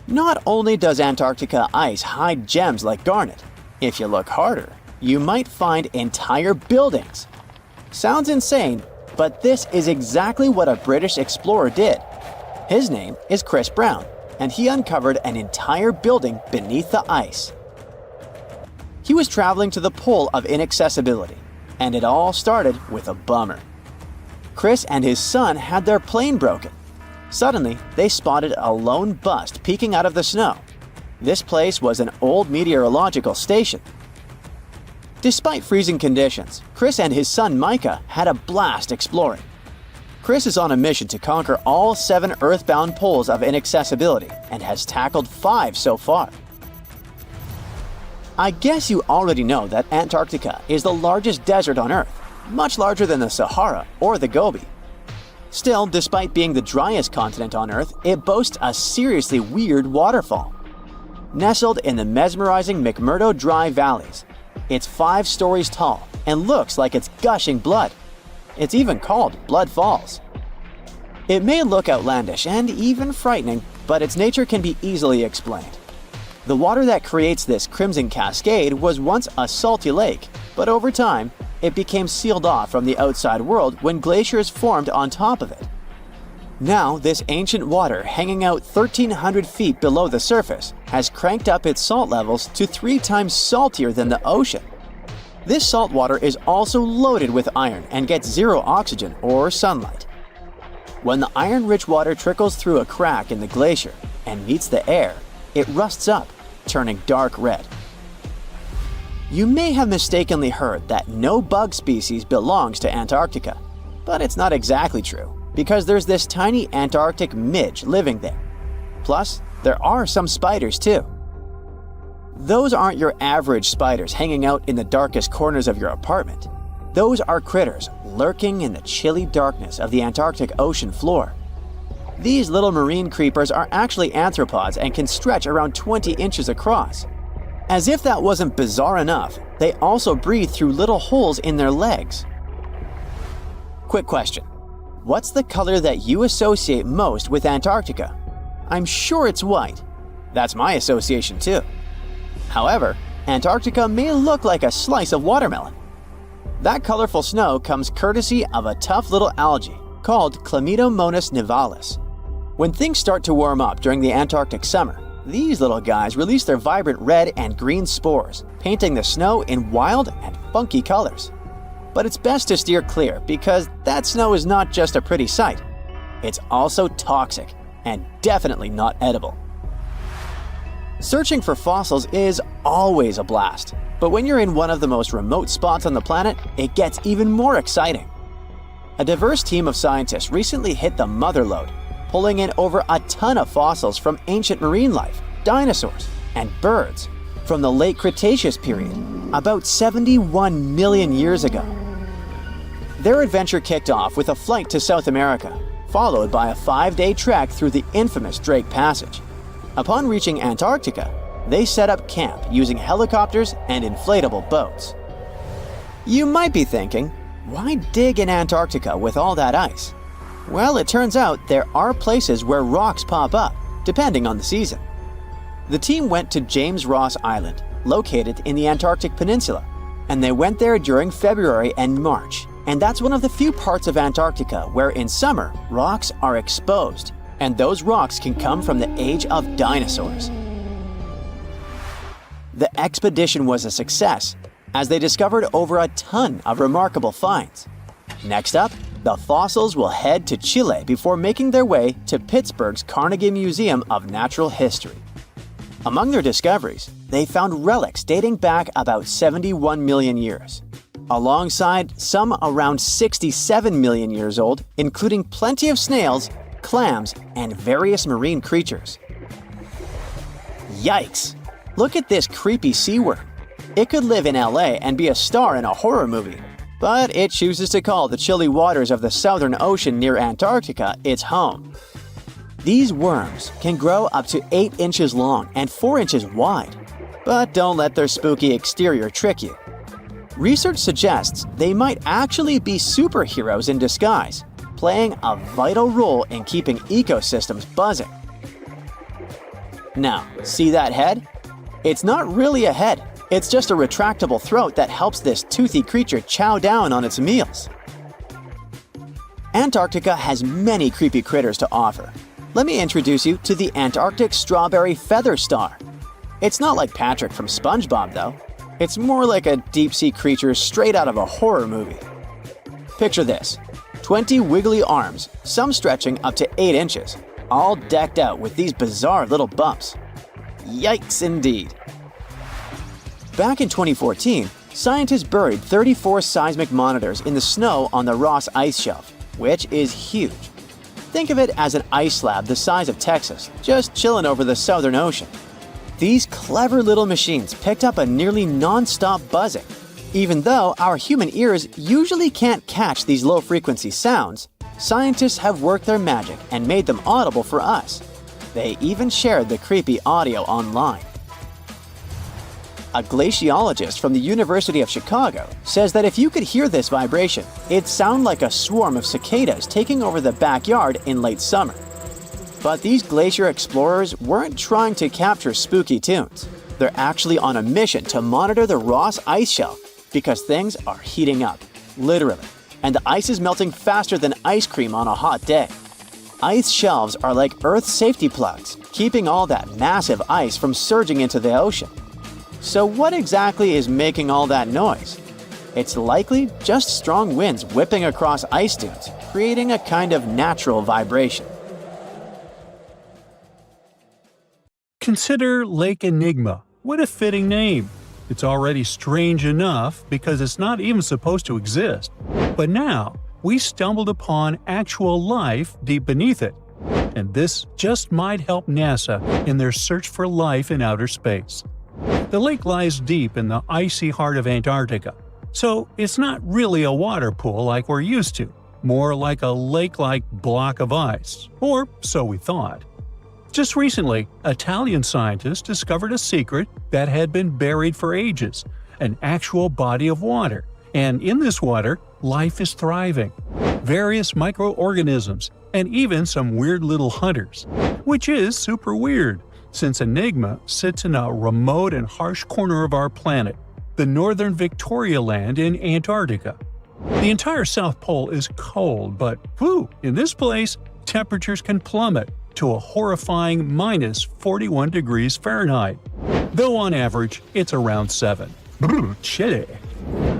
Not only does Antarctica ice hide gems like garnet, if you look harder, you might find entire buildings. Sounds insane, but this is exactly what a British explorer did. His name is Chris Brown, and he uncovered an entire building beneath the ice. He was traveling to the pole of inaccessibility, and it all started with a bummer. Chris and his son had their plane broken. Suddenly, they spotted a lone bust peeking out of the snow. This place was an old meteorological station. Despite freezing conditions, Chris and his son Micah had a blast exploring. Chris is on a mission to conquer all 7 earthbound poles of inaccessibility and has tackled 5 so far. I guess you already know that Antarctica is the largest desert on Earth, much larger than the Sahara or the Gobi. Still, despite being the driest continent on Earth, it boasts a seriously weird waterfall. Nestled in the mesmerizing McMurdo Dry Valleys, it's 5 stories tall and looks like it's gushing blood. It's even called Blood Falls. It may look outlandish and even frightening, but its nature can be easily explained. The water that creates this crimson cascade was once a salty lake, but over time, it became sealed off from the outside world when glaciers formed on top of it. Now, this ancient water hanging out 1,300 feet below the surface has cranked up its salt levels to 3 times saltier than the ocean. This salt water is also loaded with iron and gets 0 oxygen or sunlight. When the iron-rich water trickles through a crack in the glacier and meets the air, it rusts up, turning dark red. You may have mistakenly heard that no bug species belongs to Antarctica, but it's not exactly true, because there's this tiny Antarctic midge living there. Plus, there are some spiders too. Those aren't your average spiders hanging out in the darkest corners of your apartment. Those are critters lurking in the chilly darkness of the Antarctic ocean floor. These little marine creepers are actually arthropods and can stretch around 20 inches across. As if that wasn't bizarre enough, they also breathe through little holes in their legs. Quick question. What's the color that you associate most with Antarctica? I'm sure it's white. That's my association too. However, Antarctica may look like a slice of watermelon. That colorful snow comes courtesy of a tough little algae called Chlamydomonas nivalis. When things start to warm up during the Antarctic summer, these little guys release their vibrant red and green spores, painting the snow in wild and funky colors. But it's best to steer clear because that snow is not just a pretty sight. It's also toxic and definitely not edible. Searching for fossils is always a blast, but when you're in one of the most remote spots on the planet, it gets even more exciting. A diverse team of scientists recently hit the mother lode, pulling in over a ton of fossils from ancient marine life, dinosaurs, and birds from the late Cretaceous period, about 71 million years ago. Their adventure kicked off with a flight to South America, followed by a 5-day trek through the infamous Drake Passage. Upon reaching Antarctica, they set up camp using helicopters and inflatable boats. You might be thinking, why dig in Antarctica with all that ice? Well, it turns out there are places where rocks pop up, depending on the season. The team went to James Ross Island, located in the Antarctic Peninsula, and they went there during February and March. And that's one of the few parts of Antarctica where in summer, rocks are exposed, and those rocks can come from the age of dinosaurs. The expedition was a success, as they discovered over a ton of remarkable finds. Next up, the fossils will head to Chile before making their way to Pittsburgh's Carnegie Museum of Natural History. Among their discoveries, they found relics dating back about 71 million years, alongside some around 67 million years old, including plenty of snails, clams, and various marine creatures. Yikes! Look at this creepy sea worm. It could live in LA and be a star in a horror movie, but it chooses to call the chilly waters of the Southern Ocean near Antarctica its home. These worms can grow up to 8 inches long and 4 inches wide, but don't let their spooky exterior trick you. Research suggests they might actually be superheroes in disguise, playing a vital role in keeping ecosystems buzzing. Now, see that head? It's not really a head, it's just a retractable throat that helps this toothy creature chow down on its meals. Antarctica has many creepy critters to offer. Let me introduce you to the Antarctic strawberry feather star. It's not like Patrick from SpongeBob though. It's more like a deep-sea creature straight out of a horror movie. Picture this, 20 wiggly arms, some stretching up to 8 inches, all decked out with these bizarre little bumps. Yikes indeed. Back in 2014, scientists buried 34 seismic monitors in the snow on the Ross Ice Shelf, which is huge. Think of it as an ice slab the size of Texas, just chilling over the Southern Ocean. These clever little machines picked up a nearly non-stop buzzing. Even though our human ears usually can't catch these low-frequency sounds, Scientists have worked their magic and made them audible for us. They even shared the creepy audio online. A glaciologist from the University of Chicago says that if you could hear this vibration, it'd sound like a swarm of cicadas taking over the backyard in late summer. But these glacier explorers weren't trying to capture spooky tunes. They're actually on a mission to monitor the Ross ice shelf because things are heating up, literally, and the ice is melting faster than ice cream on a hot day. Ice shelves are like Earth's safety plugs, keeping all that massive ice from surging into the ocean. So what exactly is making all that noise? It's likely just strong winds whipping across ice dunes, creating a kind of natural vibration. Consider Lake Enigma. What a fitting name. It's already strange enough because it's not even supposed to exist. But now, we stumbled upon actual life deep beneath it. And this just might help NASA in their search for life in outer space. The lake lies deep in the icy heart of Antarctica, so it's not really a water pool like we're used to, more like a lake-like block of ice, or so we thought. Just recently, Italian scientists discovered a secret that had been buried for ages, an actual body of water, and in this water, life is thriving. Various microorganisms, and even some weird little hunters, which is super weird, since Enigma sits in a remote and harsh corner of our planet, the northern Victoria Land in Antarctica. The entire South Pole is cold, but in this place, temperatures can plummet to a horrifying minus 41 degrees Fahrenheit, though on average it's around 7. Chilly.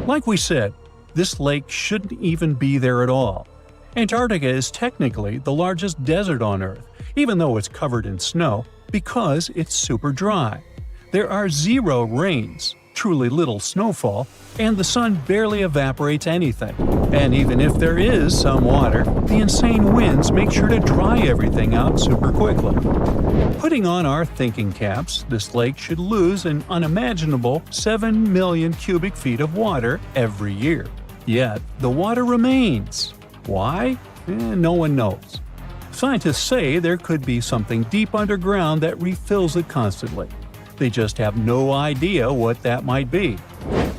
Like we said, this lake shouldn't even be there at all. Antarctica is technically the largest desert on Earth, even though it's covered in snow, because it's super dry. There are zero rains, truly little snowfall, and the sun barely evaporates anything. And even if there is some water, the insane winds make sure to dry everything out super quickly. Putting on our thinking caps, this lake should lose an unimaginable 7 million cubic feet of water every year. Yet, the water remains. Why? No one knows. Scientists say there could be something deep underground that refills it constantly. They just have no idea what that might be.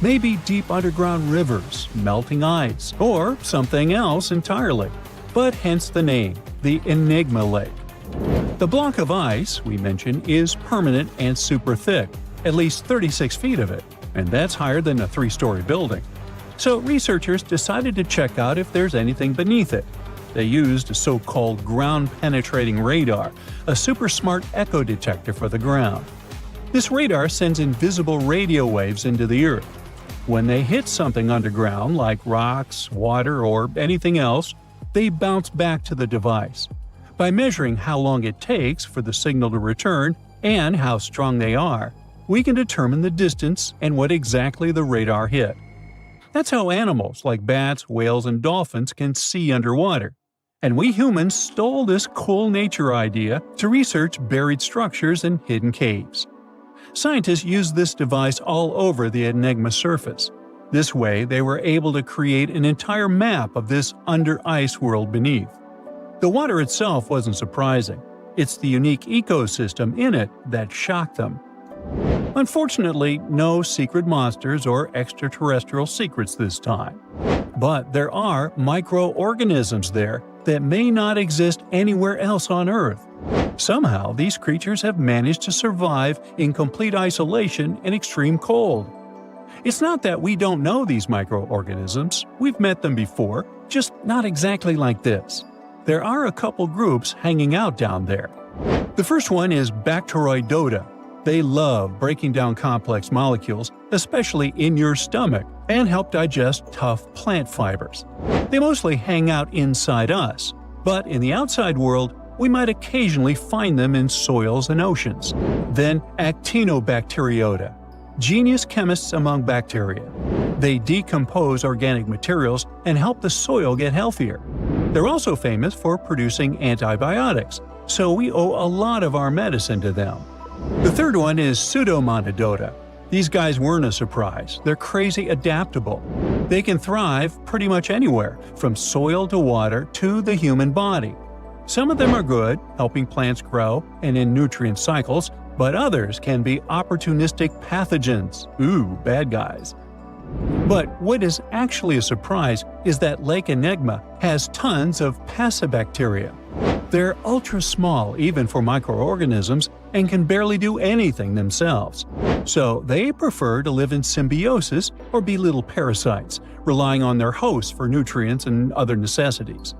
Maybe deep underground rivers, melting ice, or something else entirely. But hence the name, the Enigma Lake. The block of ice, we mentioned, is permanent and super thick, at least 36 feet of it, and that's higher than a 3-story building. So researchers decided to check out if there's anything beneath it. They used a so-called ground-penetrating radar, a super smart echo detector for the ground. This radar sends invisible radio waves into the Earth. When they hit something underground, like rocks, water, or anything else, they bounce back to the device. By measuring how long it takes for the signal to return and how strong they are, we can determine the distance and what exactly the radar hit. That's how animals like bats, whales, and dolphins can see underwater. And we humans stole this cool nature idea to research buried structures and hidden caves. Scientists used this device all over the Enigma surface. This way, they were able to create an entire map of this under-ice world beneath. The water itself wasn't surprising. It's the unique ecosystem in it that shocked them. Unfortunately, no secret monsters or extraterrestrial secrets this time. But there are microorganisms there that may not exist anywhere else on Earth. Somehow, these creatures have managed to survive in complete isolation and extreme cold. It's not that we don't know these microorganisms, we've met them before, just not exactly like this. There are a couple groups hanging out down there. The first one is Bacteroidota. They love breaking down complex molecules, especially in your stomach, and help digest tough plant fibers. They mostly hang out inside us, but in the outside world, we might occasionally find them in soils and oceans. Then Actinobacteriota, genius chemists among bacteria. They decompose organic materials and help the soil get healthier. They're also famous for producing antibiotics, so we owe a lot of our medicine to them. The third one is Pseudomonadota. These guys weren't a surprise. They're crazy adaptable. They can thrive pretty much anywhere, from soil to water to the human body. Some of them are good, helping plants grow and in nutrient cycles, but others can be opportunistic pathogens. Ooh, bad guys. But what is actually a surprise is that Lake Enigma has tons of passibacteria. They're ultra small even for microorganisms and can barely do anything themselves. So they prefer to live in symbiosis or be little parasites, relying on their hosts for nutrients and other necessities.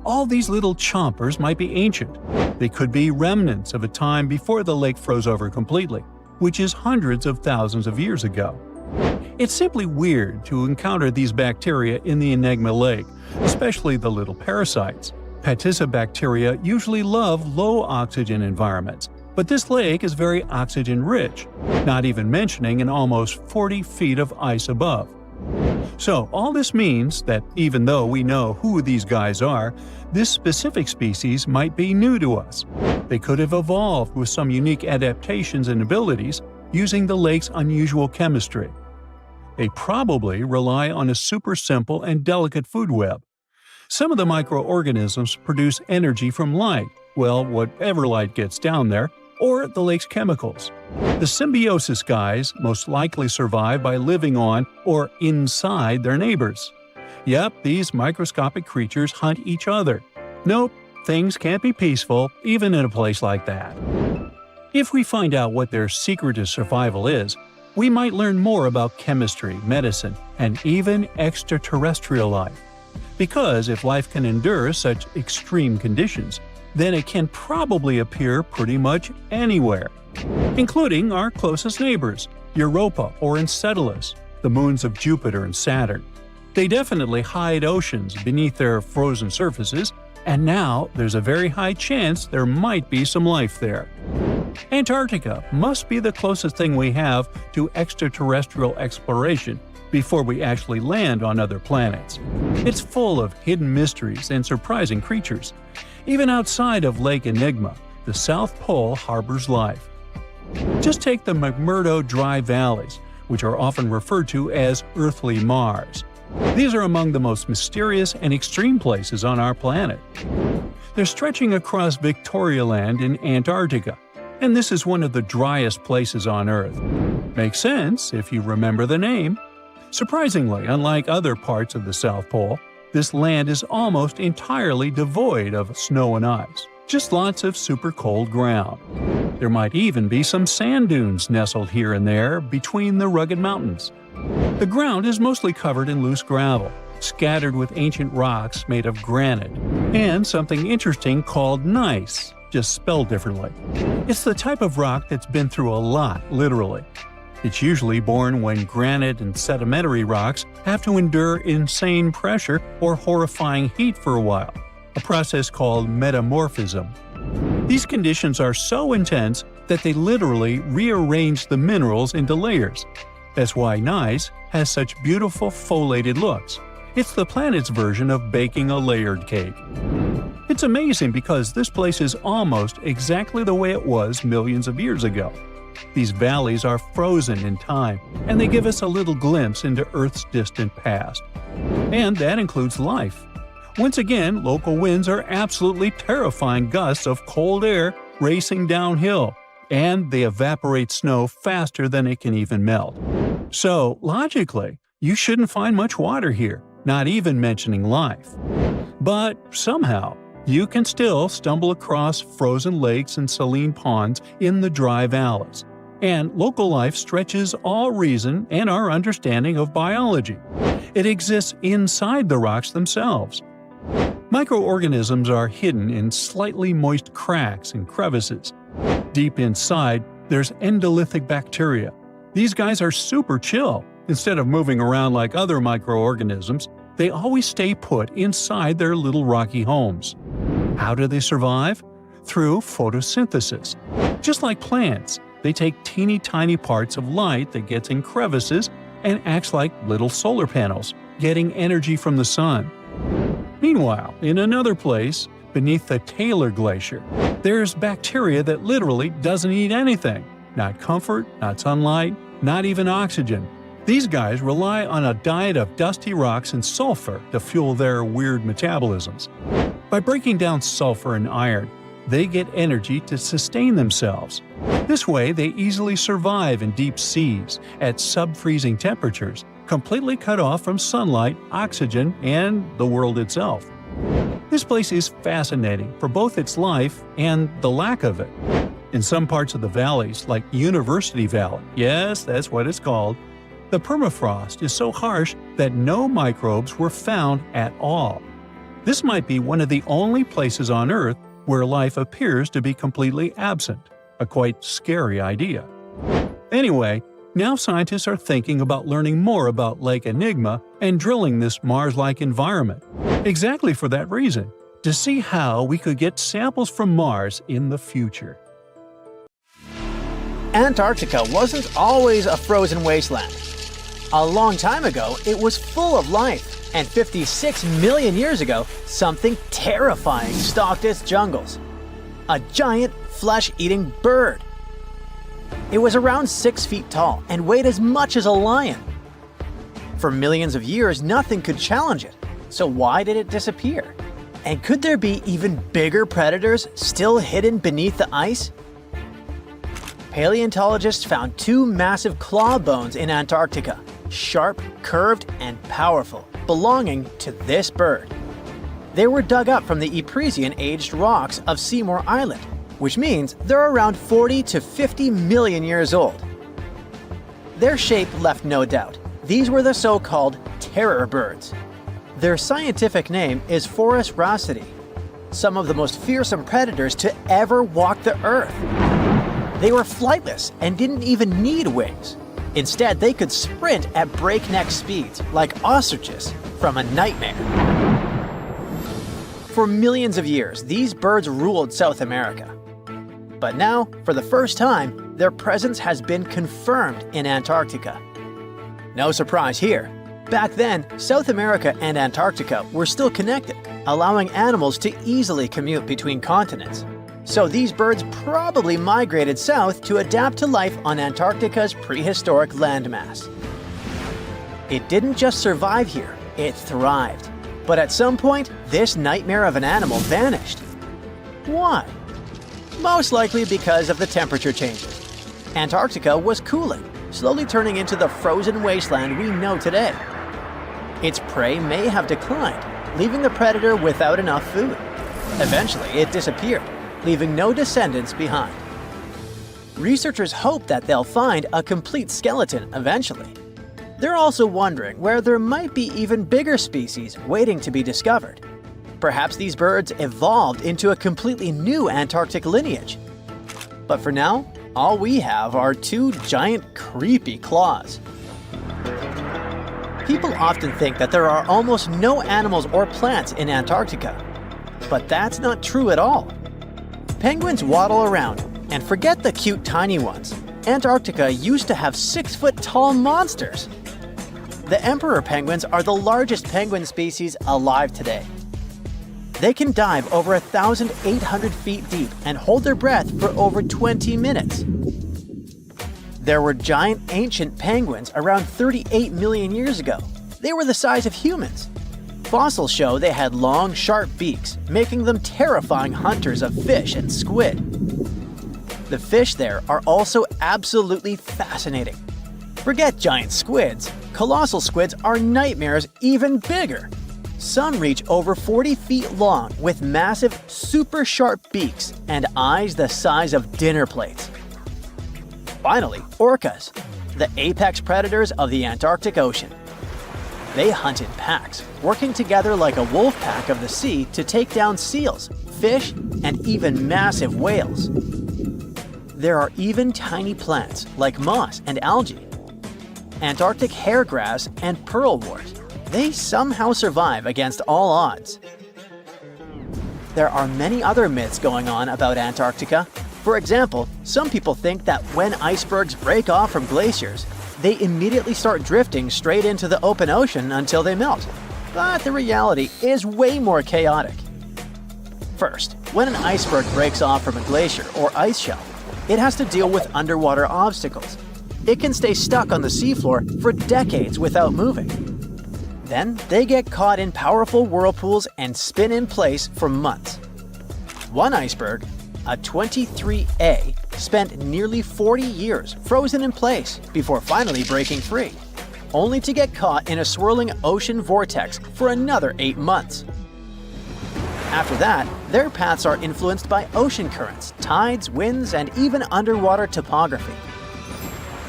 All these little chompers might be ancient. They could be remnants of a time before the lake froze over completely, which is hundreds of thousands of years ago. It's simply weird to encounter these bacteria in the Enigma Lake, especially the little parasites. Passibacteria usually love low-oxygen environments, but this lake is very oxygen-rich, not even mentioning an almost 40 feet of ice above. So all this means that even though we know who these guys are, this specific species might be new to us. They could have evolved with some unique adaptations and abilities using the lake's unusual chemistry. They probably rely on a super simple and delicate food web. Some of the microorganisms produce energy from light, well, whatever light gets down there, or the lake's chemicals. The symbiosis guys most likely survive by living on or inside their neighbors. Yep, these microscopic creatures hunt each other. Nope, things can't be peaceful even in a place like that. If we find out what their secret to survival is, we might learn more about chemistry, medicine, and even extraterrestrial life. Because if life can endure such extreme conditions, then it can probably appear pretty much anywhere, including our closest neighbors, Europa or Enceladus, the moons of Jupiter and Saturn. They definitely hide oceans beneath their frozen surfaces, and now there's a very high chance there might be some life there. Antarctica must be the closest thing we have to extraterrestrial exploration before we actually land on other planets. It's full of hidden mysteries and surprising creatures. Even outside of Lake Enigma, the South Pole harbors life. Just take the McMurdo Dry Valleys, which are often referred to as Earthly Mars. These are among the most mysterious and extreme places on our planet. They're stretching across Victoria Land in Antarctica, and this is one of the driest places on Earth. Makes sense if you remember the name. Surprisingly, unlike other parts of the South Pole, this land is almost entirely devoid of snow and ice, just lots of super cold ground. There might even be some sand dunes nestled here and there between the rugged mountains. The ground is mostly covered in loose gravel, scattered with ancient rocks made of granite, and something interesting called gneiss, just spelled differently. It's the type of rock that's been through a lot, literally. It's usually born when granite and sedimentary rocks have to endure insane pressure or horrifying heat for a while, a process called metamorphism. These conditions are so intense that they literally rearrange the minerals into layers. That's why gneiss has such beautiful foliated looks. It's the planet's version of baking a layered cake. It's amazing because this place is almost exactly the way it was millions of years ago. These valleys are frozen in time, and they give us a little glimpse into Earth's distant past. And that includes life. Once again, local winds are absolutely terrifying gusts of cold air racing downhill, and they evaporate snow faster than it can even melt. So, logically, you shouldn't find much water here, not even mentioning life. But somehow, you can still stumble across frozen lakes and saline ponds in the dry valleys. And local life stretches all reason and our understanding of biology. It exists inside the rocks themselves. Microorganisms are hidden in slightly moist cracks and crevices. Deep inside, there's endolithic bacteria. These guys are super chill. Instead of moving around like other microorganisms, they always stay put inside their little rocky homes. How do they survive? Through photosynthesis. Just like plants, they take teeny tiny parts of light that gets in crevices and acts like little solar panels, getting energy from the sun. Meanwhile, in another place, beneath the Taylor Glacier, there's bacteria that literally doesn't eat anything. Not comfort, not sunlight, not even oxygen. These guys rely on a diet of dusty rocks and sulfur to fuel their weird metabolisms. By breaking down sulfur and iron, they get energy to sustain themselves. This way, they easily survive in deep seas at sub-freezing temperatures, completely cut off from sunlight, oxygen, and the world itself. This place is fascinating for both its life and the lack of it. In some parts of the valleys, like University Valley, yes, that's what it's called, the permafrost is so harsh that no microbes were found at all. This might be one of the only places on Earth where life appears to be completely absent, a quite scary idea. Anyway, now scientists are thinking about learning more about Lake Enigma and drilling this Mars-like environment, exactly for that reason, to see how we could get samples from Mars in the future. Antarctica wasn't always a frozen wasteland. A long time ago, it was full of life, and 56 million years ago, something terrifying stalked its jungles. A giant, flesh-eating bird. It was around 6 feet tall and weighed as much as a lion. For millions of years, nothing could challenge it, so why did it disappear? And could there be even bigger predators still hidden beneath the ice? Paleontologists found 2 massive claw bones in Antarctica, sharp, curved, and powerful, belonging to this bird. They were dug up from the Epresian-aged rocks of Seymour Island, which means they're around 40 to 50 million years old. Their shape left no doubt. These were the so-called terror birds. Their scientific name is Forus raceti, some of the most fearsome predators to ever walk the Earth. They were flightless and didn't even need wings. Instead, they could sprint at breakneck speeds, like ostriches from a nightmare. For millions of years, these birds ruled South America. But now, for the first time, their presence has been confirmed in Antarctica. No surprise here. Back then, South America and Antarctica were still connected, allowing animals to easily commute between continents. So these birds probably migrated south to adapt to life on Antarctica's prehistoric landmass. It didn't just survive here, it thrived. But at some point, this nightmare of an animal vanished. Why? Most likely because of the temperature changes. Antarctica was cooling, slowly turning into the frozen wasteland we know today. Its prey may have declined, leaving the predator without enough food. Eventually, it disappeared, leaving no descendants behind. Researchers hope that they'll find a complete skeleton eventually. They're also wondering where there might be even bigger species waiting to be discovered. Perhaps these birds evolved into a completely new Antarctic lineage. But for now, all we have are 2 giant, creepy claws. People often think that there are almost no animals or plants in Antarctica. But that's not true at all. Penguins waddle around, and forget the cute tiny ones. Antarctica used to have 6-foot-tall monsters. The emperor penguins are the largest penguin species alive today. They can dive over 1,800 feet deep and hold their breath for over 20 minutes. There were giant ancient penguins around 38 million years ago. They were the size of humans. Fossils show they had long, sharp beaks, making them terrifying hunters of fish and squid. The fish there are also absolutely fascinating. Forget giant squids. Colossal squids are nightmares even bigger. Some reach over 40 feet long with massive, super sharp beaks and eyes the size of dinner plates. Finally, orcas, the apex predators of the Antarctic Ocean. They hunt in packs, working together like a wolf pack of the sea to take down seals, fish, and even massive whales. There are even tiny plants like moss and algae. Antarctic hairgrass and pearlwort. They somehow survive against all odds. There are many other myths going on about Antarctica. For example, some people think that when icebergs break off from glaciers, they immediately start drifting straight into the open ocean until they melt. But the reality is way more chaotic. First, when an iceberg breaks off from a glacier or ice shelf, it has to deal with underwater obstacles. it can stay stuck on the seafloor for decades without moving. Then they get caught in powerful whirlpools and spin in place for months. One iceberg, a 23A, spent nearly 40 years frozen in place before finally breaking free, only to get caught in a swirling ocean vortex for another 8 months. After that, their paths are influenced by ocean currents, tides, winds, and even underwater topography.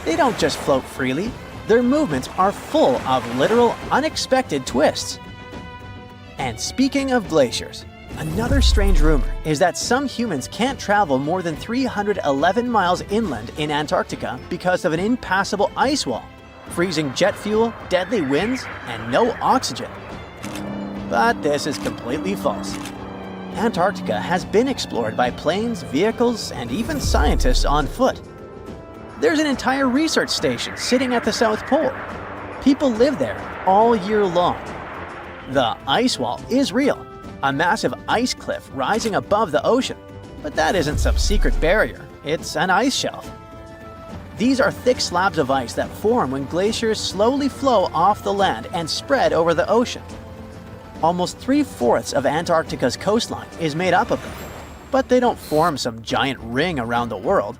They don't just float freely, their movements are full of literal, unexpected twists. And speaking of glaciers, another strange rumor is that some humans can't travel more than 311 miles inland in Antarctica because of an impassable ice wall, freezing jet fuel, deadly winds, and no oxygen. But this is completely false. Antarctica has been explored by planes, vehicles, and even scientists on foot. There's an entire research station sitting at the South Pole. People live there all year long. The ice wall is real, a massive ice cliff rising above the ocean, but that isn't some secret barrier, it's an ice shelf. These are thick slabs of ice that form when glaciers slowly flow off the land and spread over the ocean. Almost 3/4 of Antarctica's coastline is made up of them, but they don't form some giant ring around the world.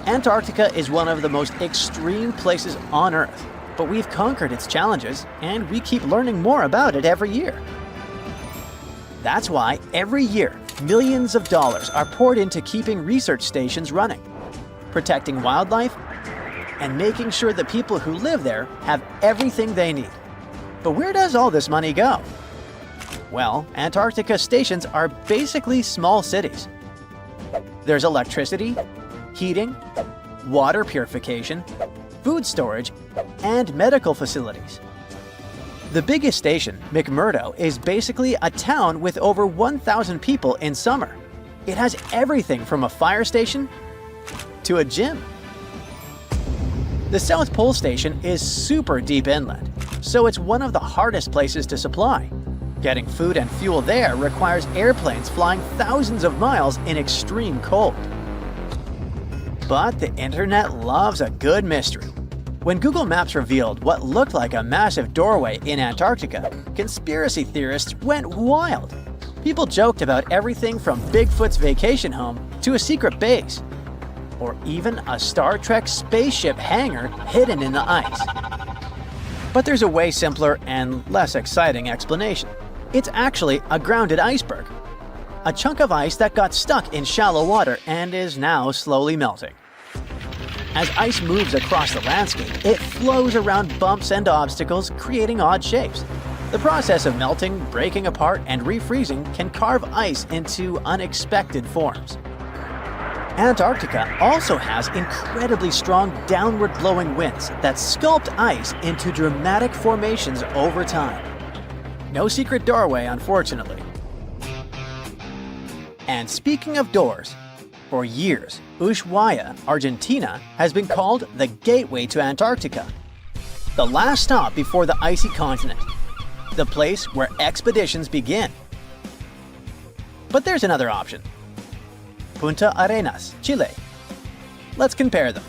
Antarctica is one of the most extreme places on Earth, but we've conquered its challenges and we keep learning more about it every year. That's why every year, millions of dollars are poured into keeping research stations running, protecting wildlife, and making sure the people who live there have everything they need. But where does all this money go? Well, Antarctica stations are basically small cities. There's electricity, heating, water purification, food storage, and medical facilities. The biggest station, McMurdo, is basically a town with over 1,000 people in summer. It has everything from a fire station to a gym. The South Pole Station is super deep inland, so it's one of the hardest places to supply. Getting food and fuel there requires airplanes flying thousands of miles in extreme cold. But the internet loves a good mystery. When Google Maps revealed what looked like a massive doorway in Antarctica, conspiracy theorists went wild. People joked about everything from Bigfoot's vacation home to a secret base, or even a Star Trek spaceship hangar hidden in the ice. But there's a way simpler and less exciting explanation. It's actually a grounded iceberg, a chunk of ice that got stuck in shallow water and is now slowly melting. As ice moves across the landscape, it flows around bumps and obstacles, creating odd shapes. The process of melting, breaking apart, and refreezing can carve ice into unexpected forms. Antarctica also has incredibly strong downward-blowing winds that sculpt ice into dramatic formations over time. No secret doorway, unfortunately. And speaking of doors, for years, Ushuaia, Argentina, has been called the gateway to Antarctica. The last stop before the icy continent. The place where expeditions begin. But there's another option. Punta Arenas, Chile. Let's compare them.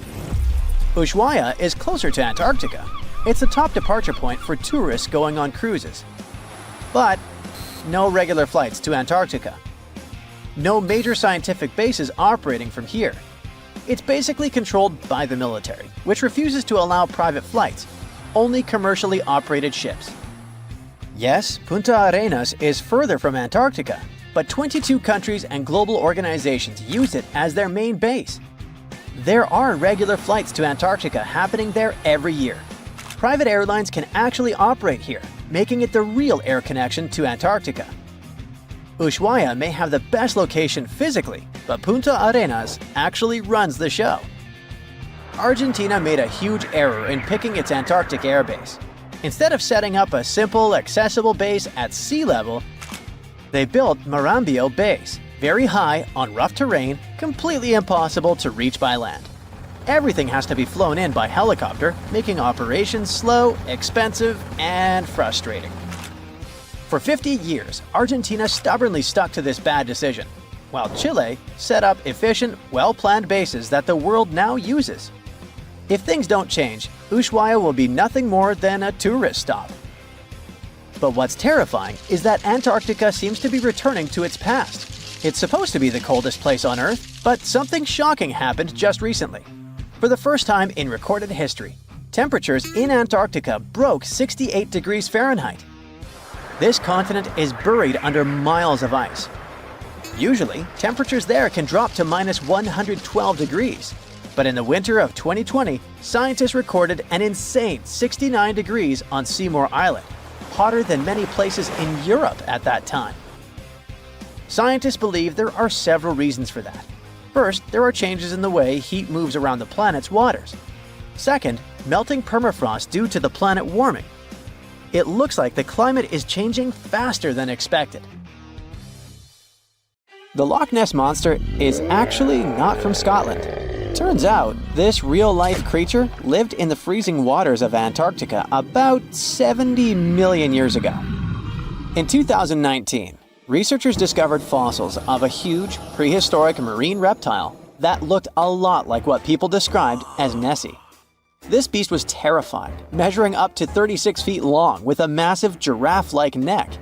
Ushuaia is closer to Antarctica. It's the top departure point for tourists going on cruises. But no regular flights to Antarctica. No major scientific bases operating from here. It's basically controlled by the military, which refuses to allow private flights, only commercially operated ships. Yes, Punta Arenas is further from Antarctica, but 22 countries and global organizations use it as their main base. There are regular flights to Antarctica happening there every year. Private airlines can actually operate here, making it the real air connection to Antarctica. Ushuaia may have the best location physically, but Punta Arenas actually runs the show. Argentina made a huge error in picking its Antarctic airbase. Instead of setting up a simple, accessible base at sea level, they built Marambio Base, very high on rough terrain, completely impossible to reach by land. Everything has to be flown in by helicopter, making operations slow, expensive, and frustrating. For 50 years, Argentina stubbornly stuck to this bad decision, while Chile set up efficient, well-planned bases that the world now uses. If things don't change, Ushuaia will be nothing more than a tourist stop. But what's terrifying is that Antarctica seems to be returning to its past. It's supposed to be the coldest place on Earth, but something shocking happened just recently. For the first time in recorded history, temperatures in Antarctica broke 68 degrees Fahrenheit. This continent is buried under miles of ice. Usually, temperatures there can drop to minus 112 degrees. But in the winter of 2020, scientists recorded an insane 69 degrees on Seymour Island, hotter than many places in Europe at that time. Scientists believe there are several reasons for that. First, there are changes in the way heat moves around the planet's waters. Second, melting permafrost due to the planet warming. It looks like the climate is changing faster than expected. The Loch Ness Monster is actually not from Scotland. Turns out, this real-life creature lived in the freezing waters of Antarctica about 70 million years ago. In 2019, researchers discovered fossils of a huge, prehistoric marine reptile that looked a lot like what people described as Nessie. This beast was terrifying, measuring up to 36 feet long with a massive giraffe-like neck.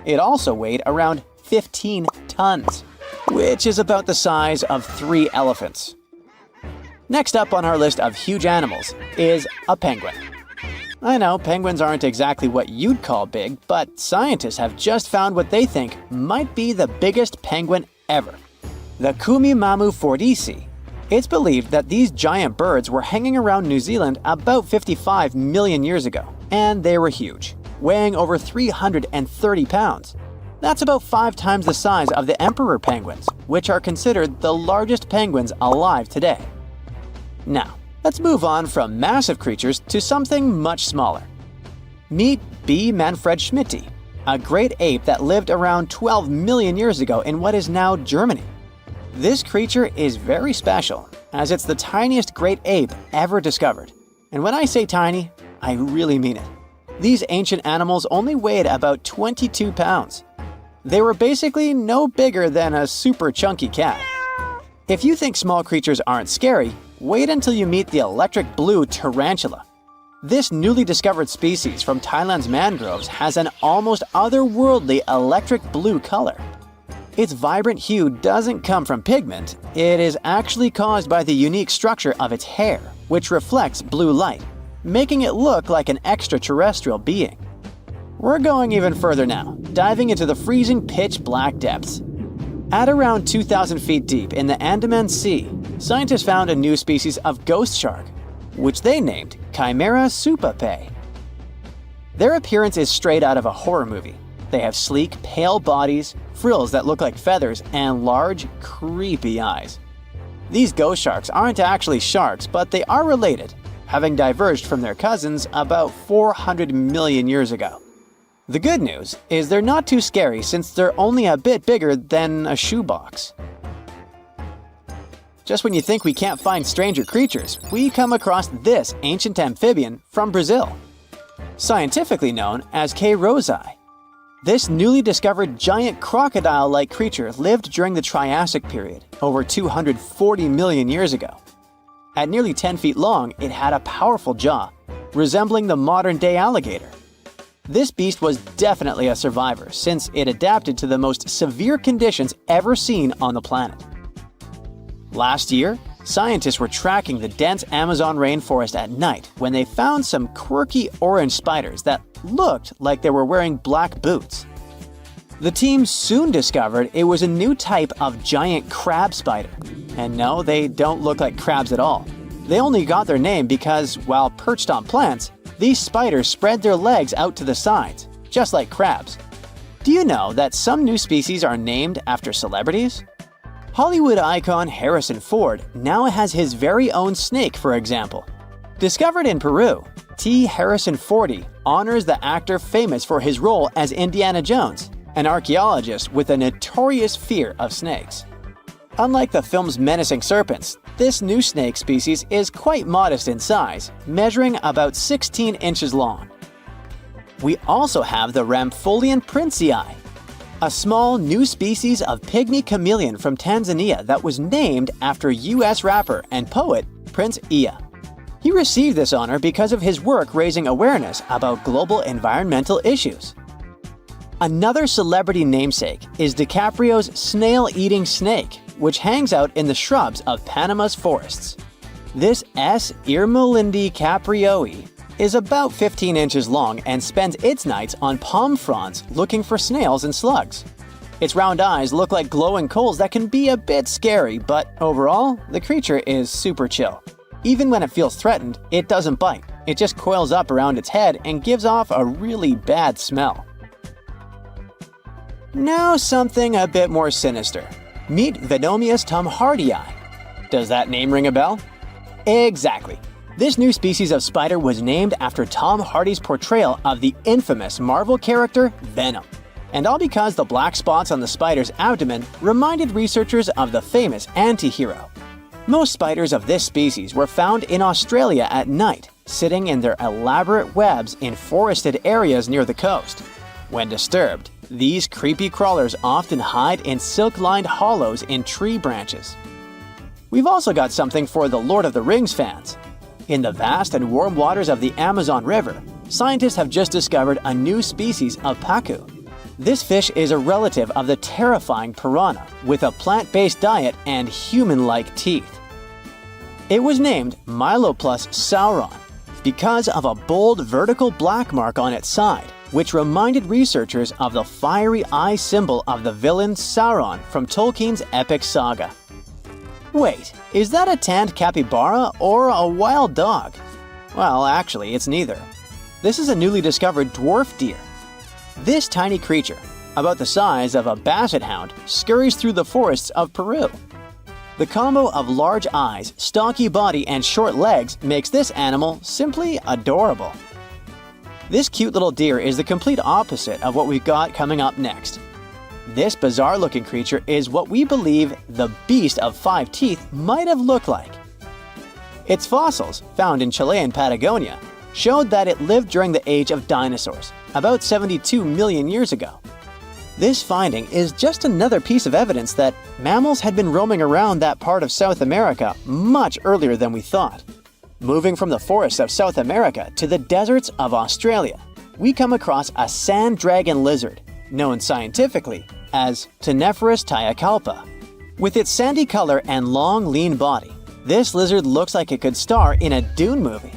It also weighed around 15 tons, which is about the size of 3 elephants. Next up on our list of huge animals is a penguin. I know penguins aren't exactly what you'd call big, but scientists have just found what they think might be the biggest penguin ever, the Kumimamu fordyce. It's believed that these giant birds were hanging around New Zealand about 55 million years ago, and they were huge, weighing over 330 pounds. That's about 5 times the size of the emperor penguins, which are considered the largest penguins alive today. Now, let's move on from massive creatures to something much smaller. Meet B. manfredschmidti, a great ape that lived around 12 million years ago in what is now Germany. This creature is very special, as it's the tiniest great ape ever discovered. And when I say tiny, I really mean it. These ancient animals only weighed about 22 pounds. They were basically no bigger than a super chunky cat. If you think small creatures aren't scary, wait until you meet the electric blue tarantula. This newly discovered species from Thailand's mangroves has an almost otherworldly electric blue color. Its vibrant hue doesn't come from pigment, it is actually caused by the unique structure of its hair, which reflects blue light, making it look like an extraterrestrial being. We're going even further now, diving into the freezing pitch-black depths. At around 2,000 feet deep in the Andaman Sea, scientists found a new species of ghost shark, which they named Chimera supape. Their appearance is straight out of a horror movie. They have sleek, pale bodies, frills that look like feathers, and large, creepy eyes. These ghost sharks aren't actually sharks, but they are related, having diverged from their cousins about 400 million years ago. The good news is they're not too scary since they're only a bit bigger than a shoebox. Just when you think we can't find stranger creatures, we come across this ancient amphibian from Brazil. Scientifically known as K. rosae. This newly discovered giant crocodile-like creature lived during the Triassic period, over 240 million years ago. At nearly 10 feet long, it had a powerful jaw, resembling the modern-day alligator. This beast was definitely a survivor since it adapted to the most severe conditions ever seen on the planet. Last year, scientists were tracking the dense Amazon rainforest at night when they found some quirky orange spiders that looked like they were wearing black boots. The team soon discovered it was a new type of giant crab spider. And no, they don't look like crabs at all. They only got their name because, while perched on plants, these spiders spread their legs out to the sides, just like crabs. Do you know that some new species are named after celebrities? Hollywood icon Harrison Ford now has his very own snake, for example. Discovered in Peru, T. Harrison Fordy honors the actor famous for his role as Indiana Jones, an archaeologist with a notorious fear of snakes. Unlike the film's menacing serpents, this new snake species is quite modest in size, measuring about 16 inches long. We also have the Rampholion princei, a small new species of pygmy chameleon from Tanzania that was named after U.S. rapper and poet Prince Iya. He received this honor because of his work raising awareness about global environmental issues. Another celebrity namesake is DiCaprio's snail-eating snake, which hangs out in the shrubs of Panama's forests. This S. irmelindi caprioi is about 15 inches long and spends its nights on palm fronds looking for snails and slugs. Its round eyes look like glowing coals that can be a bit scary, but overall, the creature is super chill. Even when it feels threatened, it doesn't bite. It just coils up around its head and gives off a really bad smell. Now something a bit more sinister. Meet Venomius tomhardii. Does that name ring a bell? Exactly. This new species of spider was named after Tom Hardy's portrayal of the infamous Marvel character Venom. And all because the black spots on the spider's abdomen reminded researchers of the famous anti-hero. Most spiders of this species were found in Australia at night, sitting in their elaborate webs in forested areas near the coast. When disturbed, these creepy crawlers often hide in silk-lined hollows in tree branches. We've also got something for the Lord of the Rings fans. In the vast and warm waters of the Amazon River, scientists have just discovered a new species of pacu. This fish is a relative of the terrifying piranha, with a plant-based diet and human-like teeth. It was named Myloplus sauron because of a bold vertical black mark on its side, which reminded researchers of the fiery eye symbol of the villain Sauron from Tolkien's epic saga. Wait, is that a tanned capybara or a wild dog? Well, actually, it's neither. This is a newly discovered dwarf deer. This tiny creature, about the size of a basset hound, scurries through the forests of Peru. The combo of large eyes, stocky body, and short legs makes this animal simply adorable. This cute little deer is the complete opposite of what we've got coming up next. This bizarre-looking creature is what we believe the beast of 5 teeth might have looked like. Its fossils, found in Chilean Patagonia, showed that it lived during the age of dinosaurs, about 72 million years ago. This finding is just another piece of evidence that mammals had been roaming around that part of South America much earlier than we thought. Moving from the forests of South America to the deserts of Australia, we come across a sand dragon lizard, known scientifically as Cteniferus tayacalpa. With its sandy color and long, lean body, this lizard looks like it could star in a Dune movie.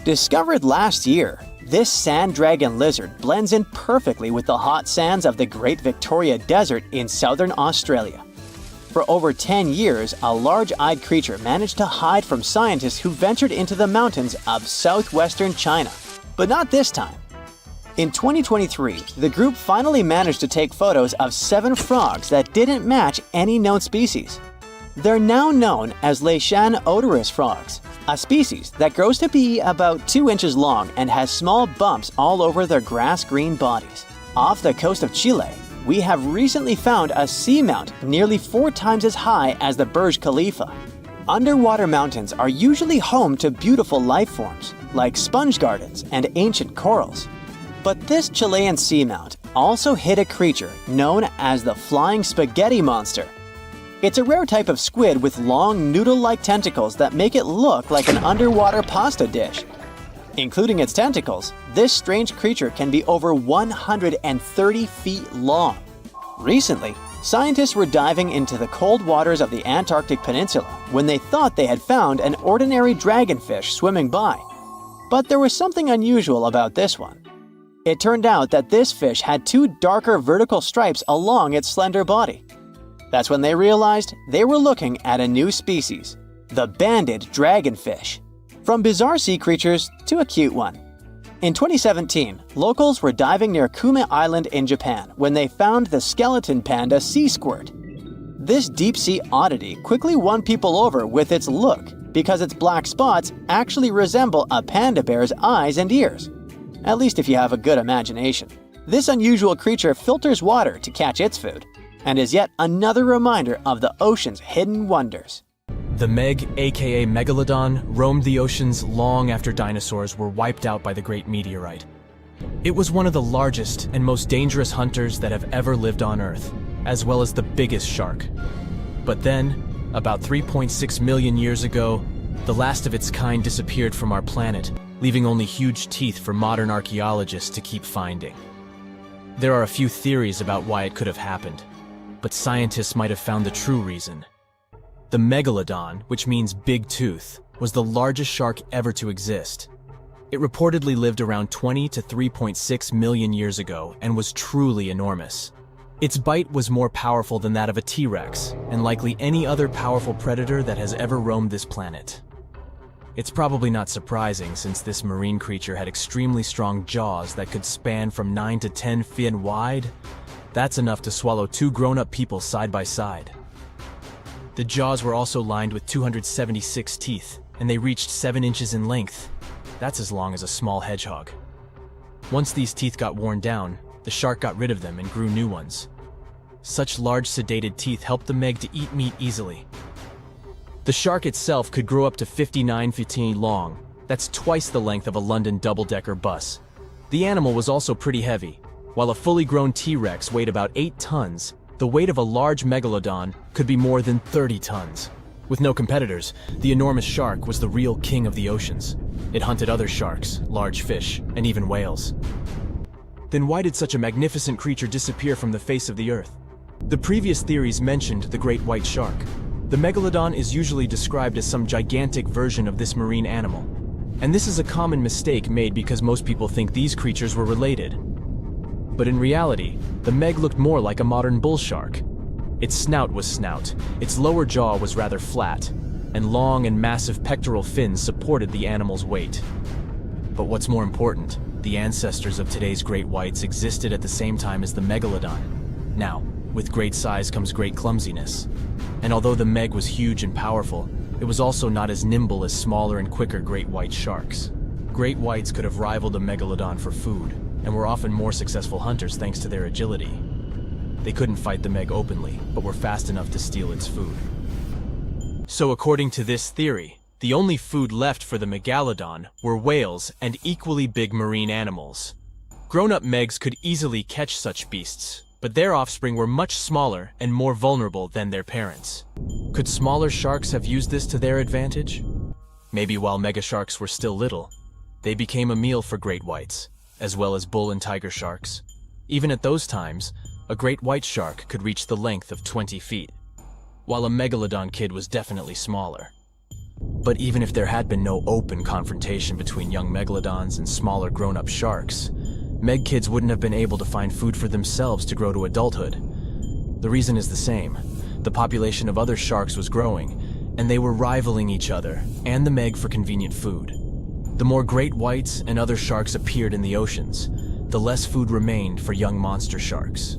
Discovered last year, this sand dragon lizard blends in perfectly with the hot sands of the Great Victoria Desert in southern Australia. For over 10 years, a large-eyed creature managed to hide from scientists who ventured into the mountains of southwestern China. But not this time. In 2023, the group finally managed to take photos of 7 frogs that didn't match any known species. They're now known as Leishan odorous frogs, a species that grows to be about 2 inches long and has small bumps all over their grass-green bodies. Off the coast of Chile, we have recently found a seamount nearly 4 times as high as the Burj Khalifa. Underwater mountains are usually home to beautiful life forms, like sponge gardens and ancient corals. But this Chilean seamount also hid a creature known as the flying spaghetti monster. It's a rare type of squid with long noodle-like tentacles that make it look like an underwater pasta dish. Including its tentacles, this strange creature can be over 130 feet long. Recently, scientists were diving into the cold waters of the Antarctic Peninsula when they thought they had found an ordinary dragonfish swimming by. But there was something unusual about this one. It turned out that this fish had 2 darker vertical stripes along its slender body. That's when they realized they were looking at a new species, the banded dragonfish. From bizarre sea creatures to a cute one. In 2017, locals were diving near Kume Island in Japan when they found the skeleton panda sea squirt. This deep-sea oddity quickly won people over with its look because its black spots actually resemble a panda bear's eyes and ears. At least if you have a good imagination. This unusual creature filters water to catch its food, and is yet another reminder of the ocean's hidden wonders. The Meg, aka Megalodon, roamed the oceans long after dinosaurs were wiped out by the Great Meteorite. It was one of the largest and most dangerous hunters that have ever lived on Earth, as well as the biggest shark. But then, about 3.6 million years ago, The last of its kind disappeared from our planet, leaving only huge teeth for modern archaeologists to keep finding. There are a few theories about why it could have happened, but scientists might have found the true reason. The megalodon, which means big tooth, was the largest shark ever to exist. It reportedly lived around 20 to 3.6 million years ago and was truly enormous. Its bite was more powerful than that of a T-Rex, and likely any other powerful predator that has ever roamed this planet. It's probably not surprising, since this marine creature had extremely strong jaws that could span from 9 to 10 feet wide. That's enough to swallow two grown-up people side by side. The jaws were also lined with 276 teeth, and they reached 7 inches in length. That's as long as a small hedgehog. Once these teeth got worn down, the shark got rid of them and grew new ones. Such large sedated teeth helped the Meg to eat meat easily. The shark itself could grow up to 59 feet long. That's twice the length of a London double-decker bus. The animal was also pretty heavy. While a fully grown T-Rex weighed about 8 tons, the weight of a large megalodon could be more than 30 tons. With no competitors, the enormous shark was the real king of the oceans. It hunted other sharks, large fish, and even whales. Then why did such a magnificent creature disappear from the face of the earth? The previous theories mentioned the great white shark. The megalodon is usually described as some gigantic version of this marine animal. And this is a common mistake made because most people think these creatures were related. But in reality, the Meg looked more like a modern bull shark. Its snout was snout, its lower jaw was rather flat, and long and massive pectoral fins supported the animal's weight. But what's more important, the ancestors of today's great whites existed at the same time as the megalodon. Now, with great size comes great clumsiness. And although the Meg was huge and powerful, it was also not as nimble as smaller and quicker great white sharks. Great whites could have rivaled a megalodon for food, and were often more successful hunters thanks to their agility. They couldn't fight the Meg openly, but were fast enough to steal its food. So according to this theory, the only food left for the megalodon were whales and equally big marine animals. Grown-up Megs could easily catch such beasts, but their offspring were much smaller and more vulnerable than their parents. Could smaller sharks have used this to their advantage? Maybe while megasharks were still little, they became a meal for great whites, as well as bull and tiger sharks. Even at those times, a great white shark could reach the length of 20 feet, while a megalodon kid was definitely smaller. But even if there had been no open confrontation between young megalodons and smaller grown-up sharks, Meg kids wouldn't have been able to find food for themselves to grow to adulthood. The reason is the same. The population of other sharks was growing, and they were rivaling each other and the Meg for convenient food. The more great whites and other sharks appeared in the oceans, the less food remained for young monster sharks.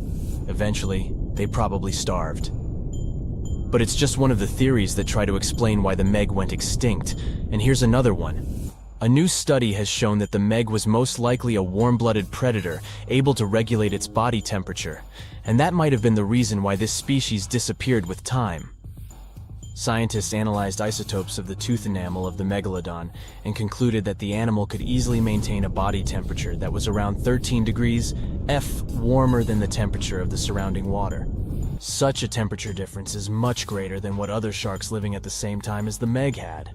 Eventually, they probably starved. But it's just one of the theories that try to explain why the Meg went extinct, and here's another one. A new study has shown that the Meg was most likely a warm-blooded predator able to regulate its body temperature, and that might have been the reason why this species disappeared with time. Scientists analyzed isotopes of the tooth enamel of the megalodon and concluded that the animal could easily maintain a body temperature that was around 13 degrees F warmer than the temperature of the surrounding water. Such a temperature difference is much greater than what other sharks living at the same time as the Meg had,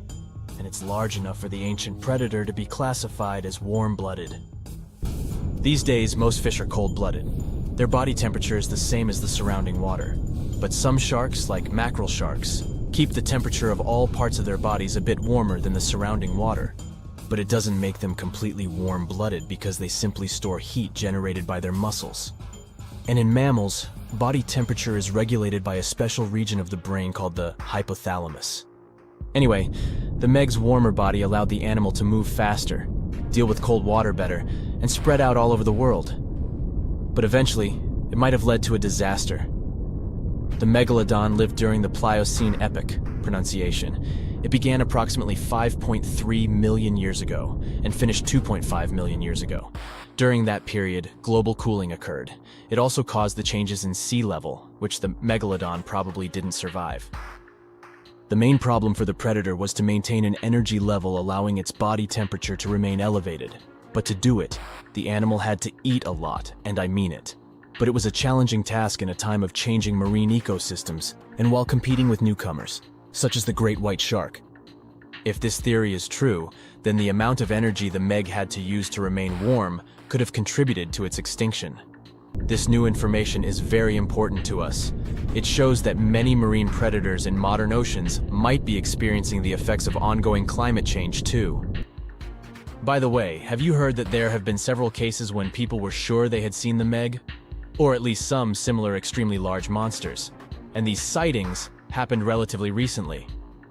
and it's large enough for the ancient predator to be classified as warm-blooded. These days, most fish are cold-blooded. Their body temperature is the same as the surrounding water, but some sharks, like mackerel sharks, keep the temperature of all parts of their bodies a bit warmer than the surrounding water. But it doesn't make them completely warm-blooded because they simply store heat generated by their muscles. And in mammals, body temperature is regulated by a special region of the brain called the hypothalamus. Anyway, the Meg's warmer body allowed the animal to move faster, deal with cold water better, and spread out all over the world. But eventually, it might have led to a disaster. The megalodon lived during the Pliocene epoch, pronunciation. It began approximately 5.3 million years ago and finished 2.5 million years ago. During that period, global cooling occurred. It also caused the changes in sea level, which the megalodon probably didn't survive. The main problem for the predator was to maintain an energy level allowing its body temperature to remain elevated. But to do it, the animal had to eat a lot, and I mean it. But it was a challenging task in a time of changing marine ecosystems and while competing with newcomers, such as the great white shark. If this theory is true, then the amount of energy the Meg had to use to remain warm could have contributed to its extinction. This new information is very important to us. It shows that many marine predators in modern oceans might be experiencing the effects of ongoing climate change too. By the way, have you heard that there have been several cases when people were sure they had seen the Meg? Or at least some similar extremely large monsters. And these sightings happened relatively recently.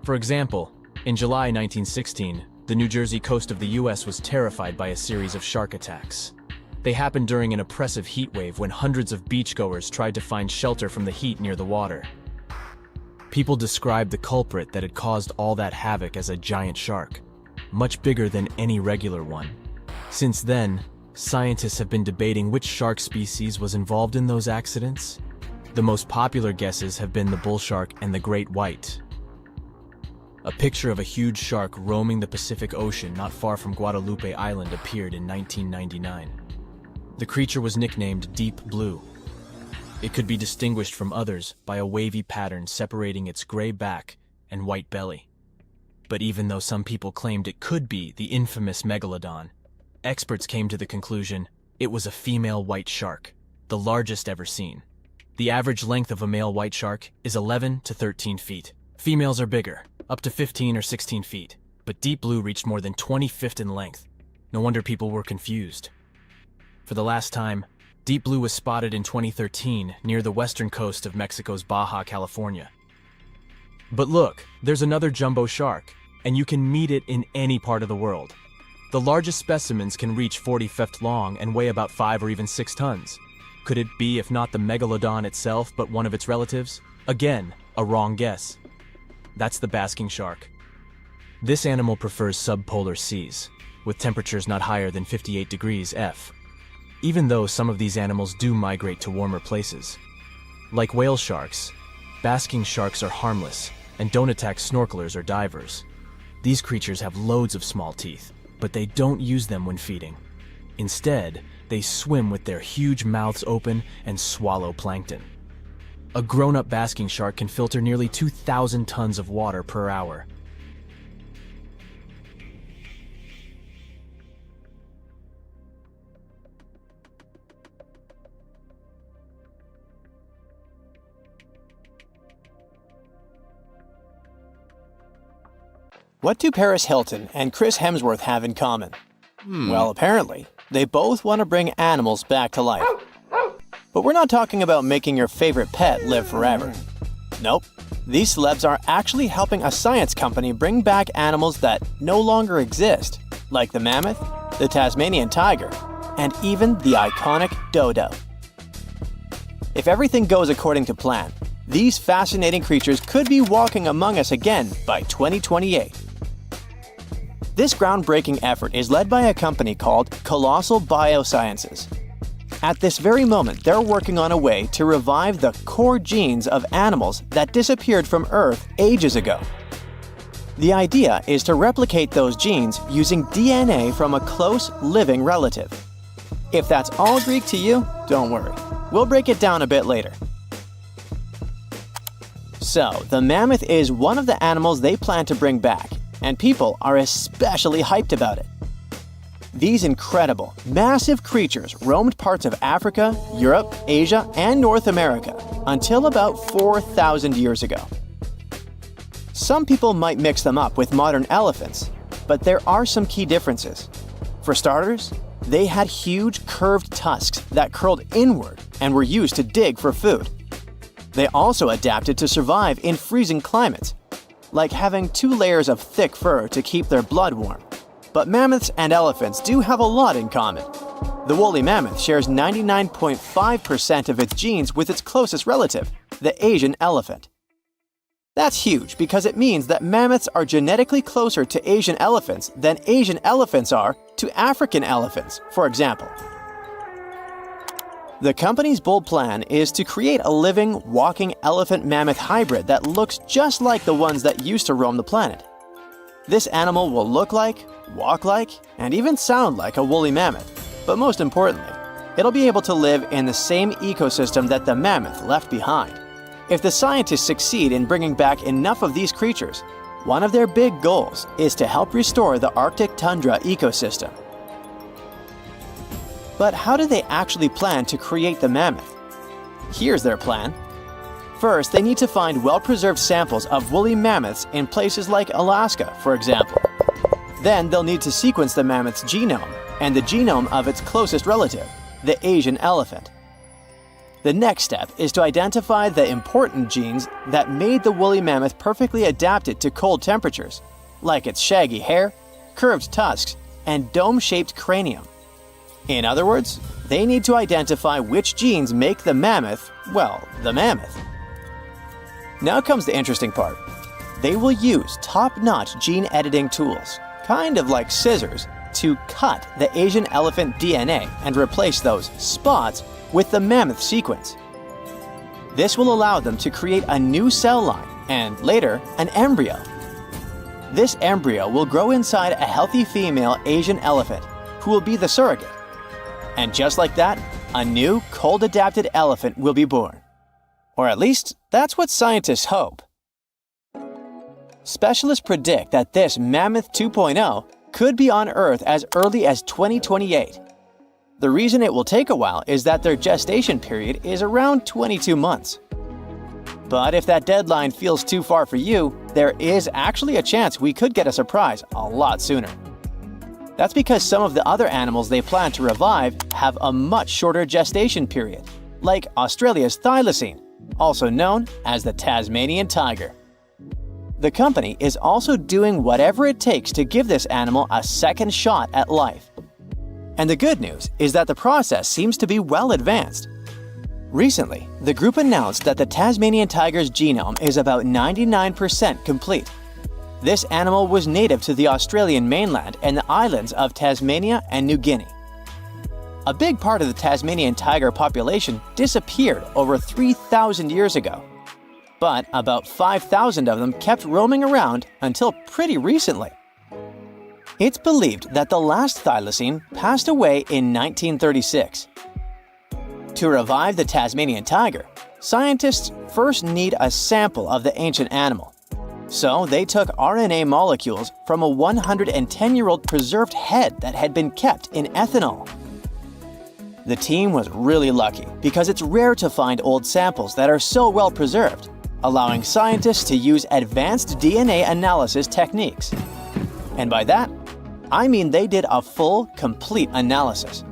For example, in July 1916, the New Jersey coast of the US was terrified by a series of shark attacks. They happened during an oppressive heat wave when hundreds of beachgoers tried to find shelter from the heat near the water. People described the culprit that had caused all that havoc as a giant shark, much bigger than any regular one. Since then, scientists have been debating which shark species was involved in those accidents. The most popular guesses have been the bull shark and the great white. A picture of a huge shark roaming the Pacific Ocean not far from Guadalupe Island appeared in 1999. The creature was nicknamed Deep Blue. It could be distinguished from others by a wavy pattern separating its gray back and white belly. But even though some people claimed it could be the infamous megalodon, experts came to the conclusion it was a female white shark, the largest ever seen. The average length of a male white shark is 11 to 13 feet. Females are bigger, up to 15 or 16 feet, but Deep Blue reached more than 20 feet in length. No wonder people were confused. For the last time, Deep Blue was spotted in 2013 near the western coast of Mexico's Baja California. But look, there's another jumbo shark, and you can meet it in any part of the world. The largest specimens can reach 40 feet long and weigh about 5 or even 6 tons. Could it be, if not the megalodon itself, but one of its relatives? Again, a wrong guess. That's the basking shark. This animal prefers subpolar seas, with temperatures not higher than 58 degrees F. Even though some of these animals do migrate to warmer places. Like whale sharks, basking sharks are harmless and don't attack snorkelers or divers. These creatures have loads of small teeth, but they don't use them when feeding. Instead, they swim with their huge mouths open and swallow plankton. A grown-up basking shark can filter nearly 2,000 tons of water per hour. What do Paris Hilton and Chris Hemsworth have in common? Well, apparently, they both want to bring animals back to life. But we're not talking about making your favorite pet live forever. Nope. These celebs are actually helping a science company bring back animals that no longer exist, like the mammoth, the Tasmanian tiger, and even the iconic dodo. If everything goes according to plan, these fascinating creatures could be walking among us again by 2028. This groundbreaking effort is led by a company called Colossal Biosciences. At this very moment, they're working on a way to revive the core genes of animals that disappeared from Earth ages ago. The idea is to replicate those genes using DNA from a close living relative. If that's all Greek to you, don't worry. We'll break it down a bit later. So, the mammoth is one of the animals they plan to bring back, and people are especially hyped about it. These incredible, massive creatures roamed parts of Africa, Europe, Asia, and North America until about 4,000 years ago. Some people might mix them up with modern elephants, but there are some key differences. For starters, they had huge curved tusks that curled inward and were used to dig for food. They also adapted to survive in freezing climates, like having 2 layers of thick fur to keep their blood warm. But mammoths and elephants do have a lot in common. The woolly mammoth shares 99.5% of its genes with its closest relative, the Asian elephant. That's huge because it means that mammoths are genetically closer to Asian elephants than Asian elephants are to African elephants, for example. The company's bold plan is to create a living, walking elephant-mammoth hybrid that looks just like the ones that used to roam the planet. This animal will look like, walk like, and even sound like a woolly mammoth, but most importantly, it'll be able to live in the same ecosystem that the mammoth left behind. If the scientists succeed in bringing back enough of these creatures, One of their big goals is to help restore the Arctic tundra ecosystem. But how do they actually plan to create the mammoth? Here's their plan. First, they need to find well-preserved samples of woolly mammoths in places like Alaska, for example. Then they'll need to sequence the mammoth's genome and the genome of its closest relative, the Asian elephant. The next step is to identify the important genes that made the woolly mammoth perfectly adapted to cold temperatures, like its shaggy hair, curved tusks, and dome-shaped cranium. In other words, they need to identify which genes make the mammoth, well, the mammoth. Now comes the interesting part. They will use top-notch gene editing tools, kind of like scissors, to cut the Asian elephant DNA and replace those spots with the mammoth sequence. This will allow them to create a new cell line and, later, an embryo. This embryo will grow inside a healthy female Asian elephant, who will be the surrogate. And just like that, a new, cold-adapted elephant will be born. Or at least, that's what scientists hope. Specialists predict that this Mammoth 2.0 could be on Earth as early as 2028. The reason it will take a while is that their gestation period is around 22 months. But if that deadline feels too far for you, there is actually a chance we could get a surprise a lot sooner. That's because some of the other animals they plan to revive have a much shorter gestation period, like Australia's thylacine, also known as the Tasmanian tiger. The company is also doing whatever it takes to give this animal a second shot at life. And the good news is that the process seems to be well advanced. Recently, the group announced that the Tasmanian tiger's genome is about 99% complete. This animal was native to the Australian mainland and the islands of Tasmania and New Guinea. A big part of the Tasmanian tiger population disappeared over 3,000 years ago. But about 5,000 of them kept roaming around until pretty recently. It's believed that the last thylacine passed away in 1936. To revive the Tasmanian tiger, scientists first need a sample of the ancient animal. So they took RNA molecules from a 110-year-old preserved head that had been kept in ethanol. The team was really lucky because it's rare to find old samples that are so well preserved, allowing scientists to use advanced DNA analysis techniques. And by that, I mean they did a full, complete analysis.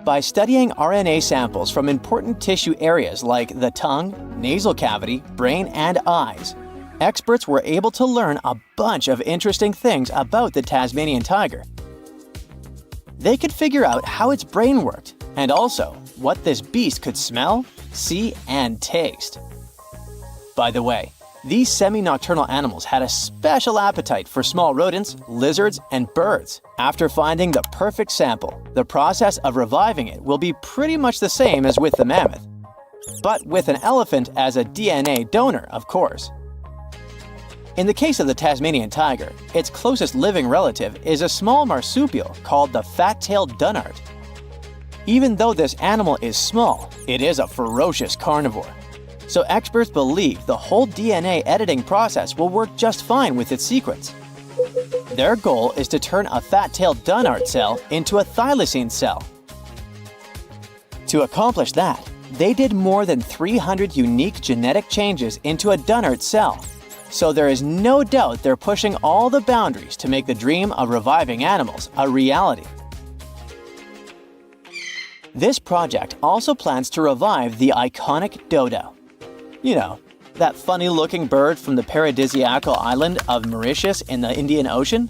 By studying RNA samples from important tissue areas like the tongue, nasal cavity, brain, and eyes, experts were able to learn a bunch of interesting things about the Tasmanian tiger. They could figure out how its brain worked, and also what this beast could smell, see, and taste. By the way, these semi-nocturnal animals had a special appetite for small rodents, lizards, and birds. After finding the perfect sample, the process of reviving it will be pretty much the same as with the mammoth, but with an elephant as a DNA donor, of course. In the case of the Tasmanian tiger, its closest living relative is a small marsupial called the fat-tailed dunnart. Even though this animal is small, it is a ferocious carnivore. So experts believe the whole DNA editing process will work just fine with its sequence. Their goal is to turn a fat-tailed dunnart cell into a thylacine cell. To accomplish that, they did more than 300 unique genetic changes into a dunnart cell. So there is no doubt they're pushing all the boundaries to make the dream of reviving animals a reality. This project also plans to revive the iconic dodo. You know, that funny-looking bird from the paradisiacal island of Mauritius in the Indian Ocean?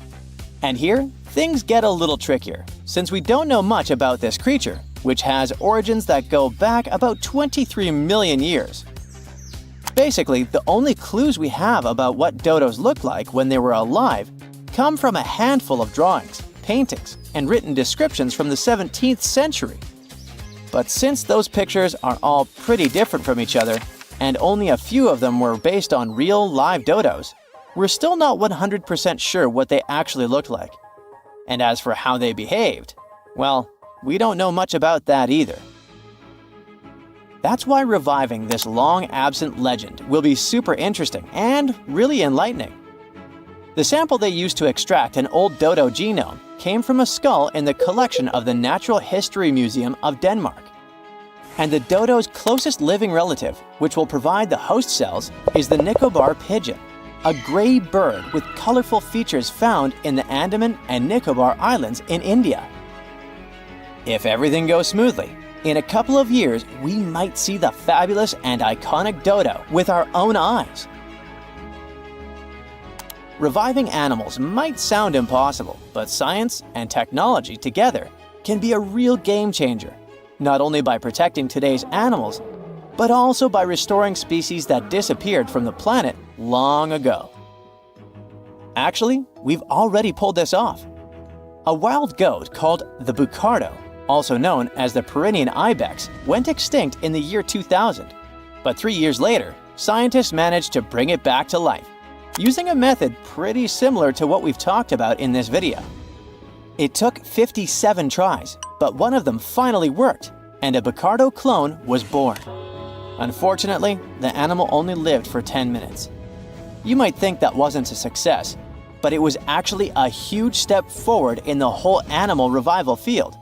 And here, things get a little trickier, since we don't know much about this creature, which has origins that go back about 23 million years. Basically, the only clues we have about what dodos looked like when they were alive come from a handful of drawings, paintings, and written descriptions from the 17th century. But since those pictures are all pretty different from each other, and only a few of them were based on real, live dodos, we're still not 100% sure what they actually looked like. And as for how they behaved, well, we don't know much about that either. That's why reviving this long-absent legend will be super interesting and really enlightening. The sample they used to extract an old dodo genome came from a skull in the collection of the Natural History Museum of Denmark. And the dodo's closest living relative, which will provide the host cells, is the Nicobar pigeon, a gray bird with colorful features found in the Andaman and Nicobar Islands in India. If everything goes smoothly, in a couple of years, we might see the fabulous and iconic dodo with our own eyes. Reviving animals might sound impossible, but science and technology together can be a real game changer, not only by protecting today's animals, but also by restoring species that disappeared from the planet long ago. Actually, we've already pulled this off. A wild goat called the bucardo, also known as the Pyrenean ibex, went extinct in the year 2000. But 3 years later, scientists managed to bring it back to life, using a method pretty similar to what we've talked about in this video. It took 57 tries, but one of them finally worked, and a bucardo clone was born. Unfortunately, the animal only lived for 10 minutes. You might think that wasn't a success, but it was actually a huge step forward in the whole animal revival field.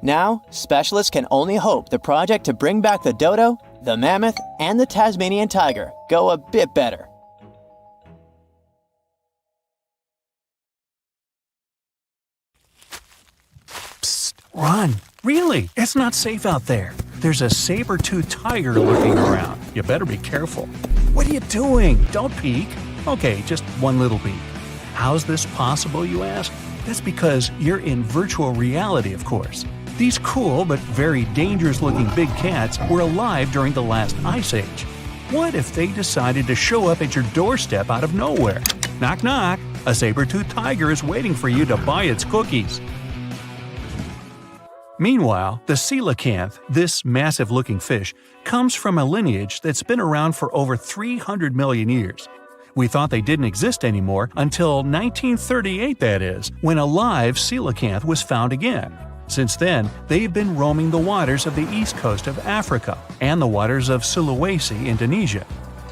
Now, specialists can only hope the project to bring back the dodo, the mammoth, and the Tasmanian tiger go a bit better. Psst, run! Really, it's not safe out there. There's a saber-toothed tiger lurking around. You better be careful. What are you doing? Don't peek. Okay, just one little peek. How's this possible, you ask? That's because you're in virtual reality, of course. These cool but very dangerous-looking big cats were alive during the last ice age. What if they decided to show up at your doorstep out of nowhere? Knock knock, a saber-toothed tiger is waiting for you to buy its cookies. Meanwhile, the coelacanth, this massive-looking fish, comes from a lineage that's been around for over 300 million years. We thought they didn't exist anymore until 1938, that is, when a live coelacanth was found again. Since then, they've been roaming the waters of the east coast of Africa and the waters of Sulawesi, Indonesia.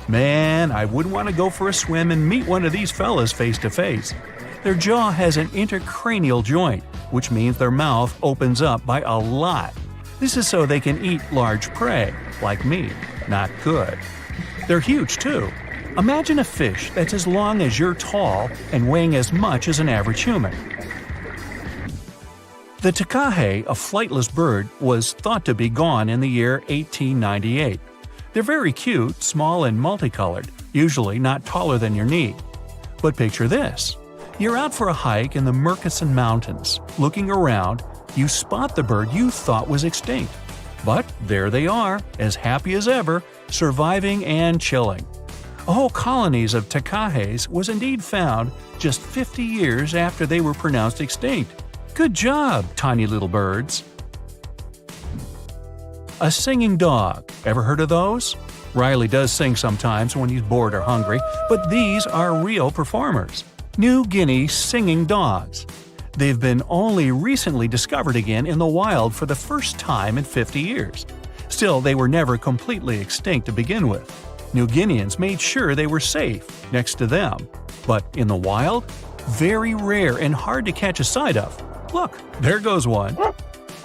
Man, I wouldn't want to go for a swim and meet one of these fellas face to face. Their jaw has an intercranial joint, which means their mouth opens up by a lot. This is so they can eat large prey, like me. Not good. They're huge, too. Imagine a fish that's as long as you're tall and weighing as much as an average human. The takahe, a flightless bird, was thought to be gone in the year 1898. They're very cute, small and multicolored, usually not taller than your knee. But picture this. You're out for a hike in the Murchison Mountains. Looking around, you spot the bird you thought was extinct. But there they are, as happy as ever, surviving and chilling. A whole colonies of takahes was indeed found just 50 years after they were pronounced extinct. Good job, tiny little birds. A singing dog. Ever heard of those? Riley does sing sometimes when he's bored or hungry, but these are real performers. New Guinea singing dogs. They've been only recently discovered again in the wild for the first time in 50 years. Still, they were never completely extinct to begin with. New Guineans made sure they were safe next to them. But in the wild, very rare and hard to catch a sight of. Look, there goes one.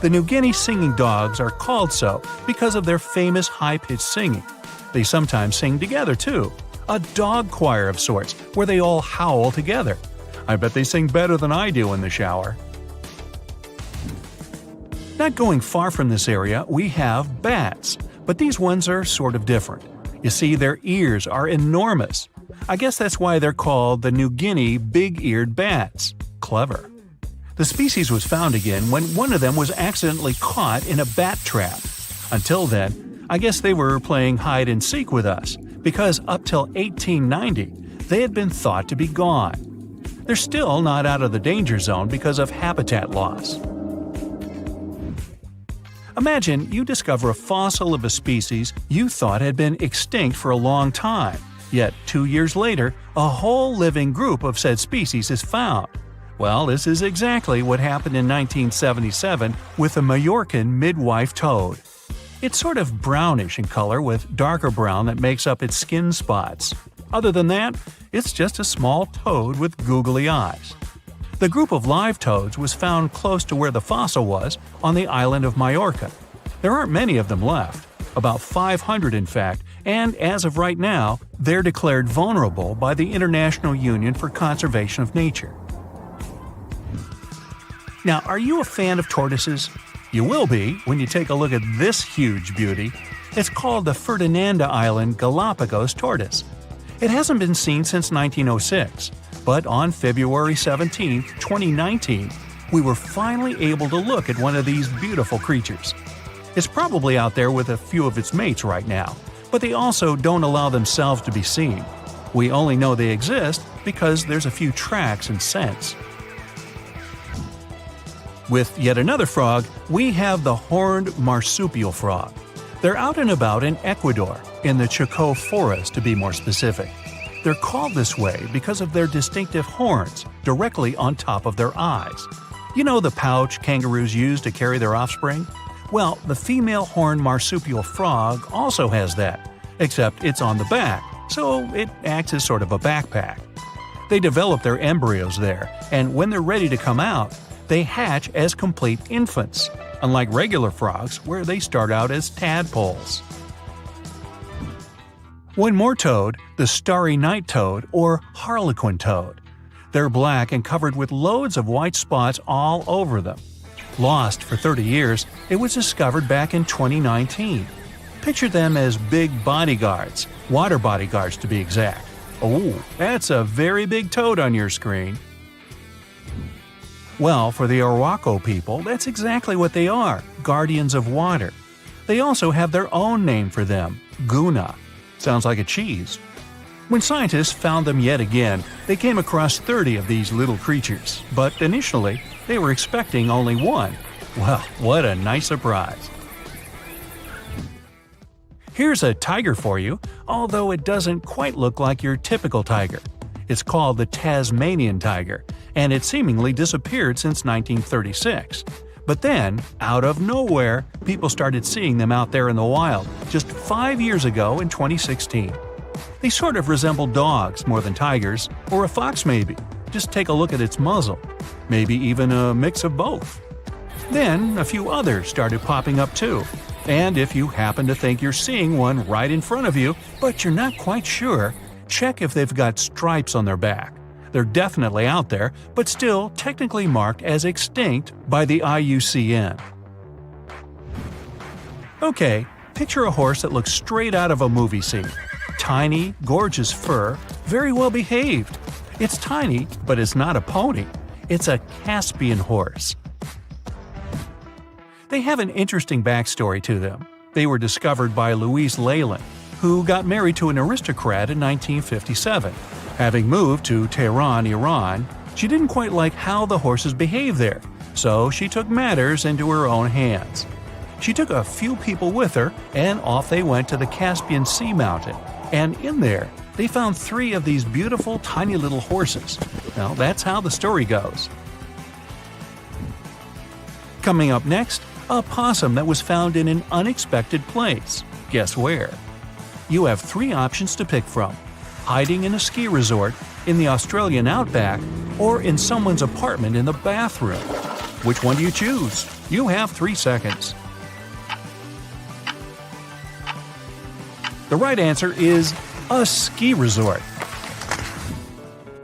The New Guinea singing dogs are called so because of their famous high-pitched singing. They sometimes sing together, too. A dog choir of sorts, where they all howl together. I bet they sing better than I do in the shower. Not going far from this area, we have bats, but these ones are sort of different. You see, their ears are enormous. I guess that's why they're called the New Guinea big-eared bats. Clever. The species was found again when one of them was accidentally caught in a bat trap. Until then, I guess they were playing hide-and-seek with us, because up till 1890, they had been thought to be gone. They're still not out of the danger zone because of habitat loss. Imagine you discover a fossil of a species you thought had been extinct for a long time, yet 2 years later, a whole living group of said species is found. Well, this is exactly what happened in 1977 with the Majorcan midwife toad. It's sort of brownish in color with darker brown that makes up its skin spots. other than that, it's just a small toad with googly eyes. The group of live toads was found close to where the fossil was, on the island of Majorca. There aren't many of them left, about 500 in fact, and as of right now, they're declared vulnerable by the International Union for Conservation of Nature. Now, are you a fan of tortoises? You will be when you take a look at this huge beauty. It's called the Ferdinanda Island Galapagos tortoise. It hasn't been seen since 1906, but on February 17, 2019, we were finally able to look at one of these beautiful creatures. It's probably out there with a few of its mates right now, but they also don't allow themselves to be seen. We only know they exist because there's a few tracks and scents. With yet another frog, we have the horned marsupial frog. They're out and about in Ecuador, in the Chocó forest to be more specific. They're called this way because of their distinctive horns directly on top of their eyes. You know the pouch kangaroos use to carry their offspring? Well, the female horned marsupial frog also has that, except it's on the back, so it acts as sort of a backpack. They develop their embryos there, and when they're ready to come out, they hatch as complete infants, unlike regular frogs where they start out as tadpoles. One more toad, the starry night toad or harlequin toad. They're black and covered with loads of white spots all over them. Lost for 30 years, it was discovered back in 2019. Picture them as big bodyguards, water bodyguards to be exact. Oh, that's a very big toad on your screen. Well, for the Arhuaco people, that's exactly what they are, guardians of water. They also have their own name for them, Guna. Sounds like a cheese. When scientists found them yet again, they came across 30 of these little creatures, but initially, they were expecting only one. Well, what a nice surprise. Here's a tiger for you, although it doesn't quite look like your typical tiger. It's called the Tasmanian tiger, and it seemingly disappeared since 1936. But then, out of nowhere, people started seeing them out there in the wild just 5 years ago in 2016. They sort of resemble dogs more than tigers, or a fox maybe. Just take a look at its muzzle. Maybe even a mix of both. Then, a few others started popping up too. And if you happen to think you're seeing one right in front of you, but you're not quite sure, check if they've got stripes on their back. They're definitely out there, but still technically marked as extinct by the IUCN. Okay, picture a horse that looks straight out of a movie scene. Tiny, gorgeous fur, very well behaved. It's tiny, but it's not a pony. It's a Caspian horse. They have an interesting backstory to them. They were discovered by Louise Leyland, who got married to an aristocrat in 1957. Having moved to Tehran, Iran, she didn't quite like how the horses behaved there, so she took matters into her own hands. She took a few people with her, and off they went to the Caspian Sea mountain. And in there, they found 3 of these beautiful tiny little horses. Well, that's how the story goes. Coming up next, a possum that was found in an unexpected place. Guess where? You have 3 options to pick from: hiding in a ski resort, in the Australian outback, or in someone's apartment in the bathroom. Which one do you choose? You have 3 seconds. The right answer is a ski resort.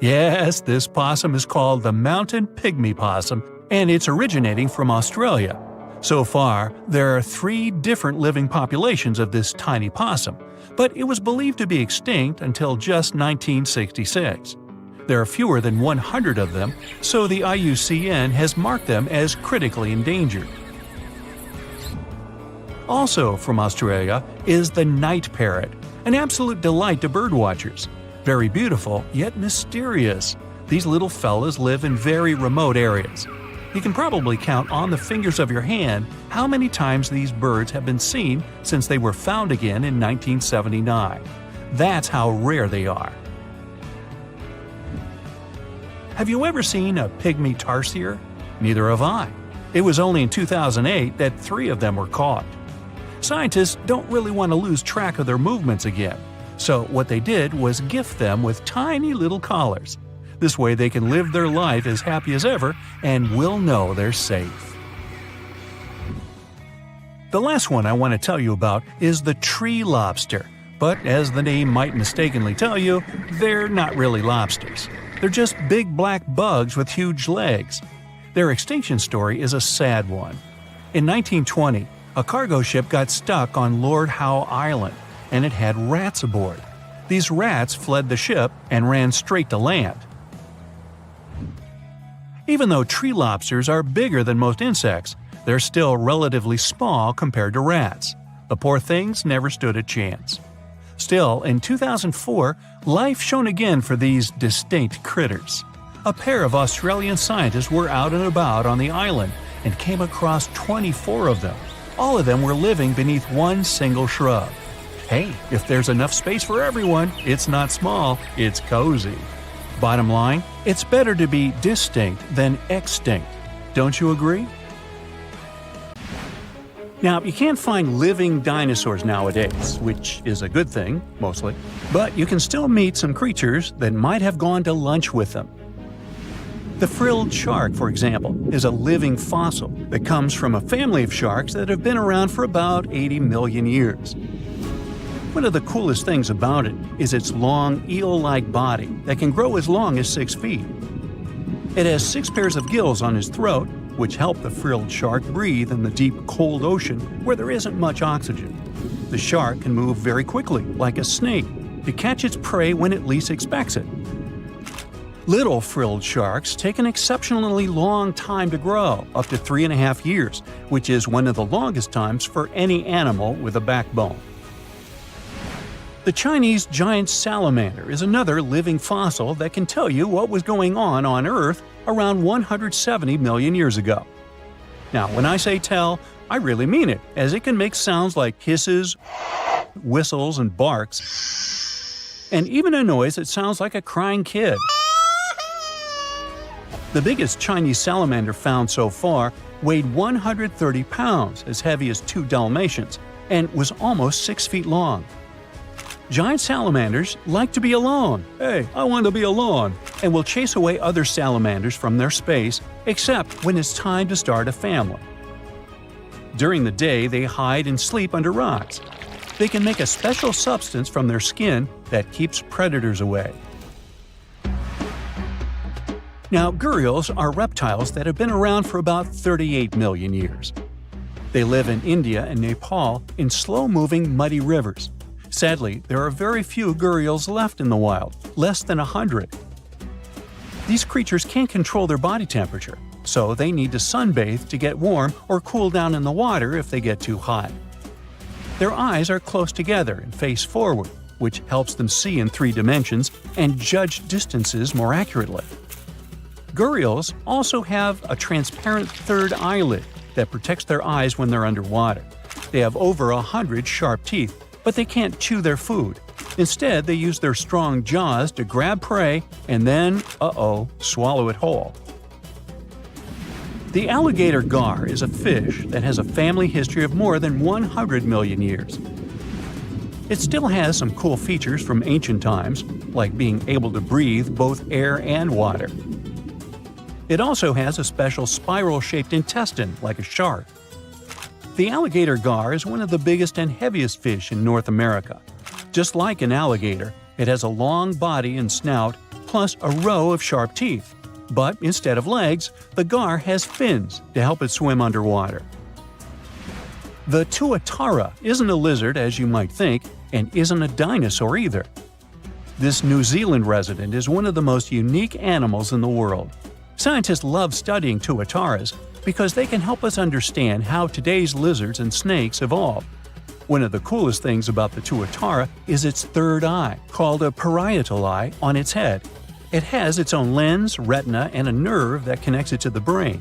Yes, this possum is called the mountain pygmy possum, and it's originating from Australia. So far, there are 3 different living populations of this tiny possum, but it was believed to be extinct until just 1966. There are fewer than 100 of them, so the IUCN has marked them as critically endangered. Also from Australia is the night parrot, an absolute delight to birdwatchers. Very beautiful, yet mysterious. These little fellas live in very remote areas. You can probably count on the fingers of your hand how many times these birds have been seen since they were found again in 1979. That's how rare they are. Have you ever seen a pygmy tarsier? Neither have I. It was only in 2008 that 3 of them were caught. Scientists don't really want to lose track of their movements again, So what they did was gift them with tiny little collars. This way they can live their life as happy as ever and will know they're safe. The last one I want to tell you about is the tree lobster. But as the name might mistakenly tell you, they're not really lobsters. They're just big black bugs with huge legs. Their extinction story is a sad one. In 1920, a cargo ship got stuck on Lord Howe Island, and it had rats aboard. These rats fled the ship and ran straight to land. Even though tree lobsters are bigger than most insects, they're still relatively small compared to rats. The poor things never stood a chance. Still, in 2004, life shone again for these distinct critters. A pair of Australian scientists were out and about on the island and came across 24 of them. All of them were living beneath one single shrub. Hey, if there's enough space for everyone, it's not small, it's cozy. Bottom line, it's better to be distinct than extinct. Don't you agree? Now, you can't find living dinosaurs nowadays, which is a good thing, mostly, but you can still meet some creatures that might have gone to lunch with them. The frilled shark, for example, is a living fossil that comes from a family of sharks that have been around for about 80 million years. One of the coolest things about it is its long, eel-like body that can grow as long as 6 feet. It has 6 pairs of gills on its throat, which help the frilled shark breathe in the deep, cold ocean where there isn't much oxygen. The shark can move very quickly, like a snake, to catch its prey when it least expects it. Little frilled sharks take an exceptionally long time to grow, up to 3.5 years, which is one of the longest times for any animal with a backbone. The Chinese giant salamander is another living fossil that can tell you what was going on Earth around 170 million years ago. Now, when I say tell, I really mean it, as it can make sounds like hisses, whistles, and barks, and even a noise that sounds like a crying kid. The biggest Chinese salamander found so far weighed 130 pounds, as heavy as 2 Dalmatians, and was almost 6 feet long. Giant salamanders like to be alone. Hey, I want to be alone. And will chase away other salamanders from their space, except when it's time to start a family. During the day, they hide and sleep under rocks. They can make a special substance from their skin that keeps predators away. Now, gharials are reptiles that have been around for about 38 million years. They live in India and Nepal in slow-moving, muddy rivers. Sadly, there are very few gharials left in the wild, less than 100. These creatures can't control their body temperature, so they need to sunbathe to get warm or cool down in the water if they get too hot. Their eyes are close together and face forward, which helps them see in 3 dimensions and judge distances more accurately. Gharials also have a transparent third eyelid that protects their eyes when they're underwater. They have over 100 sharp teeth, but they can't chew their food. Instead, they use their strong jaws to grab prey and then, swallow it whole. The alligator gar is a fish that has a family history of more than 100 million years. It still has some cool features from ancient times, like being able to breathe both air and water. It also has a special spiral-shaped intestine like a shark. The alligator gar is one of the biggest and heaviest fish in North America. Just like an alligator, it has a long body and snout, plus a row of sharp teeth. But instead of legs, the gar has fins to help it swim underwater. The tuatara isn't a lizard as you might think, and isn't a dinosaur either. This New Zealand resident is one of the most unique animals in the world. Scientists love studying tuataras because they can help us understand how today's lizards and snakes evolved. One of the coolest things about the tuatara is its third eye, called a parietal eye, on its head. It has its own lens, retina, and a nerve that connects it to the brain.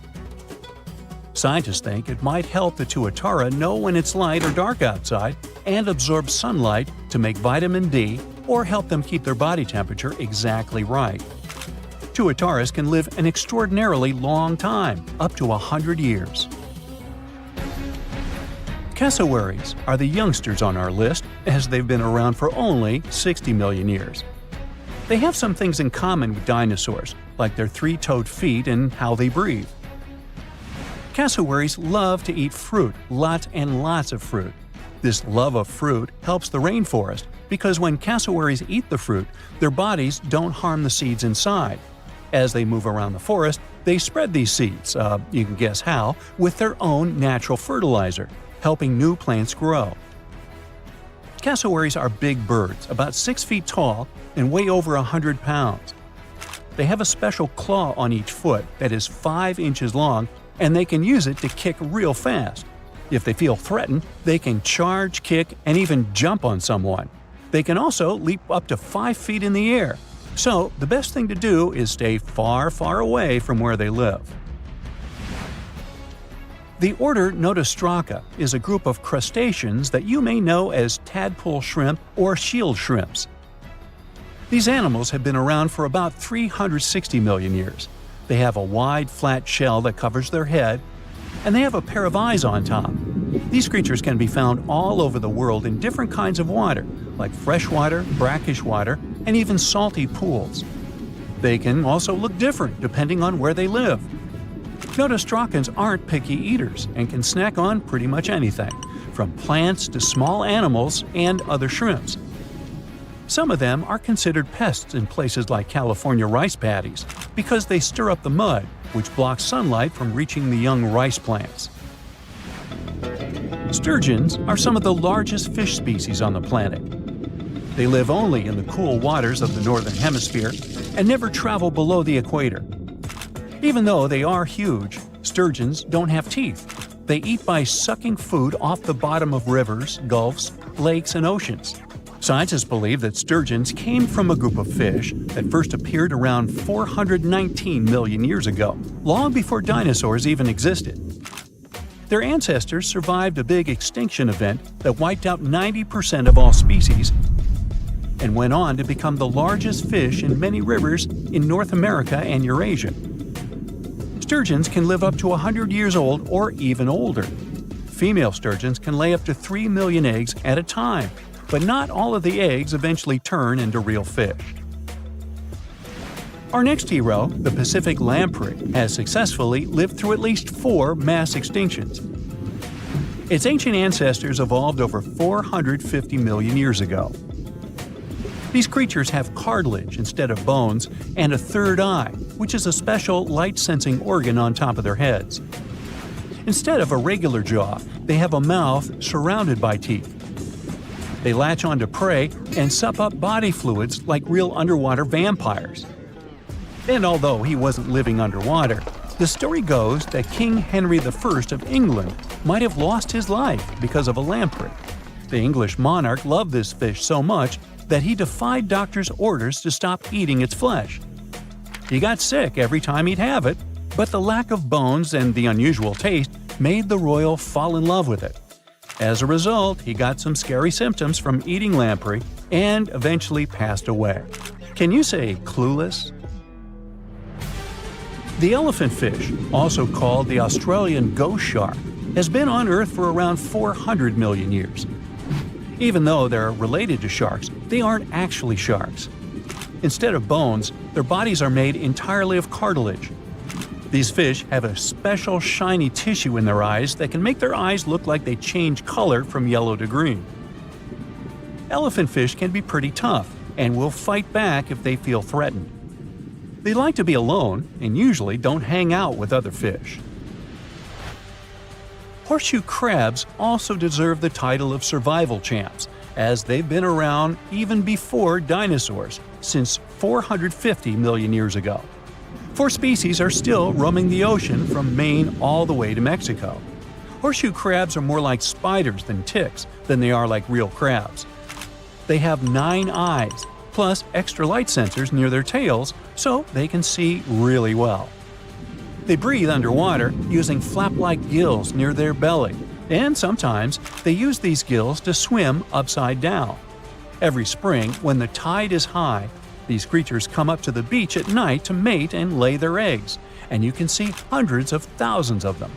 Scientists think it might help the tuatara know when it's light or dark outside and absorb sunlight to make vitamin D or help them keep their body temperature exactly right. Tuataras can live an extraordinarily long time, up to 100 years. Cassowaries are the youngsters on our list, as they've been around for only 60 million years. They have some things in common with dinosaurs, like their three-toed feet and how they breathe. Cassowaries love to eat fruit, lots and lots of fruit. This love of fruit helps the rainforest because when cassowaries eat the fruit, their bodies don't harm the seeds inside. As they move around the forest, they spread these seeds, you can guess how, with their own natural fertilizer, helping new plants grow. Cassowaries are big birds, about 6 feet tall and weigh over 100 pounds. They have a special claw on each foot that is 5 inches long, and they can use it to kick real fast. If they feel threatened, they can charge, kick, and even jump on someone. They can also leap up to 5 feet in the air. So, the best thing to do is stay far, far away from where they live. The order Notostraca is a group of crustaceans that you may know as tadpole shrimp or shield shrimps. These animals have been around for about 360 million years. They have a wide, flat shell that covers their head, and they have a pair of eyes on top. These creatures can be found all over the world in different kinds of water, like freshwater, brackish water, and even salty pools. They can also look different depending on where they live. Notostracans aren't picky eaters and can snack on pretty much anything, from plants to small animals and other shrimps. Some of them are considered pests in places like California rice paddies because they stir up the mud, which blocks sunlight from reaching the young rice plants. Sturgeons are some of the largest fish species on the planet. They live only in the cool waters of the northern hemisphere and never travel below the equator. Even though they are huge, sturgeons don't have teeth. They eat by sucking food off the bottom of rivers, gulfs, lakes, and oceans. Scientists believe that sturgeons came from a group of fish that first appeared around 419 million years ago, long before dinosaurs even existed. Their ancestors survived a big extinction event that wiped out 90% of all species and went on to become the largest fish in many rivers in North America and Eurasia. Sturgeons can live up to 100 years old or even older. Female sturgeons can lay up to 3 million eggs at a time, but not all of the eggs eventually turn into real fish. Our next hero, the Pacific lamprey, has successfully lived through at least 4 mass extinctions. Its ancient ancestors evolved over 450 million years ago. These creatures have cartilage instead of bones and a third eye, which is a special light-sensing organ on top of their heads. Instead of a regular jaw, they have a mouth surrounded by teeth. They latch onto prey and sup up body fluids like real underwater vampires. And although he wasn't living underwater, the story goes that King Henry I of England might have lost his life because of a lamprey. The English monarch loved this fish so much that he defied doctors' orders to stop eating its flesh. He got sick every time he'd have it, but the lack of bones and the unusual taste made the royal fall in love with it. As a result, he got some scary symptoms from eating lamprey and eventually passed away. Can you say clueless? The elephant fish, also called the Australian ghost shark, has been on Earth for around 400 million years. Even though they're related to sharks, they aren't actually sharks. Instead of bones, their bodies are made entirely of cartilage. These fish have a special shiny tissue in their eyes that can make their eyes look like they change color from yellow to green. Elephant fish can be pretty tough and will fight back if they feel threatened. They like to be alone and usually don't hang out with other fish. Horseshoe crabs also deserve the title of survival champs, as they've been around even before dinosaurs, since 450 million years ago. 4 species are still roaming the ocean from Maine all the way to Mexico. Horseshoe crabs are more like spiders than ticks than they are like real crabs. They have 9 eyes, plus extra light sensors near their tails so they can see really well. They breathe underwater using flap-like gills near their belly, and sometimes they use these gills to swim upside down. Every spring, when the tide is high, these creatures come up to the beach at night to mate and lay their eggs, and you can see hundreds of thousands of them.